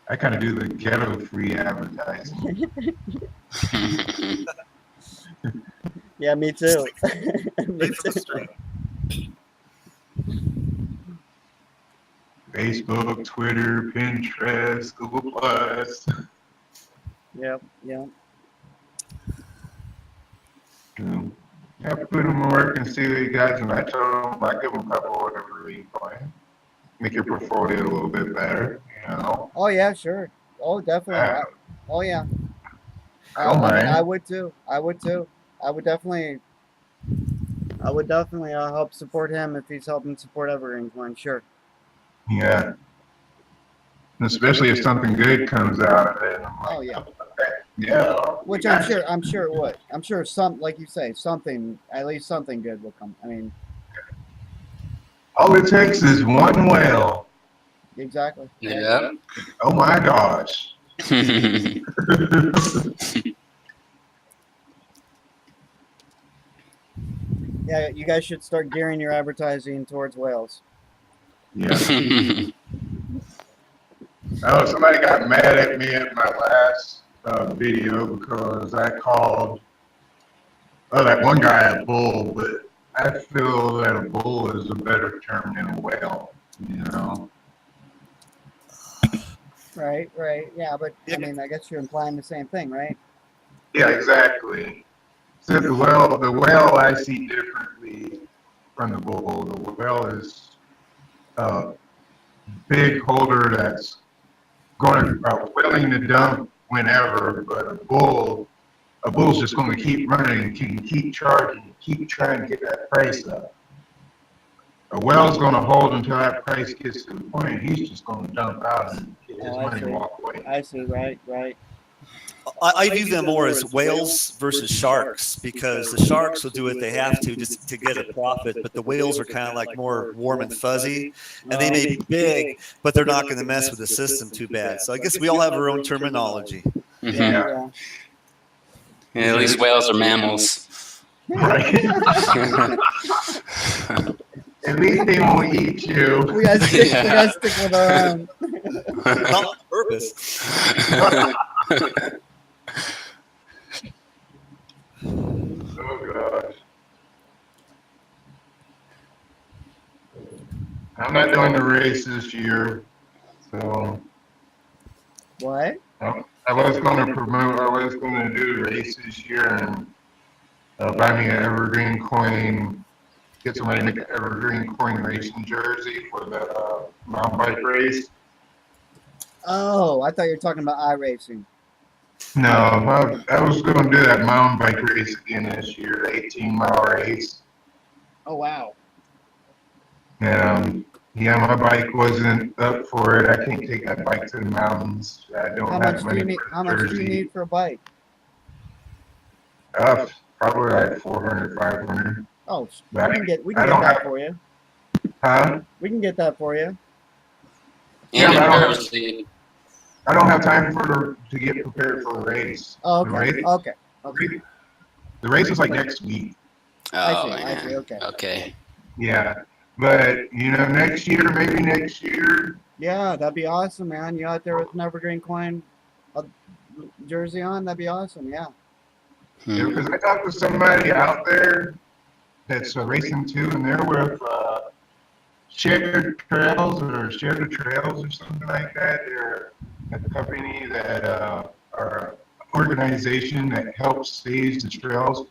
I kind of do the ghetto free advertising. Yeah, me too. Me Straight from the too. street. Facebook, Twitter, Pinterest, Google Plus. Yep, yep. I put them to work and see what you guys, and I told them I give them a couple of EverGreenCoin. Make your portfolio a little bit better, you know. Oh yeah, sure. Oh, definitely. Oh yeah. I don't I mean, mind. I would too. I would too. I would definitely help support him if he's helping support EverGreenCoin. Sure. Yeah. Especially if something good comes out of it. I'm like, Oh yeah. yeah. Which I'm sure it would. I'm sure like you say, something, at least something good will come. I mean, All it takes is one whale. exactly. Yeah. Oh my gosh. Yeah, you guys should start gearing your advertising towards whales. Yeah. Oh, somebody got mad at me at my last video because I called that one guy a bull, but I feel that a bull is a better term than a whale, you know? Right, right. Yeah, but I mean, I guess you're implying the same thing, right? Yeah, exactly. So the whale I see differently from the bull. The whale is a big holder that's willing to dump whenever, but a bull's just going to keep running and can keep charging, keep trying to get that price up. A whale's going to hold until that price gets to the point. He's just going to dump out and get his money and walk away. I see. Right, right. I view them more as whales versus sharks, because the sharks will do what they have to just to get a profit, but the whales are kind of like more warm and fuzzy, and they may be big, but they're not going to mess with the system too bad. So I guess we all have our own terminology. Yeah. Yeah, at least whales are mammals. Right. At least they won't eat you. We gotta stick with our own. Not on purpose. Oh gosh. I'm not doing the race this year, so What? I was going to do the race this year and buy me an EverGreenCoin, get somebody to make an EverGreenCoin racing jersey for the mountain bike race. Oh, I thought you were talking about iRacing. No, I was going to do that mountain bike race again this year, the 18-mile race. Oh wow. And yeah, my bike wasn't up for it. I can't take that bike to the mountains. I don't have money for How much do you need for a bike? Probably like 400, 500. Oh, But we can get I don't that have- for you. Huh? We can get that for you. Yeah, And but embarrassing. I don't have time to get prepared for the race. Oh, The okay. race, Okay. the race is like next week. Oh, I see, man. okay. Okay. Yeah. But, maybe next year. Yeah, that'd be awesome, man. You out there with an EverGreenCoin jersey on? That'd be awesome. Yeah. Yeah, because I talked to somebody out there that's racing too, and they're with Shared Trails or something like that. They're a company that are an organization that helps save the trails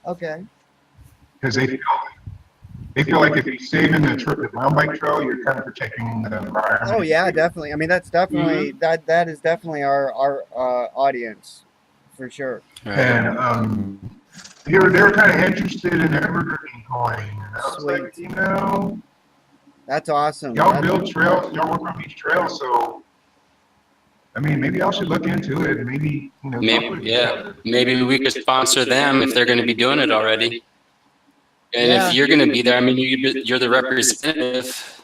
Okay. because they feel like if you're saving the mountain bike trail, you're kind of protecting the environment. Oh yeah, definitely. I mean, that's definitely that is definitely our audience for sure. Right. And they were kind of interested in EverGreenCoin, and I was Sweet. like, That's awesome. y'all build trails, y'all work on these trails, so I mean, maybe y'all should look into it. Maybe Maybe we could sponsor them if they're going to be doing it already. And if you're going to be there, I mean, you're the representative.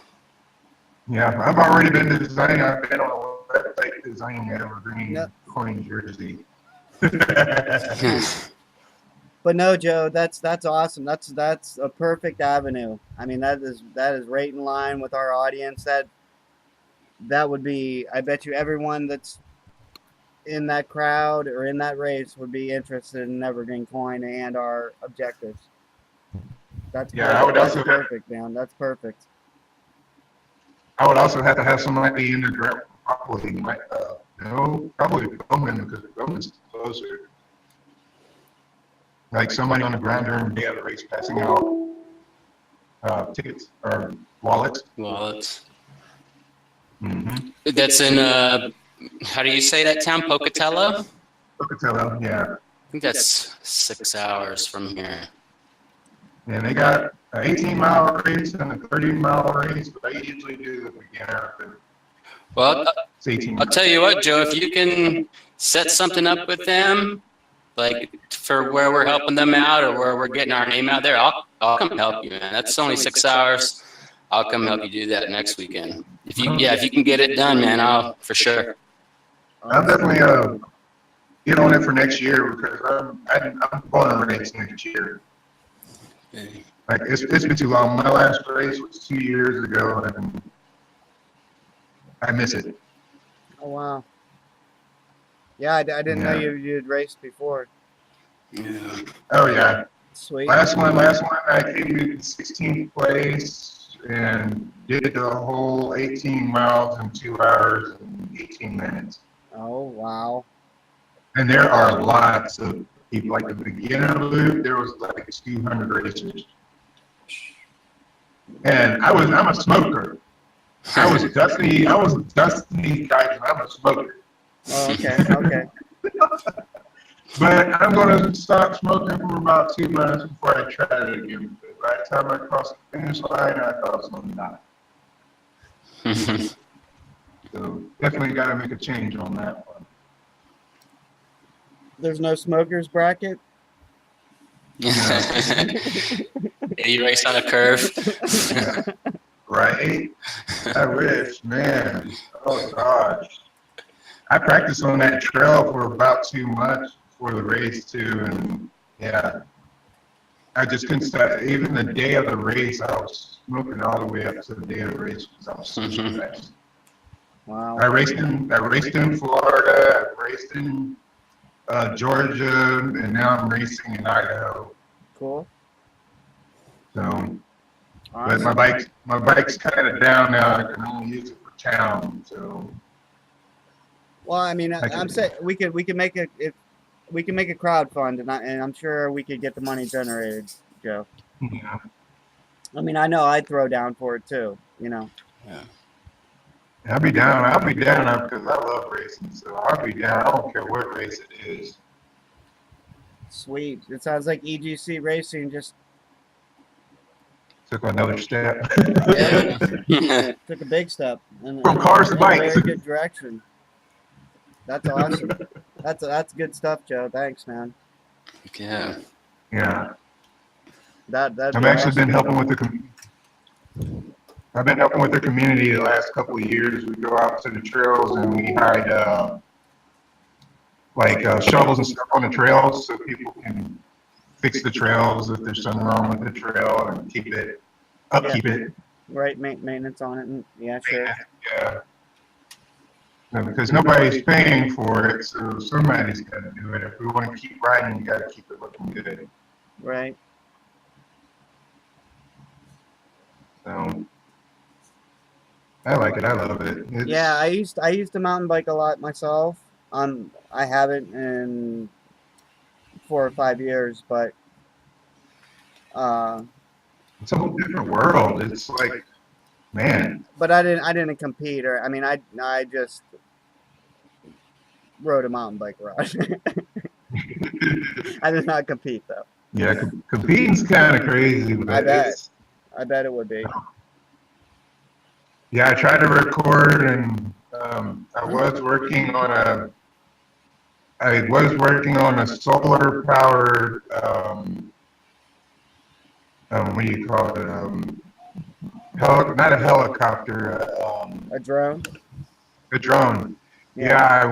Yeah, I've already been designing. I've been on the website designing EverGreenCoin jersey. But no, Joe, that's awesome. That's a perfect avenue. I mean, that is right in line with our audience. that would be, I bet you everyone that's in that crowd or in that race would be interested in EverGreenCoin and our objectives. That's Yeah, perfect. I would That's also perfect, man. That's perfect. I would also have to have somebody in the ground, probably probably Bowman, because Bowman's closer. Like somebody on the ground during the day of the race passing out tickets or wallets. Wallets. Mm-hmm. That's in how do you say that town? Pocatello? Pocatello, yeah. I think that's 6 hours from here. And they got an 18-mile race and a 30-mile race, but I usually do the beginner. Well, It's 18 I'll tell you what, Joe, if you can set something up with them, like for where we're helping them out or where we're getting our name out there, I'll come help you, man. That's only 6 hours. I'll come help you do that next weekend. If you can get it done, man, I'll for sure. I'll definitely get on it for next year because I'm going to race next year. Like it's been too long. My last race was 2 years ago, and I miss it. Oh wow. Yeah, I didn't know you'd raced before. Yeah. Oh yeah. Sweet. Last one, I came in 16th place and did the whole 18 miles in 2 hours and 18 minutes. Oh wow. And there are lots of people, like the beginner loop, there was like 200 racers. And I'm a smoker. I was dusting these guys, and I'm a smoker. Oh, okay. But I'm going to stop smoking for about 2 months before I try it again. But by the time I cross the finish line, I thought it was going to die. So definitely got to make a change on that one. There's no smokers bracket? You race on a curve. Yeah. Right? I wish, man. Oh, gosh. I practiced on that trail for about 2 months before the race, too. And, yeah, I just couldn't stop. Even the day of the race, I was smoking all the way up to the day of the race because I was so stressed. Wow. I raced in Florida. I raced in Georgia, and now I'm racing in Idaho. Cool. So, Awesome. but my bike's kind of down now. I can only use it for town. So, well, I mean, I'm saying we could make a crowd fund, and I'm sure we could get the money generated, Joe. yeah. I mean, I know I'd throw down for it too. You know. Yeah. I'll be down because I love racing. So I'll be down. I don't care what race it is. Sweet. It sounds like EGC Racing just Took another step. took a big step From cars to in a bikes. very good direction. That's awesome. That's good stuff, Joe. Thanks, man. Yeah. Yeah. That'd I've be actually awesome. been helping with the community the last couple of years. We go out to the trails and we hide shovels and stuff on the trails so people can fix the trails if there's something wrong with the trail and upkeep it. Right, maintenance on it. And, yeah, sure. Yeah. No, because nobody's paying for it, so somebody's got to do it. If we want to keep riding, you got to keep it looking good. Right. So I like it. I love it. Yeah, I used to mountain bike a lot myself. I haven't in 4 or 5 years, but it's a whole different world. It's like, man. But I didn't compete, or I mean, I just rode a mountain bike ride. I did not compete though. Yeah, competing's kind of crazy. But I bet it would be. Yeah, I tried to record, and I was working on a solar powered what do you call it? Not a helicopter. A drone. A drone. Yeah,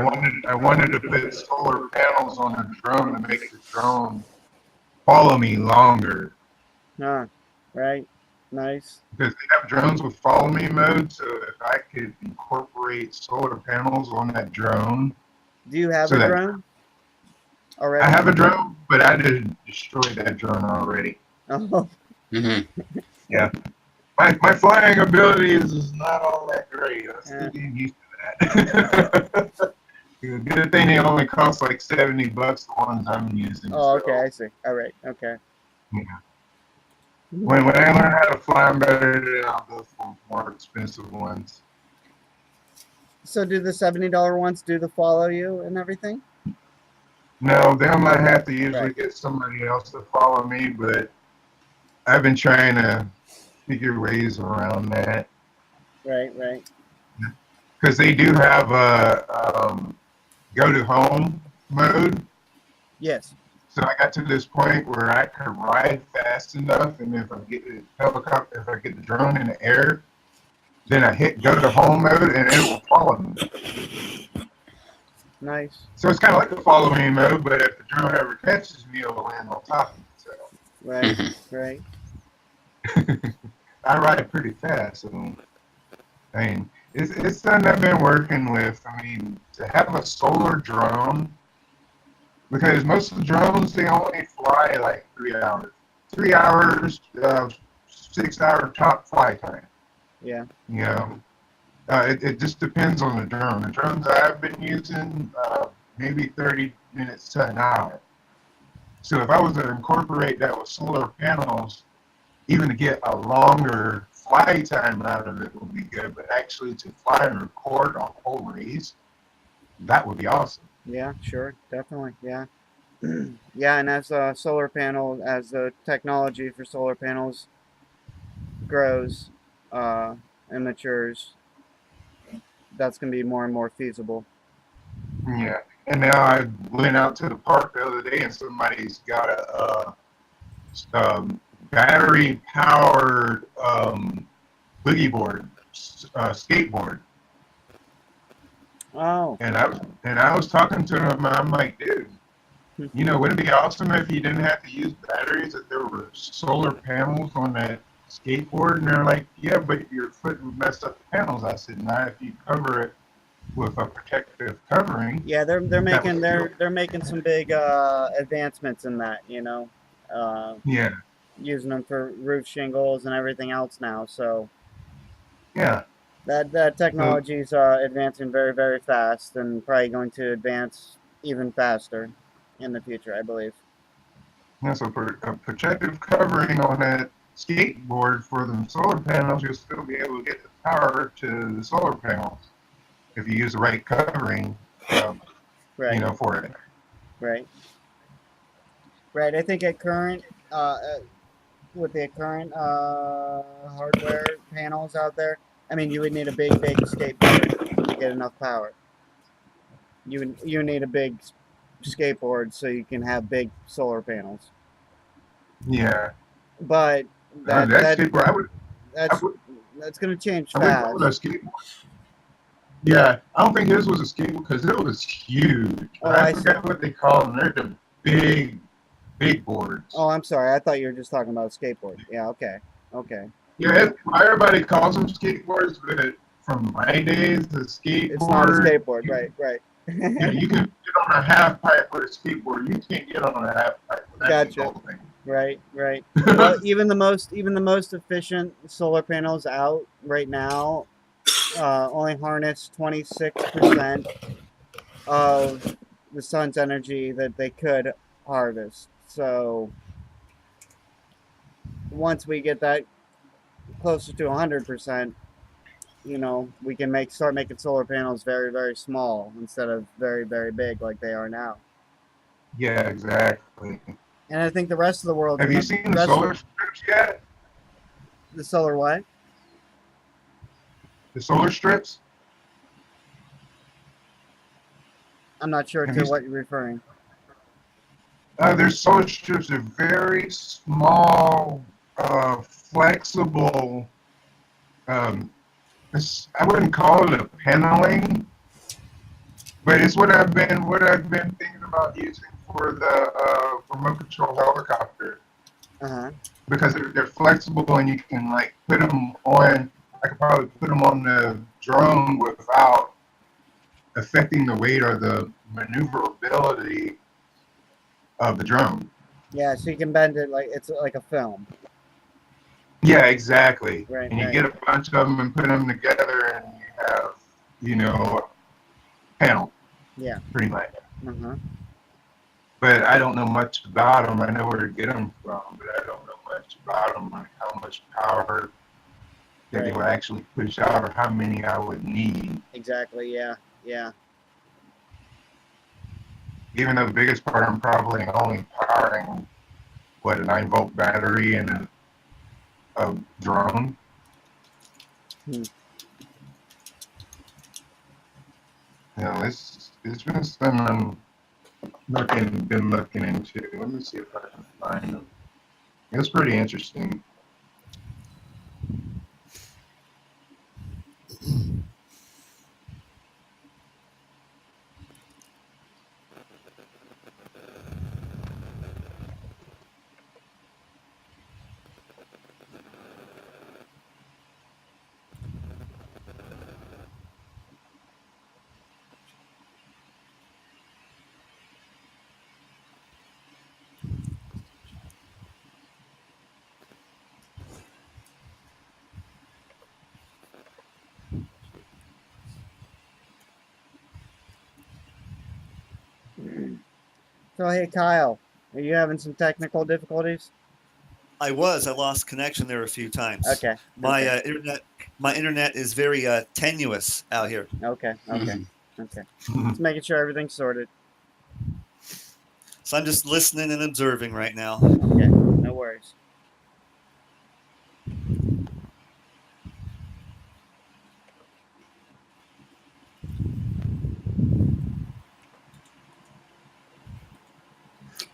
I wanted to put solar panels on a drone to make the drone follow me longer. Right. Nice. Because they have drones with follow me mode, so if I could incorporate solar panels on that drone. Do you have So a that drone already? I have a drone, but I did destroy that drone already. Oh, Mm-hmm. Yeah. My flying abilities is not all that great. I'm still getting used to that. Good thing they only cost like $70, the ones I'm using. oh, So, okay. I see. All right. Okay. yeah. When I learn how to fly them better, then I'll go for more expensive ones. So do the $70 ones do the follow you and everything? No, them I have to usually Right. get somebody else to follow me, but I've been trying to figure ways around that. Right. Right. Because they do have a go to home mode. Yes. So I got to this point where I could ride fast enough, and if I get the helicopter, if I get the drone in the air, then I hit go to home mode, and it will follow me. Nice. So it's kind of like a follow me mode, but if the drone ever catches me, it'll land on top of itself. Right. Mm-hmm. Right. I ride pretty fast, so I mean, it's something I've been working with. I mean, to have a solar drone, because most of the drones, they only fly like 3 hours. 3 hours, 6 hour top fly time. Yeah. You know, it just depends on the drone. The drones I've been using, maybe 30 minutes to an hour. So if I was to incorporate that with solar panels, even to get a longer fly time out of it would be good, but actually to fly and record a whole race, that would be awesome. Yeah. Sure. Definitely. Yeah. Yeah. And as as the technology for solar panels grows and matures, that's going to be more and more feasible. Yeah. And now I went out to the park the other day and somebody's got a battery powered boogie board, skateboard. Oh. And I was talking to him. I'm like, dude, you know, wouldn't it be awesome if you didn't have to use batteries? If there were solar panels on that skateboard? And they're like, yeah, but your foot would mess up the panels. I said, nah, if you cover it with a protective covering. Yeah, they're making some big advancements in that, Yeah. using them for roof shingles and everything else now. So Yeah. that So technology is advancing very, very fast, and probably going to advance even faster in the future, I believe. yeah, so for a protective covering on that skateboard for the solar panels, you'll still be able to get the power to the solar panels if you use the right covering, Right, for it. right, right. I think at current, with the current hardware panels out there, I mean, you would need a big, big skateboard to get enough power. You need a big skateboard so you can have big solar panels. Yeah. But That skateboard, that's that's going to change I would call it a fast. skateboard. Yeah, I don't think his was a skateboard because it was huge. Oh, But I I see. forgot what they call them. They're the big boards. Oh, I'm sorry. I thought you were just talking about a skateboard. Yeah. Okay. Okay. Yeah, everybody calls them skateboards, but from my days, the It's not a skateboard. skateboard. Right. Right. Yeah, you can get on a half pipe with a skateboard. You can't get on a half pipe with that Gotcha. whole thing. Right. Right. Well, even the most efficient solar panels out right now only harness 26% of the sun's energy that they could harvest. So once we get that closer to 100%, we can start making solar panels very, very small instead of very, very big like they are now. Yeah, exactly. And I think the rest of the world. Have you seen the solar strips yet? The solar what? The solar strips? I'm not sure to what you're referring. There's solar strips. They're very small, flexible. I wouldn't call it a paneling, but it's what I've been thinking about using for the remote control helicopter. Uh huh. because they're flexible and you can like put them on. I could probably put them on the drone without affecting the weight or the maneuverability of the drone. Yeah, so you can bend it like it's like a film. Yeah, exactly. Right, And you right. get a bunch of them and put them together, and you have, panel. Yeah. Pretty much. Uh-huh. But I don't know much about them. I know where to get them from, but I don't know much about them, like how much power that they Right. would actually push out, or how many I would need. Exactly. Yeah. Yeah. Even though the biggest part, I'm probably only powering a 9-volt battery and a drone. It's been something I've been looking into. Let me see if I can find them. It's pretty interesting. So hey, Kyle, are you having some technical difficulties? I lost connection there a few times. Okay. My internet is very tenuous out here. Okay. Just making sure everything's sorted. So I'm just listening and observing right now. Okay. No worries.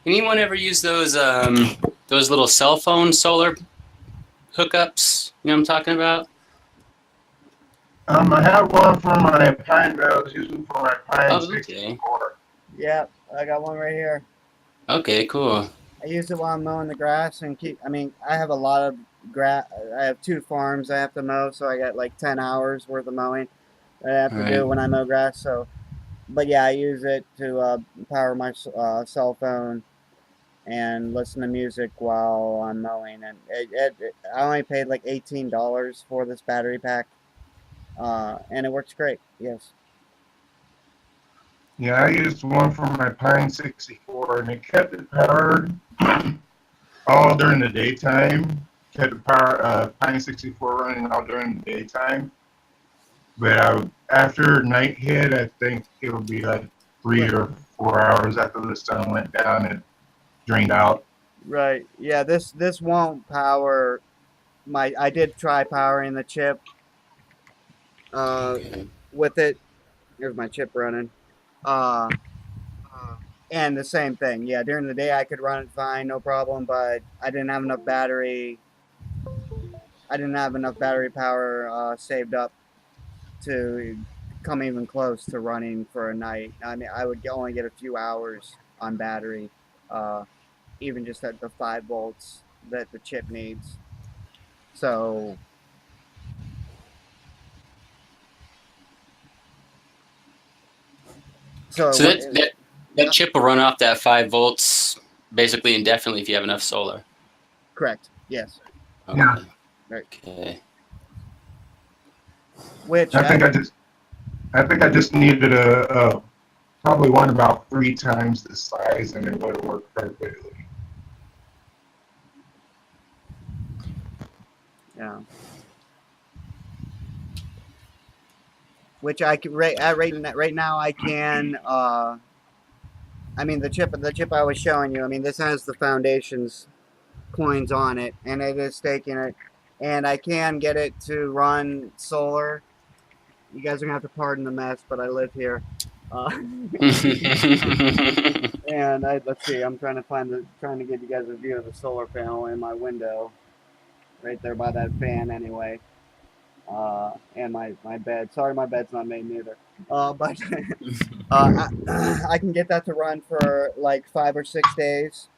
Anyone ever use those little cell phone solar hookups? You know what I'm talking about? I have one for my Pine that I was using for my Pine Oh, 64. Yeah, I got one right here. Okay, cool. I use it while I'm mowing the grass and I have a lot of grass. I have 2 farms I have to mow, so I got like 10 hours worth of mowing that I have to do when I mow grass. So, but yeah, I use it to power my cell phone and listen to music while I'm mowing. And I only paid like $18 for this battery pack, and it works great. Yes. Yeah, I used one for my Pine 64, and it kept it powered all during the daytime. Kept the Pine 64 running all during the daytime. But after night hit, I think it would be like 3 or 4 hours after the sun went down and drained out. Right. Yeah. This won't power my. I did try powering the chip. With it. Here's my chip running. And the same thing. Yeah, during the day I could run it fine, no problem, but I didn't have enough battery. I didn't have enough battery power saved up to come even close to running for a night. I mean, I would only get a few hours on battery, even just at the 5 volts that the chip needs. So that chip will run off that 5 volts basically indefinitely if you have enough solar. Correct. Yes. Okay. Yeah. Right. Okay. Which I think I just needed a probably one about 3 times the size, and it would have worked perfectly. Yeah. Which I can right now I can. I mean the chip I was showing you. I mean this has the foundations coins on it, and it is staking it, and I can get it to run solar. You guys are gonna have to pardon the mess, but I live here. And let's see. I'm trying to give you guys a view of the solar panel in my window, right there by that fan. Anyway. And my bed. Sorry, my bed's not made neither. But I can get that to run for like 5 or 6 days.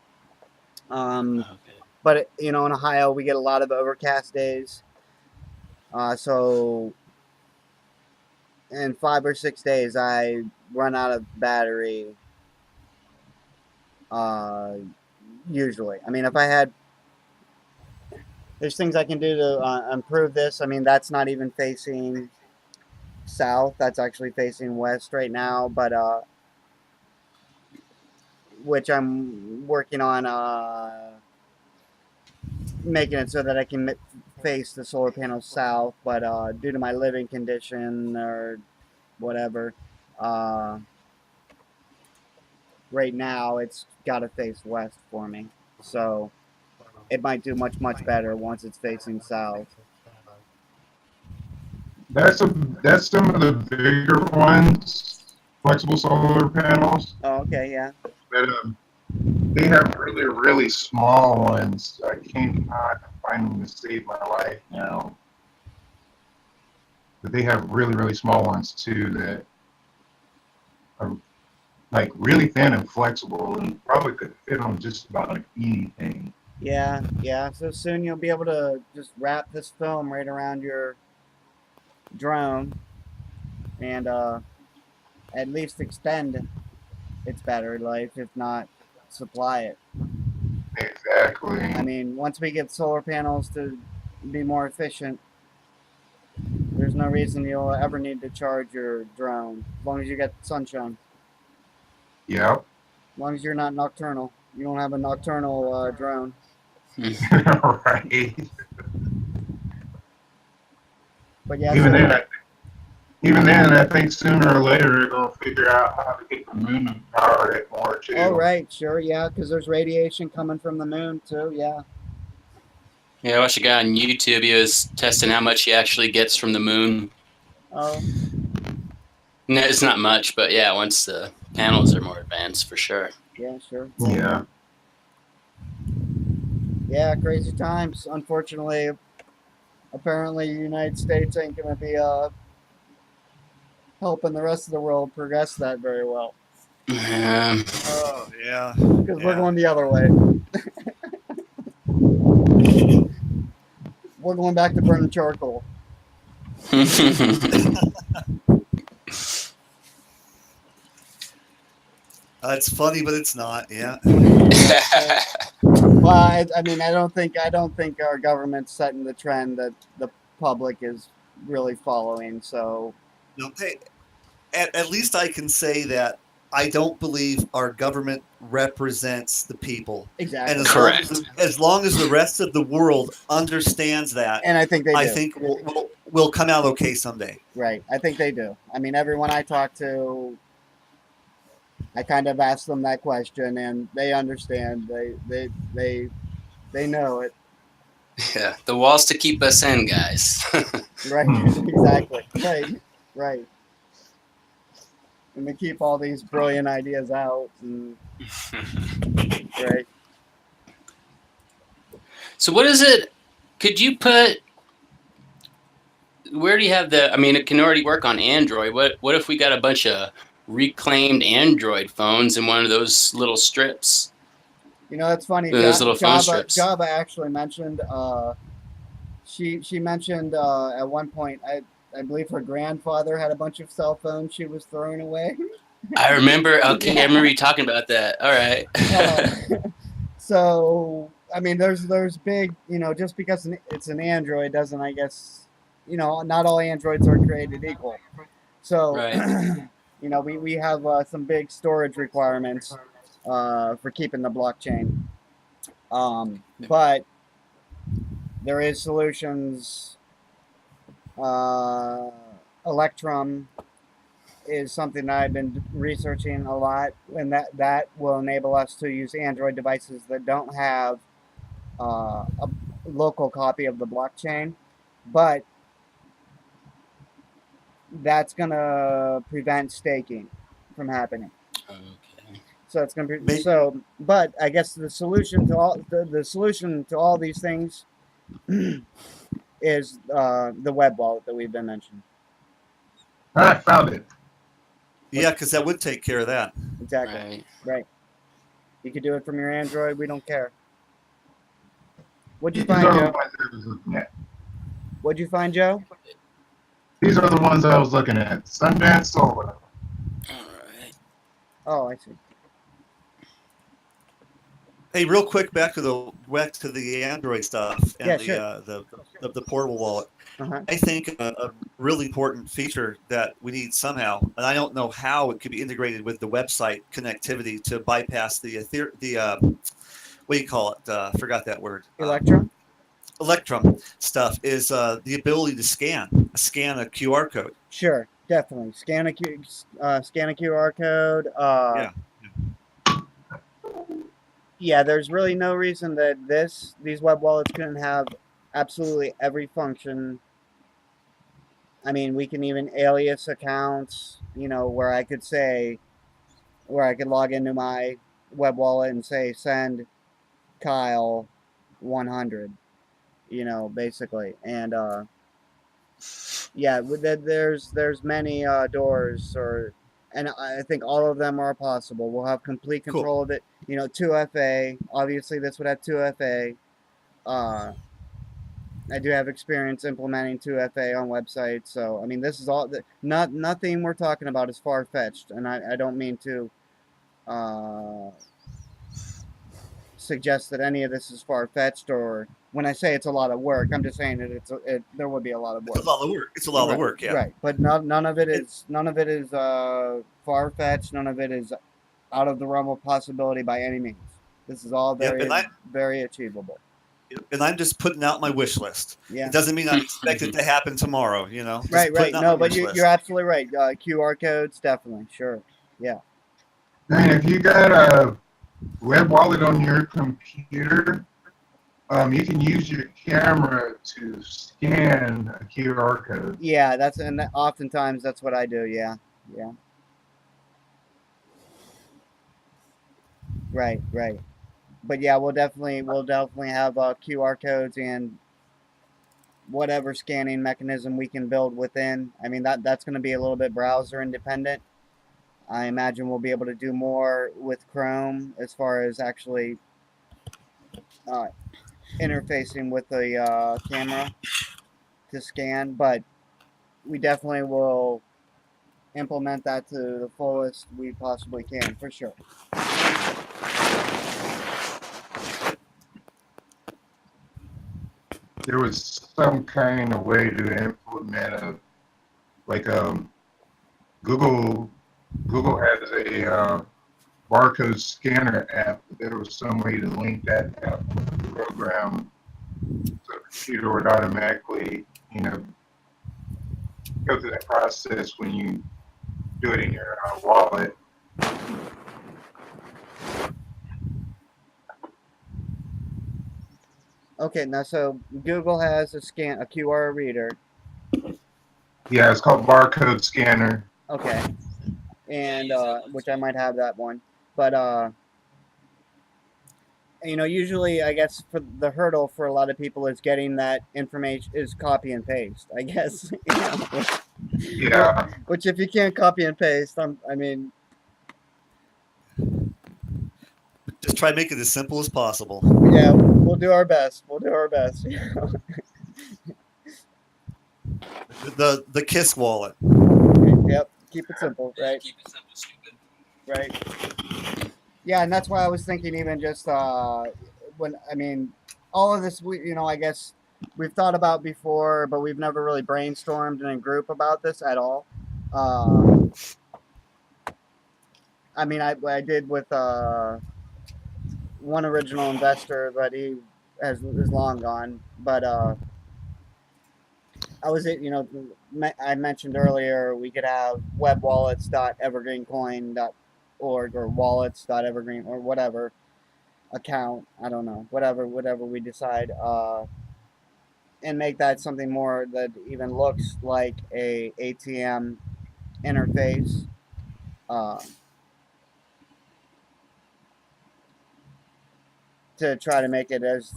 Okay. but in Ohio we get a lot of overcast days. So in 5 or 6 days, I run out of battery. Usually, I mean, if I had, there's things I can do to improve this. I mean, that's not even facing south. That's actually facing west right now, but which I'm working on making it so that I can face the solar panels south. But due to my living condition or whatever, right now it's got to face west for me. So it might do much better once it's facing south. That's some of the bigger ones, flexible solar panels. Oh, okay, yeah. But they have really small ones. I cannot find them to save my life now. But they have really small ones too that are like really thin and flexible and probably could fit on just about anything. Yeah. So soon you'll be able to just wrap this film right around your drone and at least extend its battery life, if not supply it. Exactly. I mean, once we get solar panels to be more efficient, there's no reason you'll ever need to charge your drone, as long as you get sunshine. Yep. As long as you're not nocturnal. You don't have a nocturnal drone. Right. But yeah, even then, I think sooner or later they're going to figure out how to get the moon to power it more too. Oh, right, sure, yeah, because there's radiation coming from the moon too, yeah. Yeah, I watched a guy on YouTube. He was testing how much he actually gets from the moon. Oh. No, it's not much, but yeah, once the panels are more advanced, for sure. Yeah, sure. Yeah. Yeah, crazy times. Unfortunately, apparently the United States ain't going to be helping the rest of the world progress that very well. Oh, yeah. Because we're going the other way. We're going back to burning charcoal. It's funny, but it's not. Yeah. Well, I mean, I don't think our government's setting the trend that the public is really following. So, No, hey, at least I can say that I don't believe our government represents the people. Exactly. And Correct. As long as the rest of the world understands that, and I think they do. I think we'll come out okay someday. Right. I think they do. I mean, everyone I talk to, I kind of ask them that question, and they understand. They know it. Yeah, the walls to keep us in, guys. Right. Exactly. Right. And they keep all these brilliant ideas out. And, right. So what is it? Could you put? Where do you have the? I mean, it can already work on Android. What if we got a bunch of reclaimed Android phones in one of those little strips? You know, that's funny. Those little phone strips. Java actually mentioned. She mentioned at one point. I believe her grandfather had a bunch of cell phones she was throwing away. I remember. Okay, yeah. I remember you talking about that. All right. So I mean, there's big. You know, just because it's an Android doesn't, I guess, you know, not all Androids are created equal. So, right. You know, we have some big storage requirements for keeping the blockchain. But there is solutions. Electrum is something that I've been researching a lot, and that will enable us to use Android devices that don't have a local copy of the blockchain, but that's going to prevent staking from happening. Okay. So it's going to be but I guess the solution to all these things is the web wallet that we've been mentioning. I found it. Yeah, because that would take care of that. Exactly. Right. You could do it from your Android. We don't care. What'd you These find, are the Joe? ones I was looking at. What'd you find, Joe? These are the ones I was looking at. Sundance Solar. All right. Oh, I see. Hey, real quick, back to the Android stuff and Yeah, sure. the portable wallet. Uh-huh. I think a really important feature that we need somehow, and I don't know how it could be integrated with the website connectivity to bypass what do you call it? Forgot that word. Electrum? Electrum stuff is the ability to scan a QR code. Sure, definitely. Scan a QR code. Yeah. Yeah, there's really no reason that these web wallets couldn't have absolutely every function. I mean, we can even alias accounts, where I could log into my web wallet and say send Kyle 100, basically. And yeah, there's many doors, and I think all of them are possible. We'll have complete control Cool. of it. 2FA. Obviously, this would have 2FA. I do have experience implementing 2FA on websites, so I mean, this is all nothing we're talking about is far fetched, and I don't mean to suggest that any of this is far fetched, or when I say it's a lot of work, I'm just saying that there would be a lot of work. It's a lot of work. It's a lot of work. Yeah. Right, but none of it is far fetched. None of it is out of the realm of possibility by any means. This is all very achievable. And I'm just putting out my wish list. Yeah. It doesn't mean I expect it to happen tomorrow, Just right. No, but you're absolutely right. QR codes, definitely. Sure. Yeah. And if you got a web wallet on your computer, you can use your camera to scan a QR code. Yeah, oftentimes that's what I do. Yeah. Right. But yeah, we'll definitely have QR codes and whatever scanning mechanism we can build within. I mean, that's going to be a little bit browser independent. I imagine we'll be able to do more with Chrome as far as actually interfacing with the camera to scan, but we definitely will implement that to the fullest we possibly can, for sure. There was some kind of way to implement Google has a barcode scanner app. There was some way to link that app with the program, so the computer would automatically, go through that process when you do it in your wallet. Okay, now so Google has a QR reader. Yeah, it's called barcode scanner. Okay, and which I might have that one, but usually I guess for the hurdle for a lot of people is getting that information is copy and paste. I guess. Yeah. Which if you can't copy and paste, I mean. Just try to make it as simple as possible. Yeah, we'll do our best. The KISS wallet. Yep, keep it simple, right? Keep it simple, stupid. Right. Yeah, and that's why I was thinking even just all of this I guess we've thought about before, but we've never really brainstormed in a group about this at all. I mean, I did with one original investor, but he is long gone. But I mentioned earlier we could have webwallets.evergreencoin.org or wallets.evergreen or whatever account. I don't know, whatever we decide, and make that something more that even looks like a ATM interface. To try to make it as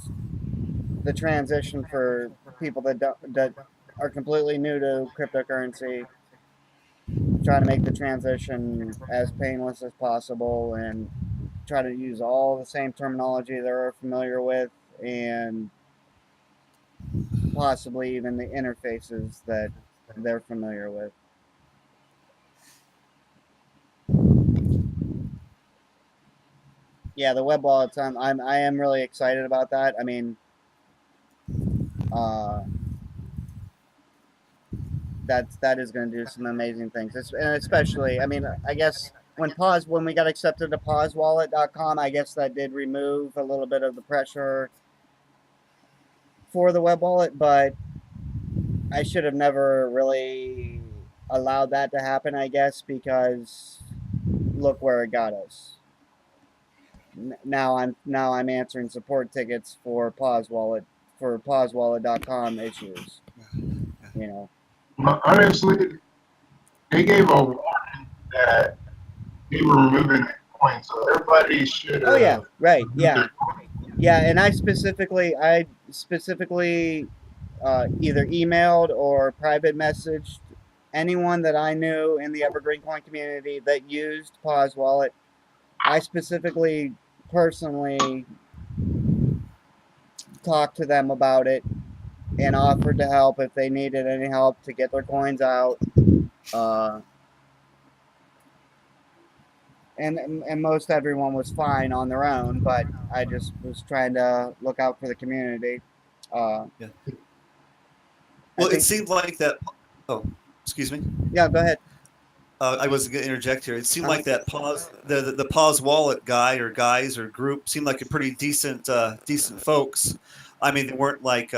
the transition for people that are completely new to cryptocurrency, try to make the transition as painless as possible and try to use all the same terminology they're familiar with and possibly even the interfaces that they're familiar with. Yeah, the web wallets. I am really excited about that. I mean, that is going to do some amazing things. And especially, I mean, I guess when we got accepted to pausewallet.com, I guess that did remove a little bit of the pressure for the web wallet, but I should have never really allowed that to happen, I guess, because look where it got us. Now I'm answering support tickets for pausewallet.com issues. You know. Well, honestly, they gave a warning that they were removing coins, so everybody should have. Oh yeah, right, yeah. Yeah, and I specifically either emailed or private messaged anyone that I knew in the EverGreenCoin community that used Pause Wallet. I specifically, personally, talked to them about it and offered to help if they needed any help to get their coins out. And most everyone was fine on their own, but I just was trying to look out for the community. Yeah. Well, it seemed like that. Oh, excuse me. Yeah, go ahead. I was going to interject here. It seemed like that the Pause Wallet guy or guys or group seemed like a pretty decent folks. I mean, they weren't like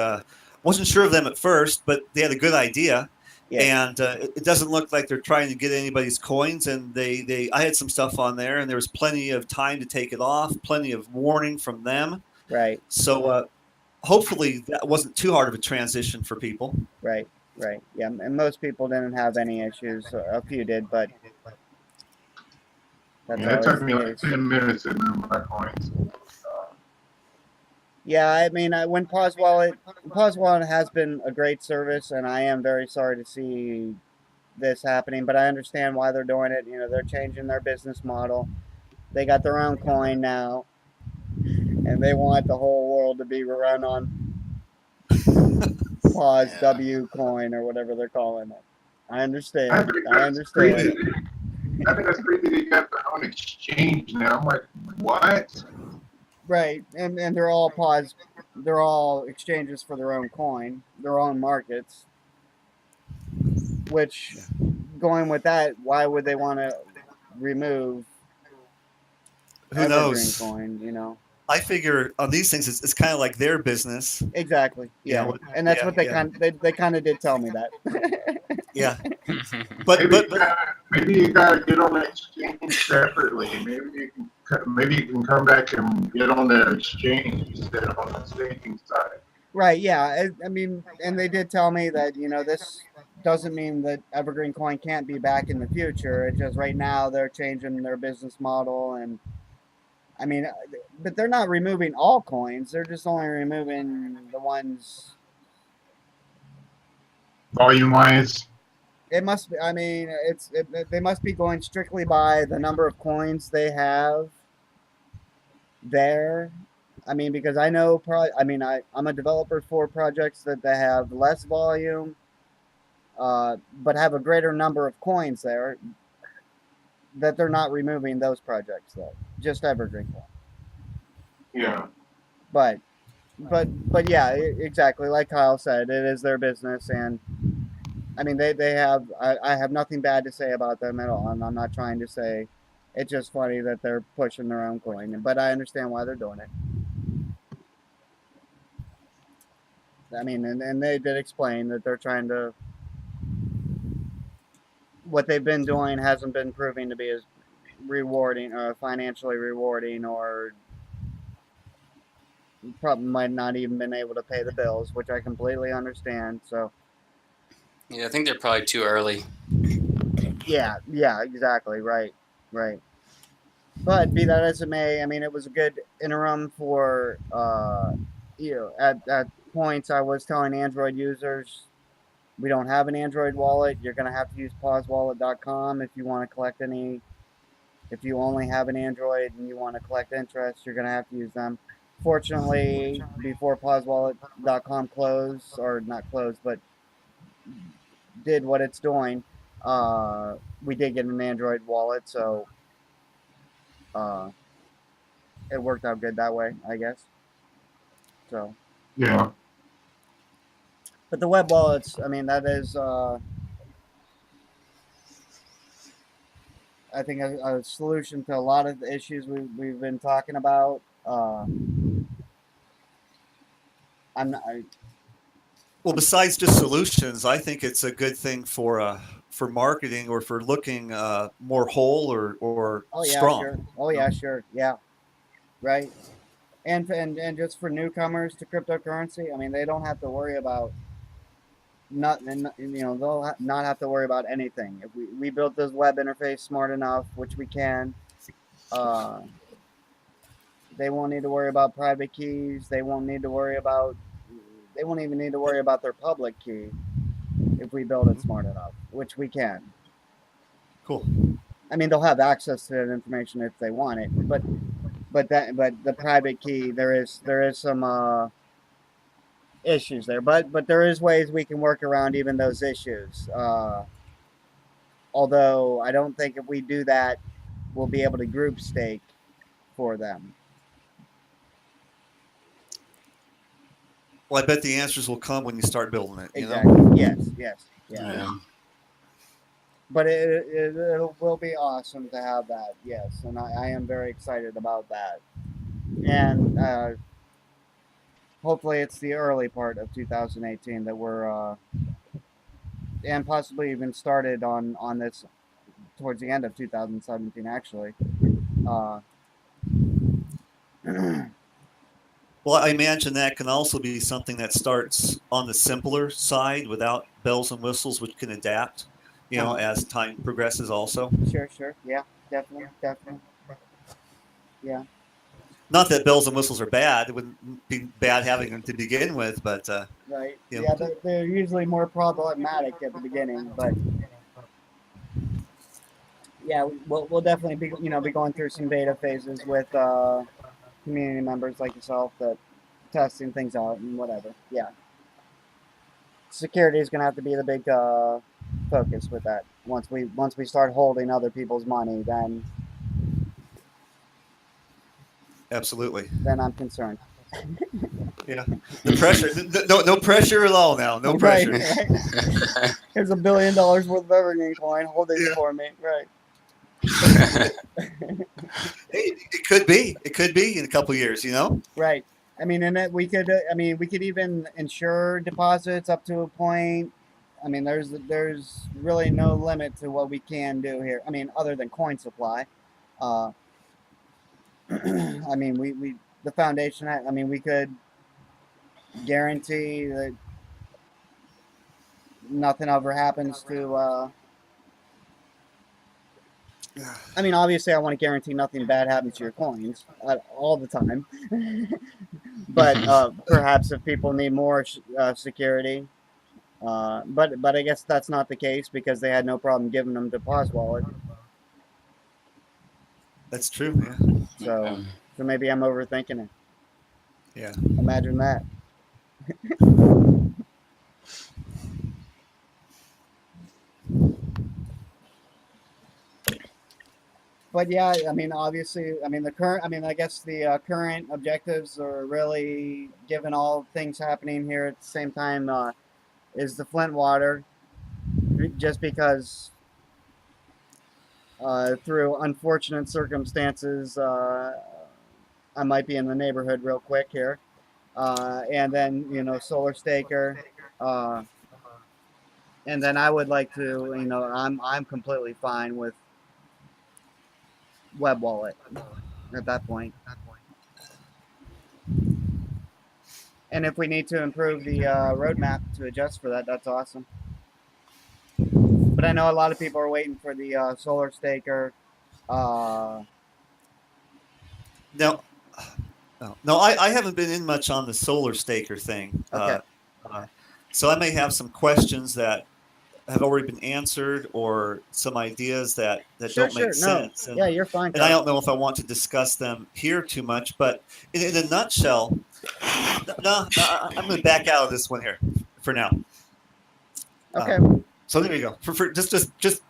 wasn't sure of them at first, but they had a good idea. Yeah. And it doesn't look like they're trying to get anybody's coins. And I had some stuff on there, and there was plenty of time to take it off, plenty of warning from them. Right. So hopefully that wasn't too hard of a transition for people. Right. Right. Yeah, and most people didn't have any issues. A few did, but it took me like 10 minutes to move my coins. Yeah, I mean, when Pause Wallet has been a great service, and I am very sorry to see this happening, but I understand why they're doing it. You know, they're changing their business model. They got their own coin now, and they want the whole world to be run on Pause W coin or whatever they're calling it. I understand. I understand. I think that's crazy. They got their own exchange now. I'm like, what? Right, and they're all Pause. They're all exchanges for their own coin, their own markets. Which, going with that, why would they want to remove? Who knows? EverGreenCoin, you know. I figure on these things, it's kind of like their business. Exactly. Yeah, and that's what they kind of did tell me that. Yeah, but maybe you gotta get on the exchange separately. Maybe you can come back and get on the exchange instead of on the staking side. Right. Yeah. I mean, and they did tell me that, you know, this doesn't mean that EverGreenCoin can't be back in the future. It's just right now they're changing their business model, and I mean, but they're not removing all coins. They're just only removing the ones volume-wise. It must be. I mean, they must be going strictly by the number of coins they have there. I mean, because I know, I'm a developer for projects that they have less volume, but have a greater number of coins there. That they're not removing those projects though, just EverGreenCoin. Yeah. But yeah, exactly like Kyle said, it is their business, and I mean they have. I have nothing bad to say about them at all, and I'm not trying to say. It's just funny that they're pushing their own coin, but I understand why they're doing it. I mean, and they did explain that they're trying to. What they've been doing hasn't been proving to be as rewarding or financially rewarding, or probably might not even been able to pay the bills, which I completely understand. So yeah, I think they're probably too early. Yeah, exactly. Right. But be that as it may, I mean, it was a good interim for, at points I was telling Android users, we don't have an Android wallet. You're going to have to use pausewallet.com if you want to collect any. If you only have an Android and you want to collect interest, you're going to have to use them. fortunately, before pausewallet.com closed, or not closed, but did what it's doing, we did get an Android wallet, so uh, it worked out good that way, I guess. So, Yeah. but the web wallets, I mean, that is, I think, a solution to a lot of the issues we've been talking about. I'm not, Well, besides just solutions, I think it's a good thing for marketing or for looking more whole or oh yeah, strong. sure. Oh yeah, sure. Yeah, right. And just for newcomers to cryptocurrency, I mean, they don't have to worry about nothing. They'll not have to worry about anything. If we built this web interface smart enough, which we can, uh, they won't need to worry about private keys. They won't need to worry about. They won't even need to worry about their public key if we build it smart enough, which we can. Cool. I mean, they'll have access to that information if they want it, but the private key, there is some issues there, but there is ways we can work around even those issues. Although I don't think if we do that, we'll be able to group stake for them. Well, I bet the answers will come when you start building it. Exactly. You know? Yes. Yeah. Yeah. But it will be awesome to have that. Yes, and I am very excited about that. And hopefully it's the early part of 2018 that we're and possibly even started on this towards the end of 2017 actually. Well, I imagine that can also be something that starts on the simpler side without bells and whistles, which can adapt, as time progresses also. Sure. Yeah, definitely. Yeah. Not that bells and whistles are bad. It wouldn't be bad having them to begin with, but right. Yeah, they're usually more problematic at the beginning, but yeah, we'll definitely be going through some beta phases with community members like yourself that testing things out and whatever. Yeah, security is going to have to be the big focus with that. Once we start holding other people's money, then absolutely. Then I'm concerned. Yeah, the pressure. No pressure at all now. No pressure. Right. Here's $1 billion worth of EverGreenCoin. Hold it for me. Right. Hey, it could be. It could be in a couple of years. Right. I mean, and we could. We could even insure deposits up to a point. I mean, there's really no limit to what we can do here. I mean, other than coin supply. I mean, we the foundation. I mean, we could guarantee that nothing ever happens to. I mean, obviously, I want to guarantee nothing bad happens to your coins all the time. But perhaps if people need more security, but I guess that's not the case because they had no problem giving them to Pause Wallet. That's true. Yeah. So maybe I'm overthinking it. Yeah. Imagine that. But yeah, I mean, obviously, I mean I guess the current objectives are really, given all things happening here at the same time, is the Flint water, just because through unfortunate circumstances, I might be in the neighborhood real quick here, and then Solar Staker, and then I would like to, I'm completely fine with Web Wallet at that point. And if we need to improve the roadmap to adjust for that, that's awesome. But I know a lot of people are waiting for the Solar Staker. No, I haven't been in much on the Solar Staker thing. Okay. So I may have some questions that have already been answered, or some ideas that don't make sense. Yeah, you're fine. And I don't know if I want to discuss them here too much, but in a nutshell, no, I'm going to back out of this one here for now. Okay. So there you go. For just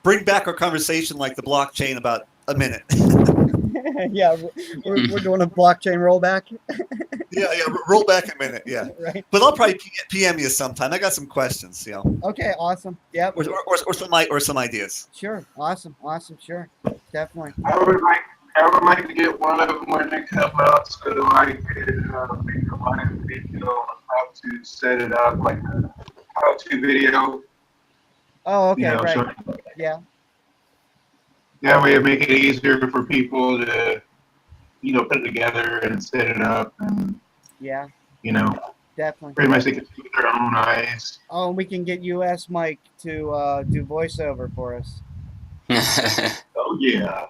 bring back our conversation like the blockchain about a minute. Yeah, we're doing a blockchain rollback. Yeah, roll back a minute. Yeah, right. But I'll probably PM you sometime. I got some questions. Okay, awesome. Yeah. Or some ideas. Sure. Awesome. Sure. Definitely. I would like to get one of them when they come out, so I could make a live video on how to set it up, like a how-to video. Oh, okay, right. So yeah. that way it make it easier for people to, put it together and set it up, and definitely. pretty much they can see with their own eyes. Oh, and we can get US Mike to do voiceover for us. Oh yeah.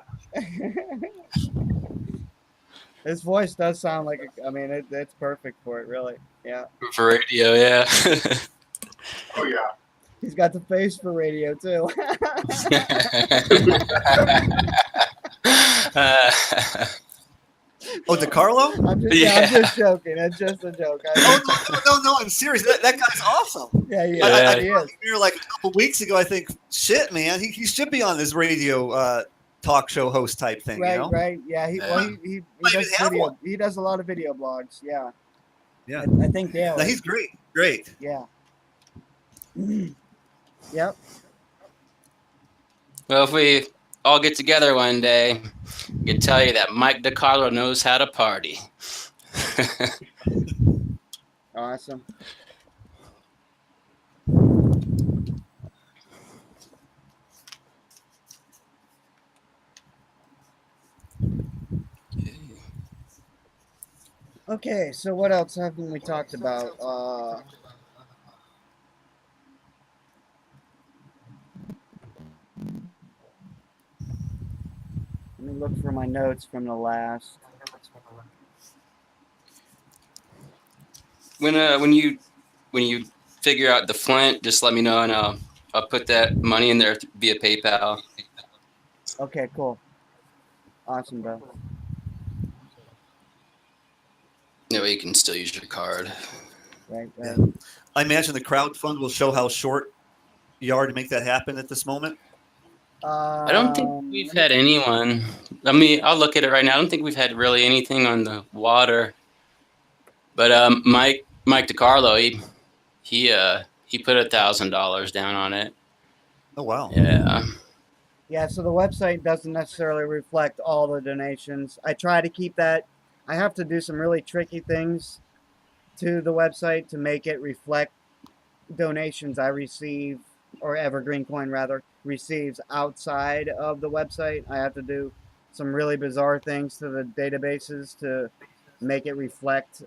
His voice does sound like it's perfect for it, really. Yeah. For radio, yeah. Oh yeah. He's got the face for radio too. Oh, DeCarlo? I'm just joking. It's just a joke. No, I'm serious. That guy's awesome. Yeah, he is. Here like a couple weeks ago, I think, shit, man, he should be on this radio talk show host type thing. Right. Yeah, he does video. He does a lot of video blogs. Yeah. Yeah. I think, yeah. No, he's great. Yeah. Yep. Well, if we all get together one day, I can tell you that Mike DiCarlo knows how to party. Awesome. Okay, so what else haven't we talked about? Let me look for my notes from the last. When you figure out the Flint, just let me know, and I'll put that money in there via PayPal. Okay, cool. Awesome, bro. That way you can still use your card. Right. Yeah. I imagine the crowd fund will show how short you are to make that happen at this moment. I don't think we've had anyone. I mean, I'll look at it right now. I don't think we've had really anything on the water. But Mike DiCarlo, he put $1,000 down on it. Oh wow. Yeah. Yeah. So the website doesn't necessarily reflect all the donations. I try to keep that. I have to do some really tricky things to the website to make it reflect donations I receive, or EverGreenCoin rather receives outside of the website. I have to do some really bizarre things to the databases to make it reflect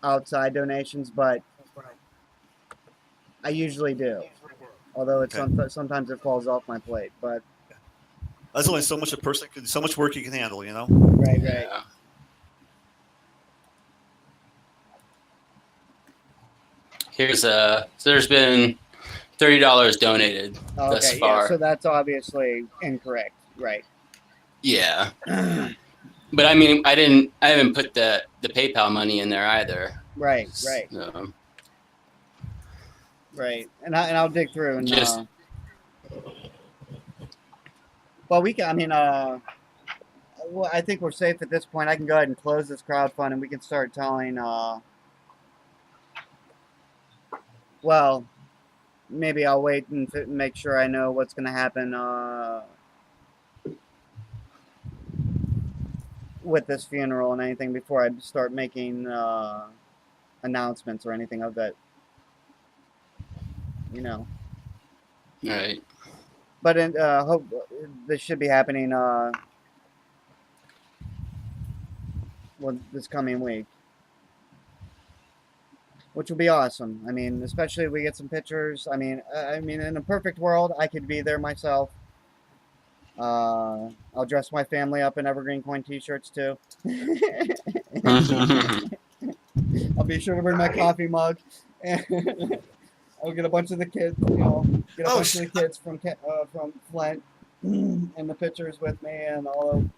outside donations, but I usually do. Although it's sometimes it falls off my plate, but there's only so much so much work you can handle, Right. Yeah. Here's so there's been $30 donated thus far. Yeah, so that's obviously incorrect, right? Yeah. But I mean, I haven't put the PayPal money in there either. Right. So. Right. And I'll dig through and Just well, we can. I mean, well, I think we're safe at this point. I can go ahead and close this crowdfund, and we can start telling. Well, maybe I'll wait and make sure I know what's going to happen with this funeral and anything before I start making announcements or anything of that. Right. But hope this should be happening this coming week, which will be awesome. I mean, especially if we get some pictures. I mean, in a perfect world, I could be there myself. I'll dress my family up in EverGreenCoin t-shirts too. I'll be sure to bring my coffee mug And I'll get a bunch of the kids, you know, get a bunch of the kids from Flint in the pictures with me, and all of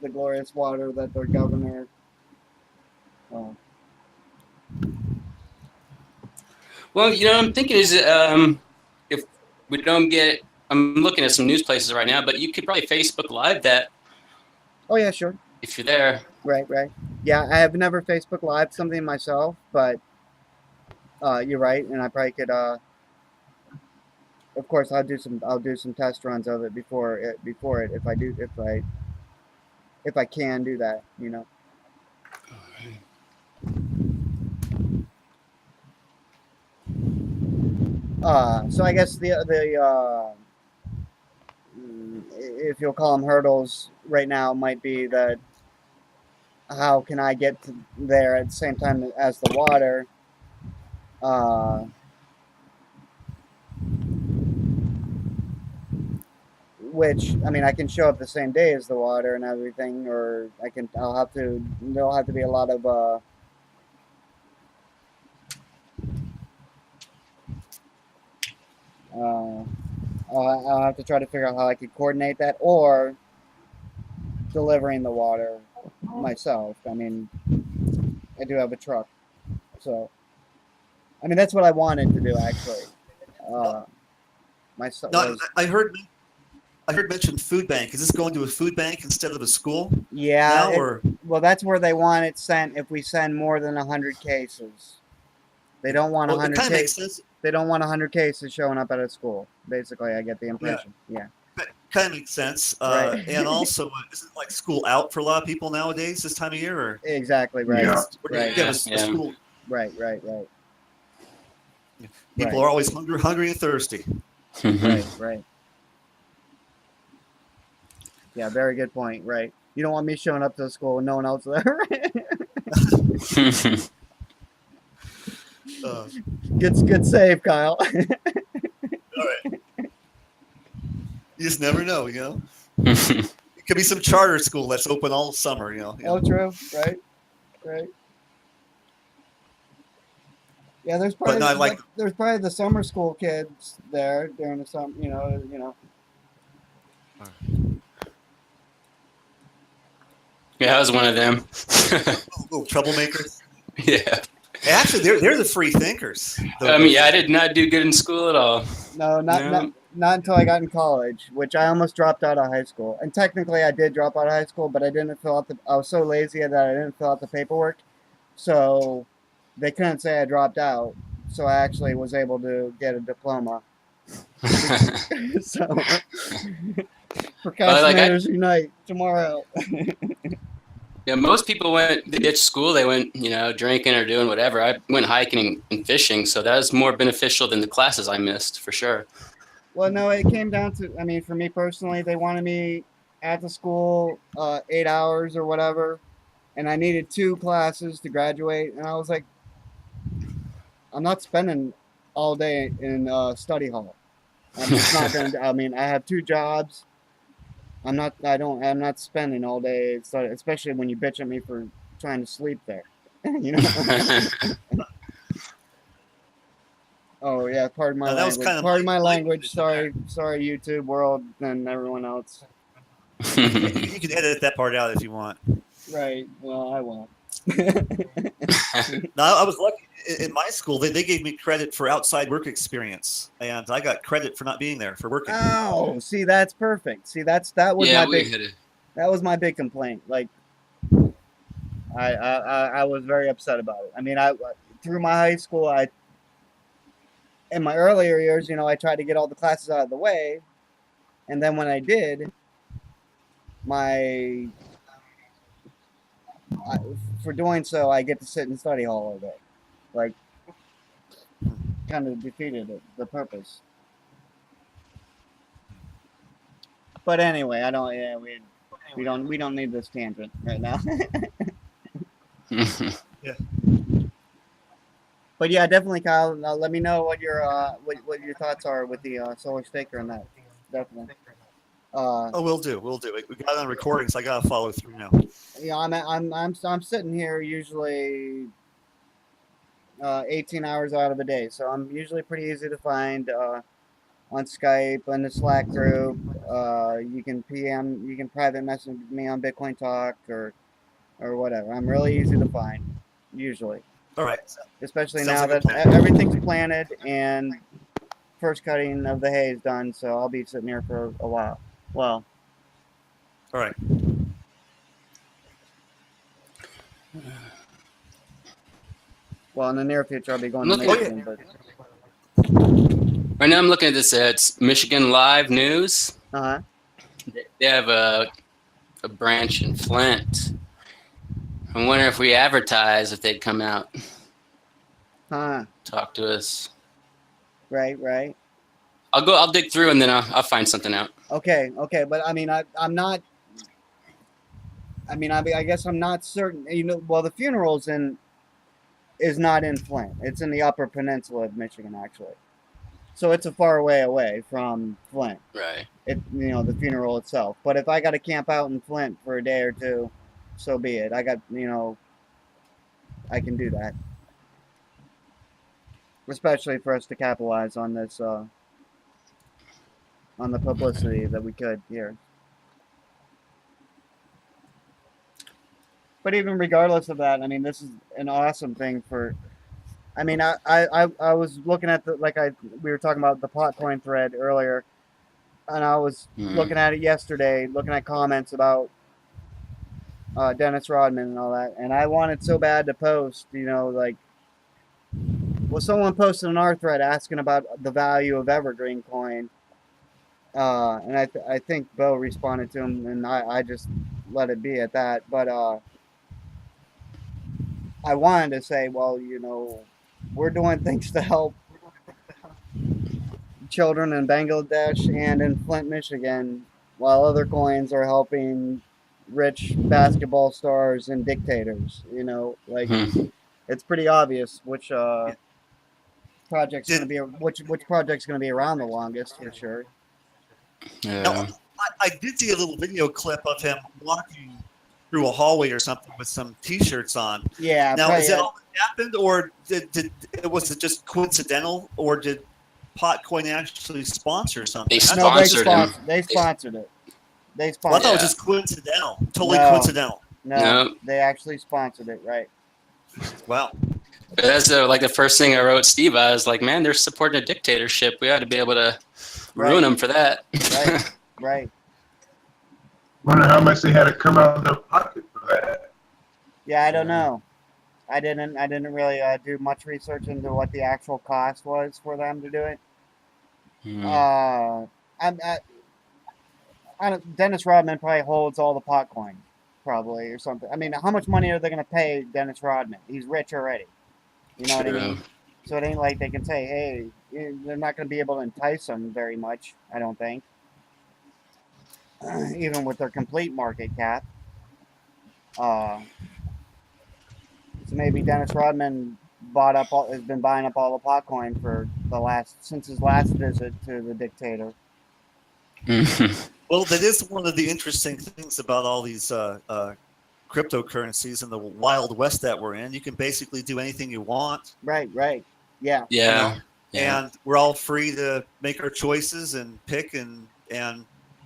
the glorious water that their governor. Well, I'm thinking is if we don't get, I'm looking at some news places right now, but you could probably Facebook Live that. Oh yeah, sure. If you're there. Right. Yeah, I have never Facebook Live something myself, but you're right, and I probably could. Of course, I'll do some test runs of it before it if I can do that, you know. So I guess the if you'll call them hurdles right now might be that how can I get to there at the same time as the water? Which, I mean, I can show up the same day as the water and everything, or there'll have to be a lot of I'll have to try to figure out how I could coordinate that, or delivering the water myself. I mean, I do have a truck, so I mean that's what I wanted to do actually. Myself. No, I heard mentioned food bank. Is this going to a food bank instead of a school? Yeah. Now, well, that's where they want it sent if we send more than 100 cases. They don't want 100 cases. They don't want 100 cases showing up at a school. Basically, I get the impression. Yeah. That kind of makes sense. Right. And also, isn't like school out for a lot of people nowadays this time of year? Or? Exactly. Right. Yeah. Right. Yeah. School. Right. People are always hungry and thirsty. Right. Yeah, very good point. Right. You don't want me showing up to the school with no one else there. Good save, Kyle. All right. You just never know, you know. It could be some charter school that's open all summer, you know. Oh, true. Right. Yeah, there's probably there's probably the summer school kids there during the summer. You know. Yeah, I was one of them. Little troublemakers. Yeah. Actually, they're the free thinkers. I mean, yeah, I did not do good in school at all. No, not until I got in college, which I almost dropped out of high school. And technically, I did drop out of high school, but I didn't fill out I was so lazy that I didn't fill out the paperwork, so they couldn't say I dropped out. So I actually was able to get a diploma. So, procrastinators unite tomorrow. Yeah, most people they ditched school. They went, drinking or doing whatever. I went hiking and fishing, so that was more beneficial than the classes I missed, for sure. Well, no, it came down to, I mean, for me personally, they wanted me at the school 8 hours or whatever, and I needed 2 classes to graduate, and I was like, I'm not spending all day in study hall. I'm just not going to, I mean, I have 2 jobs. I'm not spending all day studying, especially when you bitch at me for trying to sleep there. You know? Oh yeah, pardon my language. Pardon my language. Sorry, YouTube world and everyone else. You can edit that part out if you want. Right. Well, I won't. No, I was lucky. In my school, they gave me credit for outside work experience, and I got credit for not being there for working. Oh, see, that's perfect. See, that was my big complaint. Like, I was very upset about it. I mean, through my high school, in my earlier years, I tried to get all the classes out of the way, and then when I did, for doing so, I get to sit in study hall all day. Like, kind of defeated the purpose. But anyway, we don't need this tangent right now. Yeah. But yeah, definitely, Kyle. Let me know what your thoughts are with the solar staker and that. Definitely. We'll do. We got it on recording, so I gotta follow through now. Yeah, I'm sitting here usually 18 hours out of the day. So I'm usually pretty easy to find on Skype, in the Slack group. You can you can private message me on Bitcoin Talk or whatever. I'm really easy to find, usually. All right. Especially Sounds now like a that plan. everything's planted and first cutting of the hay is done, so I'll be sitting here for a while. Well, All right. in the near future, I'll be going I'm to looking- Michigan, but Right now, I'm looking at this. It's Michigan Live News. uh-huh. They have a branch in Flint. I wonder if we advertise if they'd come out, Huh. talk to us. Right. I'll dig through and then I'll find something out. Okay, but I mean, I'm not. I guess I'm not certain. You know, well, the funeral's is not in Flint. It's in the Upper Peninsula of Michigan, actually. So it's a far way away from Flint. Right. The funeral itself. But if I got to camp out in Flint for a day or two, so be it. I can do that. Especially for us to capitalize on this, on the publicity that we could here. But even regardless of that, I mean, this is an awesome thing for. I mean, I was looking at we were talking about the Potcoin thread earlier, and I was looking at it yesterday, looking at comments about Dennis Rodman and all that, and I wanted so bad to post, someone posted an R thread asking about the value of EverGreenCoin, and I think Bo responded to him, and I just let it be at that, but I wanted to say, well, we're doing things to help children in Bangladesh and in Flint, Michigan, while other coins are helping rich basketball stars and dictators. It's pretty obvious which project's going to be which project's going to be around the longest for sure. Yeah. Now, I did see a little video clip of him walking through a hallway or something with some T-shirts on. Yeah. Now, is that all that happened, or was it just coincidental, or did Potcoin actually sponsor something? They sponsored him. They sponsored it. They Well, I sponsored. thought it was just coincidental, totally coincidental. No, they actually sponsored it, right? Wow. But that's like the first thing I wrote Steve. I was like, man, they're supporting a dictatorship. We ought to be able to ruin them for that. Right. Wonder how much they had to come out of their pocket for that. Yeah, I don't know. I didn't really do much research into what the actual cost was for them to do it. Dennis Rodman probably holds all the Potcoin, probably, or something. I mean, how much money are they going to pay Dennis Rodman? He's rich already. You know what I mean? So it ain't like they can say, hey, they're not going to be able to entice him very much, I don't think. Even with their complete market cap. So maybe Dennis Rodman has been buying up all the Potcoin since his last visit to the dictator. Well, that is one of the interesting things about all these cryptocurrencies in the Wild West that we're in. You can basically do anything you want. Right. Yeah. Yeah. And we're all free to make our choices and pick and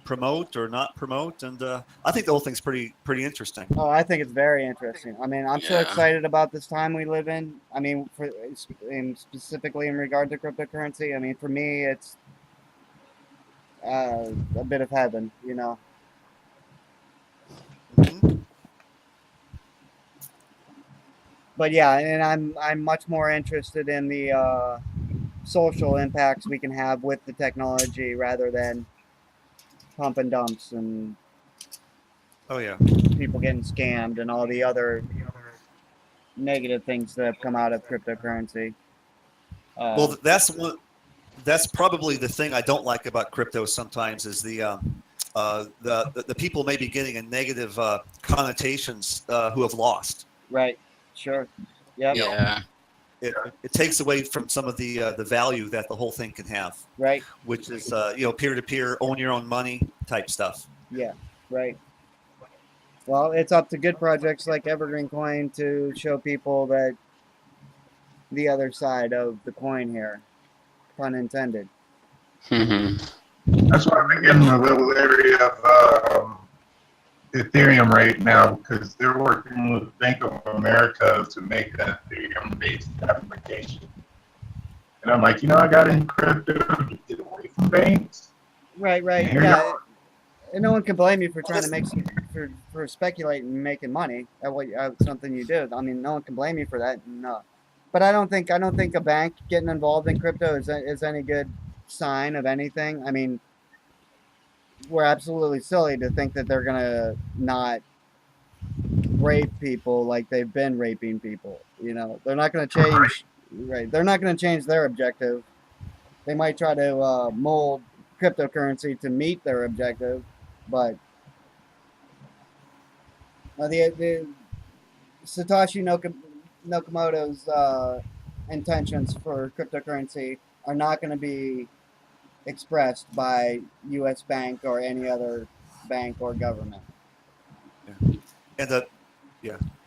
promote or not promote. And I think the whole thing's pretty interesting. Oh, I think it's very interesting. I mean, I'm so excited about this time we live in. I mean, specifically in regard to cryptocurrency. I mean, for me, it's a bit of heaven, Mm-hmm. But yeah, and I'm much more interested in the social impacts we can have with the technology rather than pump and dumps and people getting scammed and all the other negative things that have come out of cryptocurrency. Well, that's probably the thing I don't like about crypto sometimes is the people may be getting a negative connotations who have lost. Right. Sure. Yep. Yeah. It takes away from some of the value that the whole thing can have. Right. Which is peer-to-peer, own your own money type stuff. Yeah. Right. Well, it's up to good projects like EverGreenCoin to show people that the other side of the coin here, pun intended. That's why I'm in a little area of Ethereum right now, because they're working with Bank of America to make an Ethereum-based application. And I'm like, I got in crypto to get away from banks. Right, yeah. And no one can blame you for trying to make for speculating and making money at something you do. I mean, no one can blame you for that. No, but I don't think a bank getting involved in crypto is any good sign of anything. I mean, we're absolutely silly to think that they're gonna not rape people like they've been raping people. They're not gonna change. Right, they're not gonna change their objective. They might try to mold cryptocurrency to meet their objective, but the Satoshi Nakamoto's intentions for cryptocurrency are not going to be expressed by U.S. bank or any other bank or government. Yeah. And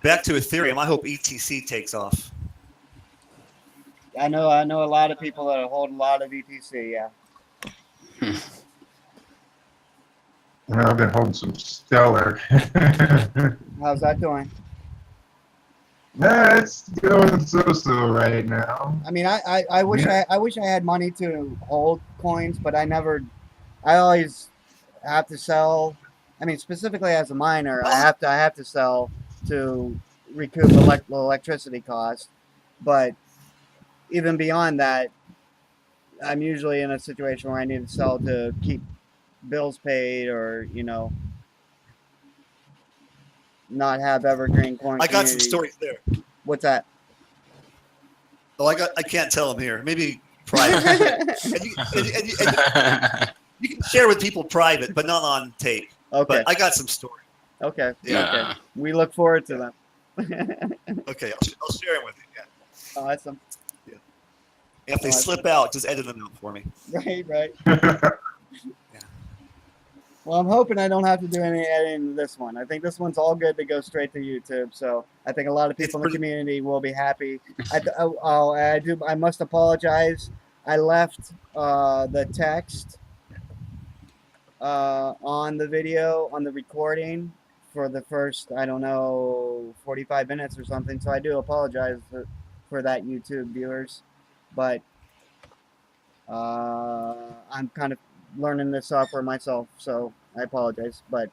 back to Ethereum. I hope ETC takes off. I know a lot of people that hold a lot of ETC. Yeah. I've been holding some Stellar. How's that doing? Nah, it's going so right now. I mean, I wish I had money to hold coins, but I always have to sell. I mean, specifically as a miner, I have to sell to recoup electricity costs. But even beyond that, I'm usually in a situation where I need to sell to keep bills paid, or not have EverGreenCoin. I got some stories there. What's that? Oh, I can't tell them here. Maybe private. and you can share with people private, but not on tape. Okay. But I got some stories. Okay. Yeah. Okay. We look forward to them. Okay, I'll share them with you. Yeah. Awesome. Yeah. If they slip out, just edit them out for me. Right. Well, I'm hoping I don't have to do any editing to this one. I think this one's all good to go straight to YouTube. So I think a lot of people in the community will be happy. I must apologize. I left the text on the video, on the recording for the first, 45 minutes or something. So I do apologize for that, YouTube viewers. But I'm kind of learning this software myself, so I apologize, but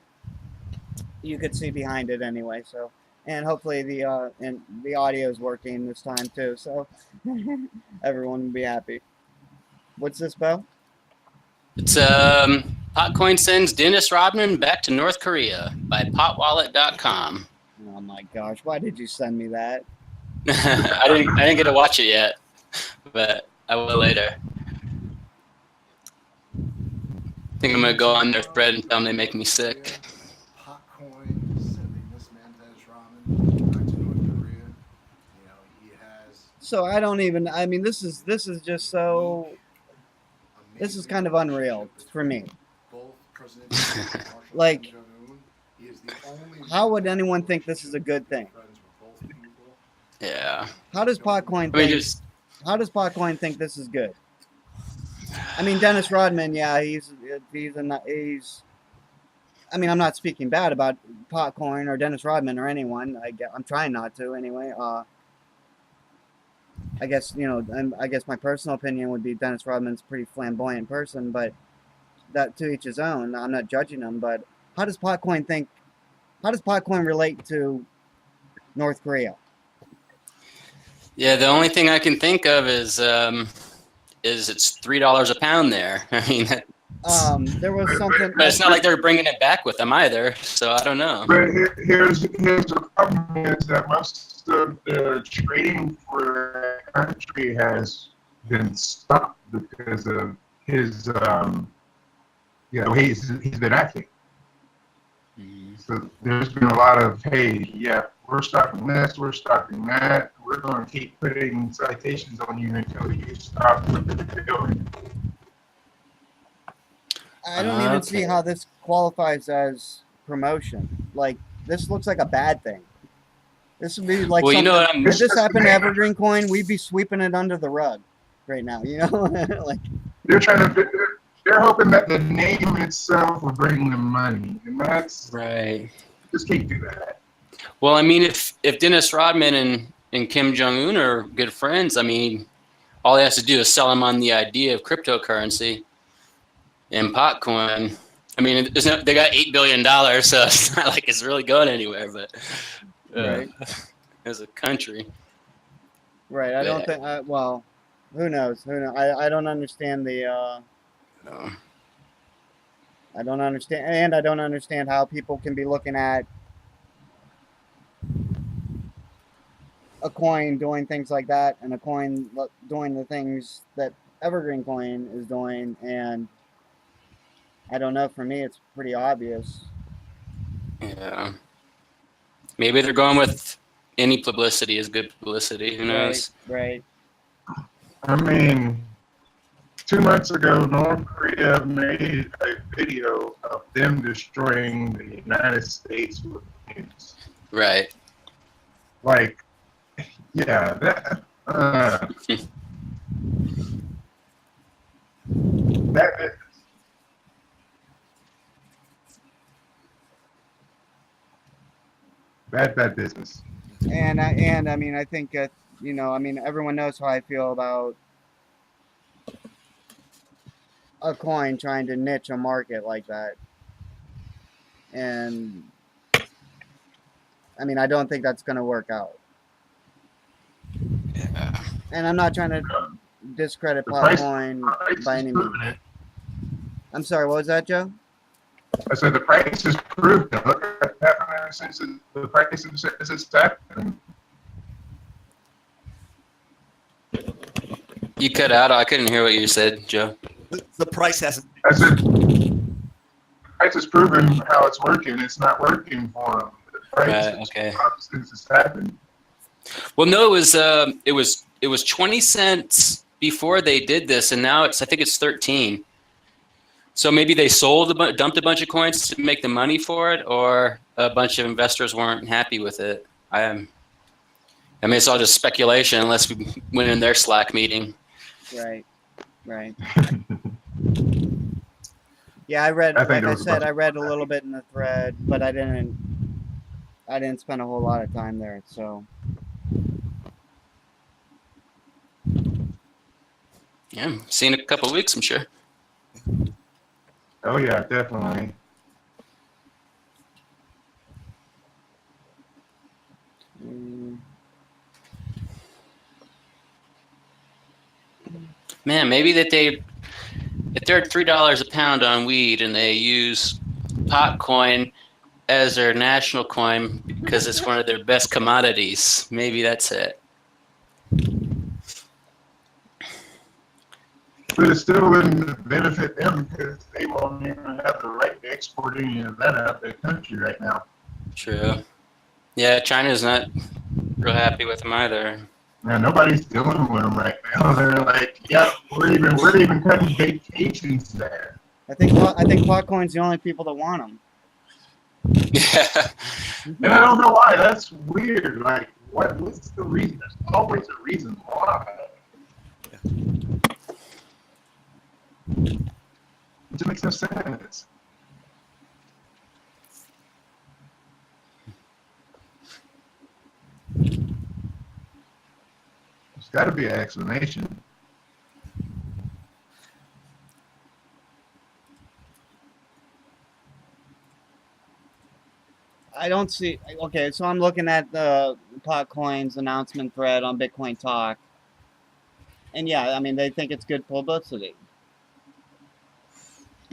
you could see behind it anyway. So, and hopefully the audio is working this time too, so everyone will be happy. What's this, Bo? It's Potcoin sends Dennis Rodman back to North Korea by potwallet.com. Oh my gosh, why did you send me that? I didn't get to watch it yet, but I will later. I think I'm gonna go on their thread and tell them they make me sick. Potcoin sending this man Dennis Rodman back to North Korea. He has. So I don't even. I mean, this is just so. This is kind of unreal for me. Like, how would anyone think this is a good thing? Yeah. How does Potcoin think? How does Potcoin think this is good? I mean, Dennis Rodman, yeah, he's. I mean, I'm not speaking bad about Potcoin or Dennis Rodman or anyone. I'm trying not to anyway. I guess I guess my personal opinion would be Dennis Rodman's a pretty flamboyant person, but that to each his own. I'm not judging him, but how does Potcoin think? How does Potcoin relate to North Korea? Yeah, the only thing I can think of is it's $3 a pound there. I mean, there was something, but it's not like they're bringing it back with them either. So I don't know. But here's the problem: is that most of the trading for the country has been stopped because of his, he's been acting. So there's been a lot of, hey, yeah, we're stopping this, we're stopping that, we're going to keep putting citations on you until you stop what you're doing. I don't even see how this qualifies as promotion. Like, this looks like a bad thing. This would be like Well, you something. know what I'm. If this happened to EverGreenCoin, we'd be sweeping it under the rug right now. You know, like They're trying to. They're hoping that the name itself will bring them money, and that's Right. just can't do that. Well, I mean, if Dennis Rodman and Kim Jong Un are good friends, I mean, all he has to do is sell him on the idea of cryptocurrency and Potcoin. I mean, they got $8 billion, so it's not like it's really going anywhere. But Right. as a country, right. I don't think. Well, who knows? Who knows? I don't understand the. no. I don't understand, and I don't understand how people can be looking at a coin doing things like that, and a coin doing the things that EverGreenCoin is doing, and I don't know. For me, it's pretty obvious. Yeah. Maybe they're going with any publicity is good publicity. Who knows? Right. I mean, 2 months ago, North Korea made a video of them destroying the United States with planes. Right. Like, yeah, that. That. Bad business. And I mean, I think you know, I mean, everyone knows how I feel about a coin trying to niche a market like that. And I mean, I don't think that's going to work out. Yeah. And I'm not trying to discredit Potcoin by any means. I'm sorry, what was that, Joe? I said the price has proved it. Look at that happened since the price since it's happened. You cut out. I couldn't hear what you said, Joe. The price hasn't. I said the price has proven how it's working. It's not working for them. The price Right, okay. since it's happened. Well, no, it was 20 cents before they did this, and now I think it's 13. So maybe they dumped a bunch of coins to make the money for it, or a bunch of investors weren't happy with it. I mean, it's all just speculation unless we went in their Slack meeting. Right. Yeah, I read. Like I said, I read a little bit in the thread, but I didn't spend a whole lot of time there. So. Yeah, see you in a couple of weeks, I'm sure. Oh yeah, definitely. Man, maybe if they're at $3 a pound on weed and they use Potcoin as their national coin because it's one of their best commodities, maybe that's it. But it still wouldn't benefit them because they won't even have the right to export any of that out of their country right now. True. Yeah, China's not real happy with them either. Now nobody's dealing with them right now. They're like, yeah, we're even cutting vacations there. I think Potcoin's the only people that want them. Yeah. And I don't know why. That's weird. Like, what's the reason? There's always a reason why. It just makes no sense. There's got to be an explanation. I don't see. Okay, so I'm looking at the Potcoin's announcement thread on Bitcoin Talk, and yeah, I mean they think it's good publicity.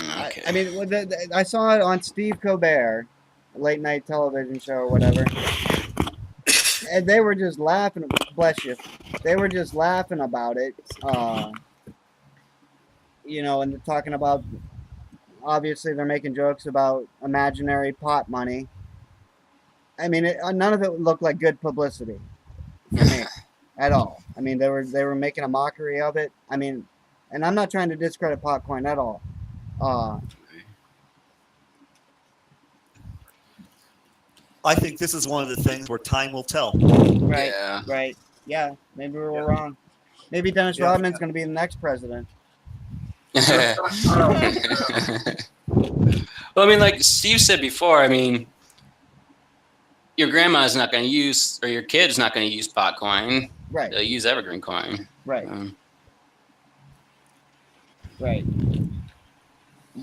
Okay. I mean, I saw it on Steve Colbert, late night television show or whatever, and they were just laughing. Bless you. They were just laughing about it, you know, and they're talking about. Obviously, they're making jokes about imaginary pot money. I mean, none of it looked like good publicity for me at all. I mean, they were making a mockery of it. I mean, and I'm not trying to discredit Potcoin at all. I think this is one of the things where time will tell. Right. Yeah. Right. Yeah. Maybe we were Yeah. wrong. Maybe Dennis Yeah. Rodman's going to be the next president. Well, I mean, like Steve said before, I mean, your grandma's not going to use, or your kid's not going to use Potcoin. Right. They'll use EverGreenCoin. Right. Right.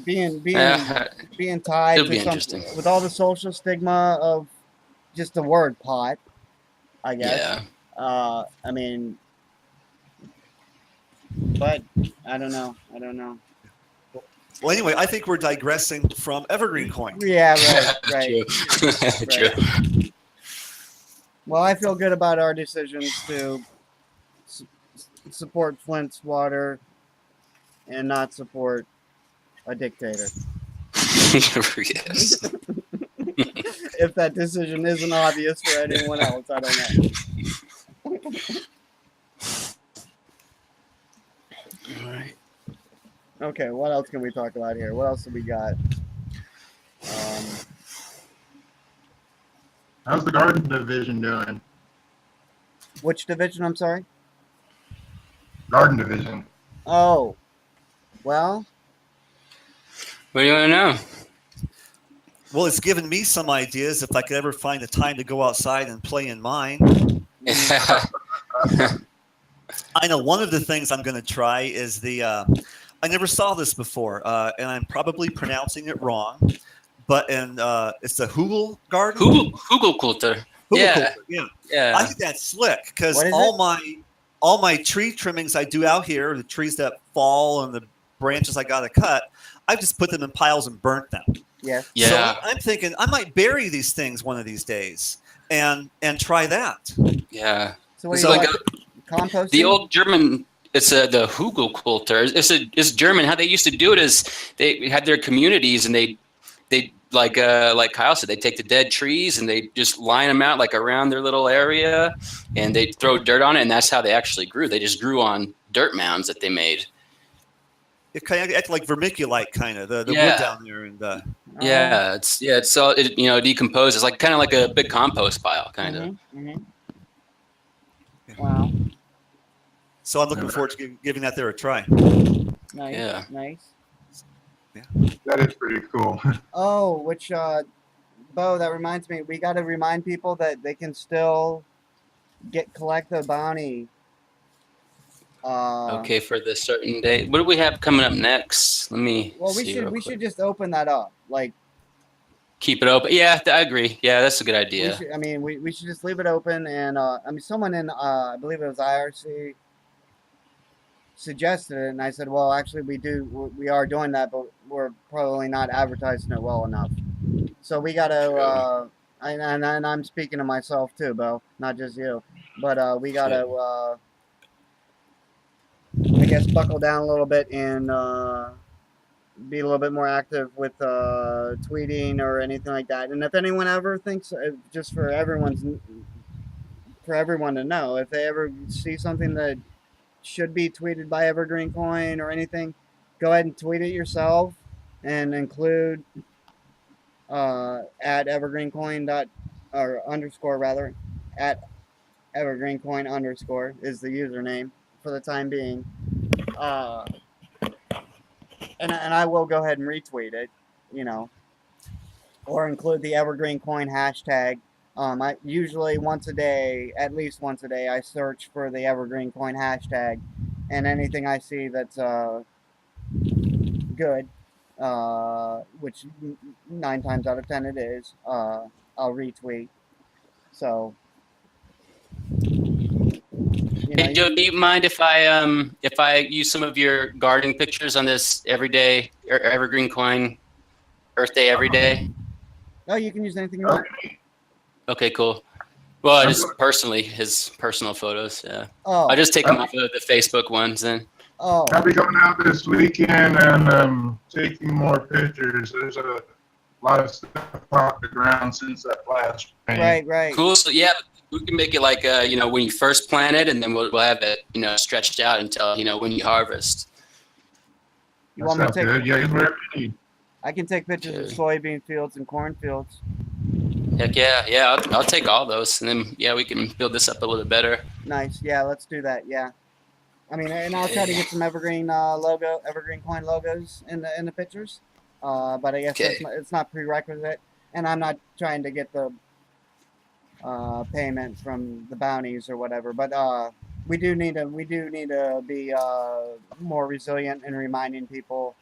Being tied It'll be to something interesting. with all the social stigma of just the word pot, I guess. Yeah. I mean, but I don't know. Well, anyway, I think we're digressing from EverGreenCoin. Yeah, right. True. Right. Well, I feel good about our decisions to support Flint's water and not support a dictator. Yes. If that decision isn't obvious for anyone else, I don't know. All right. Okay, what else can we talk about here? What else have we got? How's the garden division doing? Which division? I'm sorry. Garden division. Oh, well, What do you want to know? Well, it's given me some ideas if I could ever find the time to go outside and play in mine. I know one of the things I'm going to try is I never saw this before, and I'm probably pronouncing it wrong, but it's the Hugel garden. Hugel Coulter. Yeah. I think that's slick because What is all my tree trimmings I do out here, the trees that fall and the branches I got to cut, I just put them in piles and burnt them. yeah. Yeah. So I'm thinking I might bury these things one of these days and try that. Yeah. So what It's do you like like? Composting? the old German. It's the Hugel Coulter. It's German. How they used to do it is they had their communities and they like Kyle said, they take the dead trees and they just line them out like around their little area and they throw dirt on it, and that's how they actually grew. They just grew on dirt mounds that they made. It kind of acts like vermiculite, kind of the wood down there, and Yeah, it's all decomposes like kind of like a big compost pile, kind of. Mm-hmm. Wow. so I'm looking forward to giving that there a try. Nice. Yeah. Nice. That is pretty cool. Oh, which, Bo, that reminds me, we got to remind people that they can still collect the bounty. Okay, for the certain date. What do we have coming up next? Let me. Well, we should just open that up. Like, Keep it open. Yeah, I agree. Yeah, that's a good idea. we should just leave it open. And someone in I believe it was IRC suggested it, and I said, well, actually, we are doing that, but we're probably not advertising it well enough. So we got to, and I'm speaking to myself too, Bo, not just you, but we got to, I guess, buckle down a little bit and be a little bit more active with tweeting or anything like that. And if anyone ever thinks, just for everyone to know, if they ever see something that should be tweeted by EverGreenCoin or anything, go ahead and tweet it yourself and include at EverGreenCoin _ at EverGreenCoin _ is the username for the time being. And I will go ahead and retweet it, or include the EverGreenCoin hashtag. I usually at least once a day, I search for the EverGreenCoin hashtag, and anything I see that's good, which 9 times out of 10 it is, I'll retweet. So, Hey, Joe, do you mind if I use some of your gardening pictures on this everyday or EverGreenCoin Earth Day every day? Oh, you can use anything you want. Okay, cool. Well, just personally, his personal photos. Yeah. Oh. I'll just take them off of the Facebook ones then. Oh. I'll be going out this weekend and taking more pictures. There's a lot of stuff off the ground since that last rain. Right. Cool. So yeah, we can make it like when you first plant it, and then we'll have it stretched out until when you harvest. You want me to take? Good. Yeah, whatever you need. I can take pictures of soybean fields and corn fields. Heck yeah, yeah. I'll take all those, and then we can build this up a little bit better. Nice. Yeah, let's do that. Yeah. I mean, and I'll try to get some EverGreenCoin logos in the pictures. But I guess Okay. it's not prerequisite, and I'm not trying to get the payment from the bounties or whatever. But we do need to be more resilient in reminding people,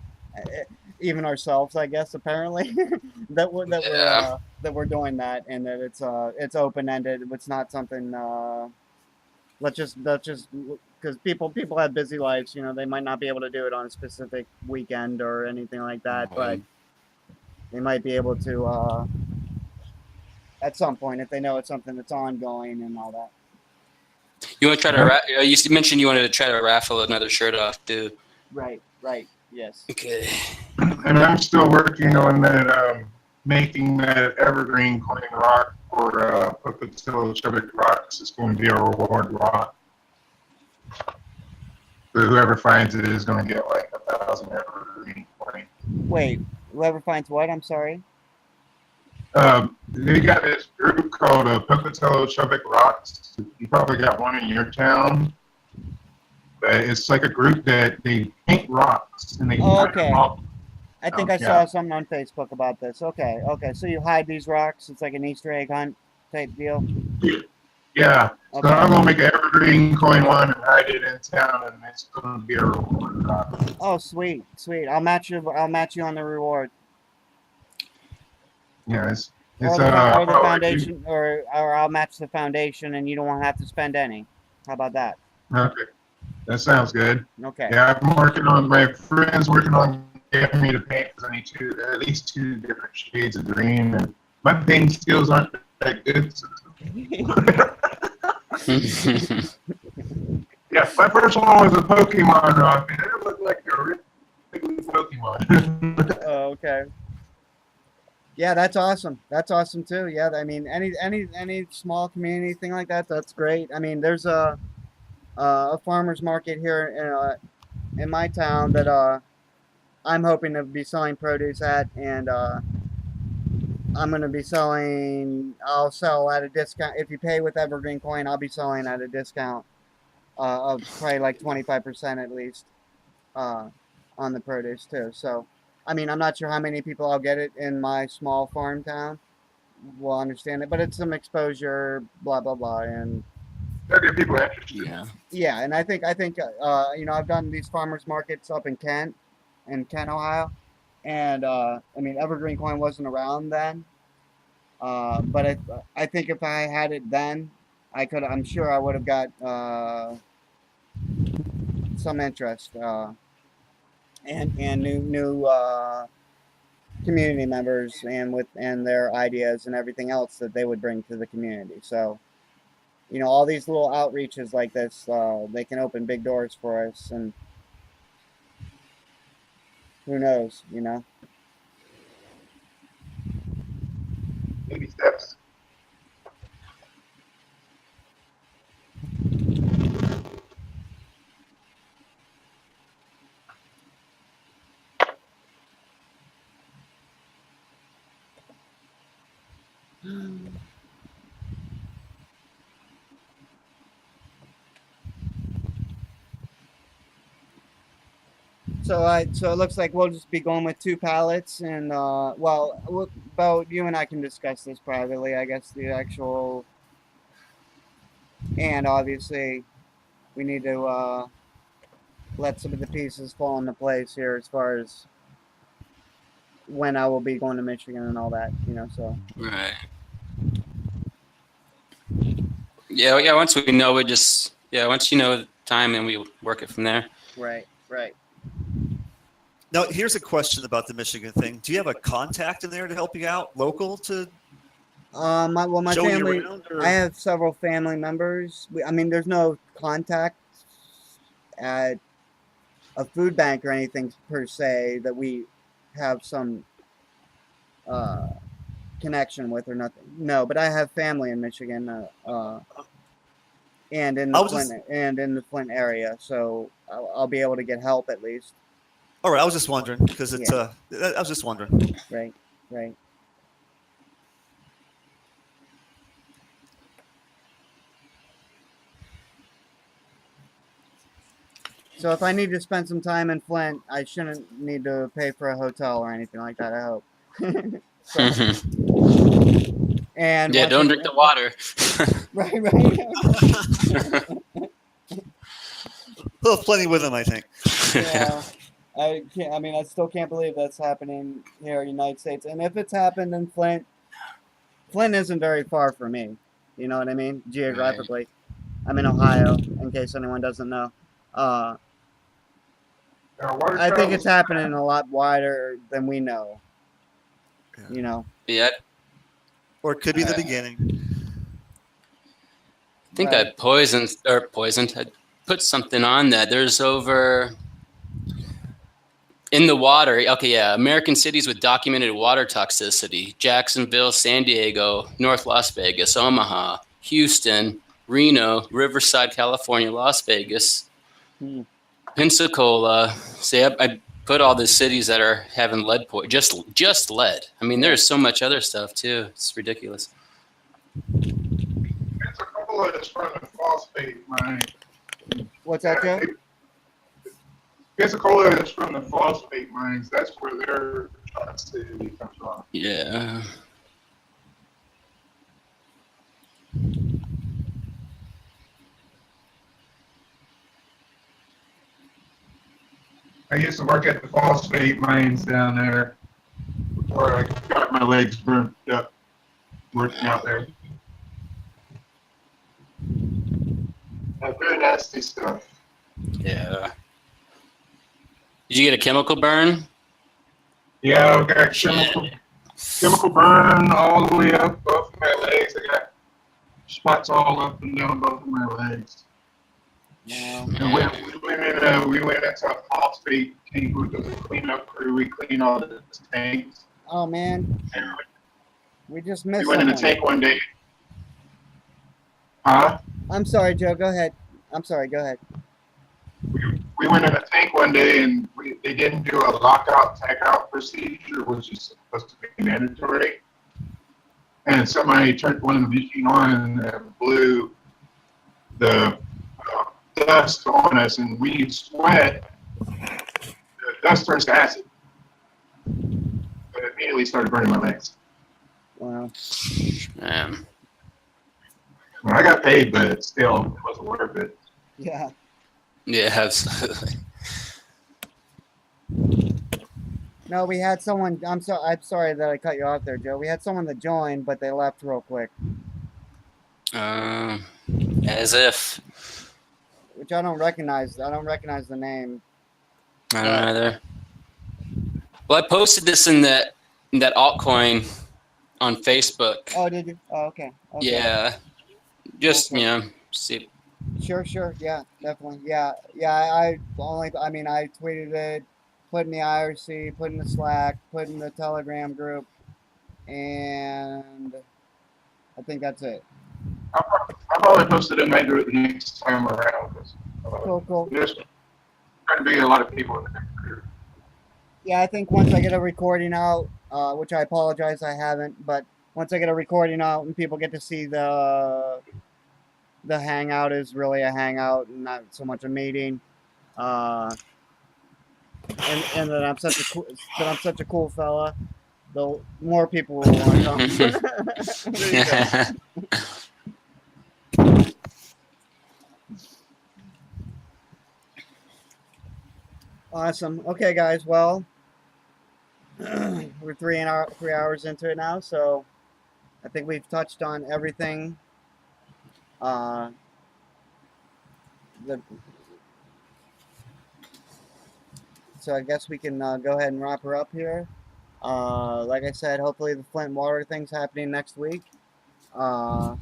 even ourselves, I guess, apparently, Yeah. that we're doing that, and that it's open ended. It's not something. Let's just because people have busy lives. You know, they might not be able to do it on a specific weekend or anything like that, but they might be able to at some point if they know it's something that's ongoing and all that. You want to try to? You mentioned you wanted to try to raffle another shirt off too. Right. Yes. Okay. And I'm still working on that, making that evergreen coin rock for Pocatello Chubbuck Rocks. It's going to be a reward rock. So whoever finds it is going to get like 1,000 evergreen coin. Wait, whoever finds what? I'm sorry. They got this group called Pocatello Chubbuck Rocks. You probably got one in your town. But it's like a group that they paint rocks and they Okay. off. I think I saw something on Facebook about this. Okay. So you hide these rocks. It's like an Easter egg hunt type deal. Yeah. Okay. So I'm gonna make an evergreen coin one and hide it in town, and it's gonna be a reward rock. Oh, sweet. I'll match you on the reward. Yeah, it's Or the foundation, or I'll match the foundation, and you don't want to have to spend any. How about that? Okay, that sounds good. Okay. Yeah, my friend's working on getting me to paint because I need at least two different shades of green, and my painting skills aren't that good. So. Yeah, my first one was a Pokemon rock, and it looked like a really Pokemon. Oh, okay. Yeah, that's awesome. That's awesome too. Yeah, I mean, any small community thing like that, that's great. I mean, there's a farmers market here in my town that I'm hoping to be selling produce at, and I'm going to be selling. I'll sell at a discount. If you pay with EverGreenCoin, I'll be selling at a discount of probably like 25% at least on the produce too. So, I mean, I'm not sure how many people I'll get it in my small farm town will understand it, but it's some exposure, blah blah blah, and Get people interested. Yeah, and I think you know, I've done these farmers markets up in Kent, Ohio, and I mean, EverGreenCoin wasn't around then, but I think if I had it then, I'm sure I would have got some interest and new community members and their ideas and everything else that they would bring to the community. So, you know, all these little outreaches like this, they can open big doors for us, and who knows, you know. Baby steps. So it looks like we'll just be going with 2 pallets, and well, Bo, you and I can discuss this privately, I guess, the actual, and obviously we need to let some of the pieces fall into place here as far as when I will be going to Michigan and all that, you know. So Right. Yeah. Once we know, once you know the time, and we work it from there. right. Now, here's a question about the Michigan thing. Do you have a contact in there to help you out, local, to my show family, you around? Or? I have several family members. I mean, there's no contact at a food bank or anything per se that we have some connection with or nothing. No, but I have family in Michigan, and in the Flint area, so I'll be able to get help at least. All right, I was just wondering because it's. I was just wondering. Right. So if I need to spend some time in Flint, I shouldn't need to pay for a hotel or anything like that. I hope. So, and Yeah, don't drink the water. Right. He'll have plenty with him, I think. Yeah. I can't. I mean, I still can't believe that's happening here in the United States. And if it's happened in Flint, Flint isn't very far from me. You know what I mean? Geographically, right. I'm in Ohio. In case anyone doesn't know, I think it's happening a lot wider than we know. Yeah. You know. Yeah. Or it could be the beginning. I think I poisoned. I put something on that. There's over. In the water, okay, yeah, American cities with documented water toxicity: Jacksonville, San Diego, North Las Vegas, Omaha, Houston, Reno, Riverside, California, Las Vegas, Pensacola. See, I put all the cities that are having lead poison, just lead. I mean, there's so much other stuff too. It's ridiculous. Pensacola is from the phosphate mine. What's that, Joe? Pensacola is from the phosphate mines. That's where their toxicity comes from. Yeah. I used to work at the phosphate mines down there before I got my legs burnt up working out there. Very nasty stuff. Yeah. Did you get a chemical burn? Yeah, I got chemical burn all the way up both of my legs. I got spots all up and down both of my legs. Yeah. And we went into a phosphate tank with the cleanup crew. We cleaned all the tanks. Oh man, we just missed. We went in a tank one day. Huh? I'm sorry, Joe. Go ahead. Go ahead. We went in a tank one day and they didn't do a lockout tagout procedure, which is supposed to be mandatory. And somebody turned one of the machine on and blew the dust on us, and we sweat. The dust turns to acid. It immediately started burning my legs. Wow. Man. Well, I got paid, but still, it wasn't worth it. Yeah. Yeah, absolutely. No, we had someone. I'm sorry that I cut you off there, Joe. We had someone that joined, but they left real quick. As if. Which I don't recognize. I don't recognize the name. I don't either. Well, I posted this in that altcoin on Facebook. Oh, did you? Oh, okay. Yeah. Just, see. Sure. Yeah, definitely. Yeah. I tweeted it, put in the IRC, put in the Slack, put in the Telegram group, and I think that's it. I'll probably post it in my group next time around. Cool. There's trying to be a lot of people in the group. Yeah, I think once I get a recording out, which I apologize I haven't, but once I get a recording out and people get to see the Hangout is really a hangout and not so much a meeting, and that I'm such a cool fella, the more people will want to come. Awesome. Okay, guys. Well, we're 3 hours into it now, so I think we've touched on everything. So I guess we can go ahead and wrap her up here. Like I said, hopefully the Flint water thing's happening next week. Then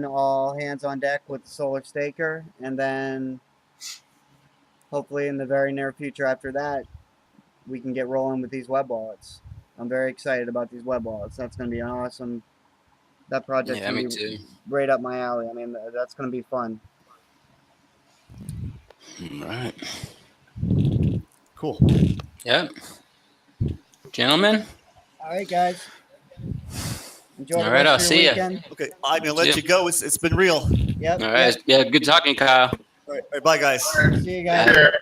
all hands on deck with the solar staker, and then hopefully in the very near future after that, we can get rolling with these web wallets. I'm very excited about these web wallets. That's going to be an awesome. That project yeah, me too. Right up my alley. I mean, that's going to be fun. All right. Cool. Yep. Gentlemen. All right, guys. Enjoy All right, I'll see you. Okay, I'm going to let you go. It's been real. Yep. All right. Yeah, good talking, Kyle. All right, bye, guys. See you guys.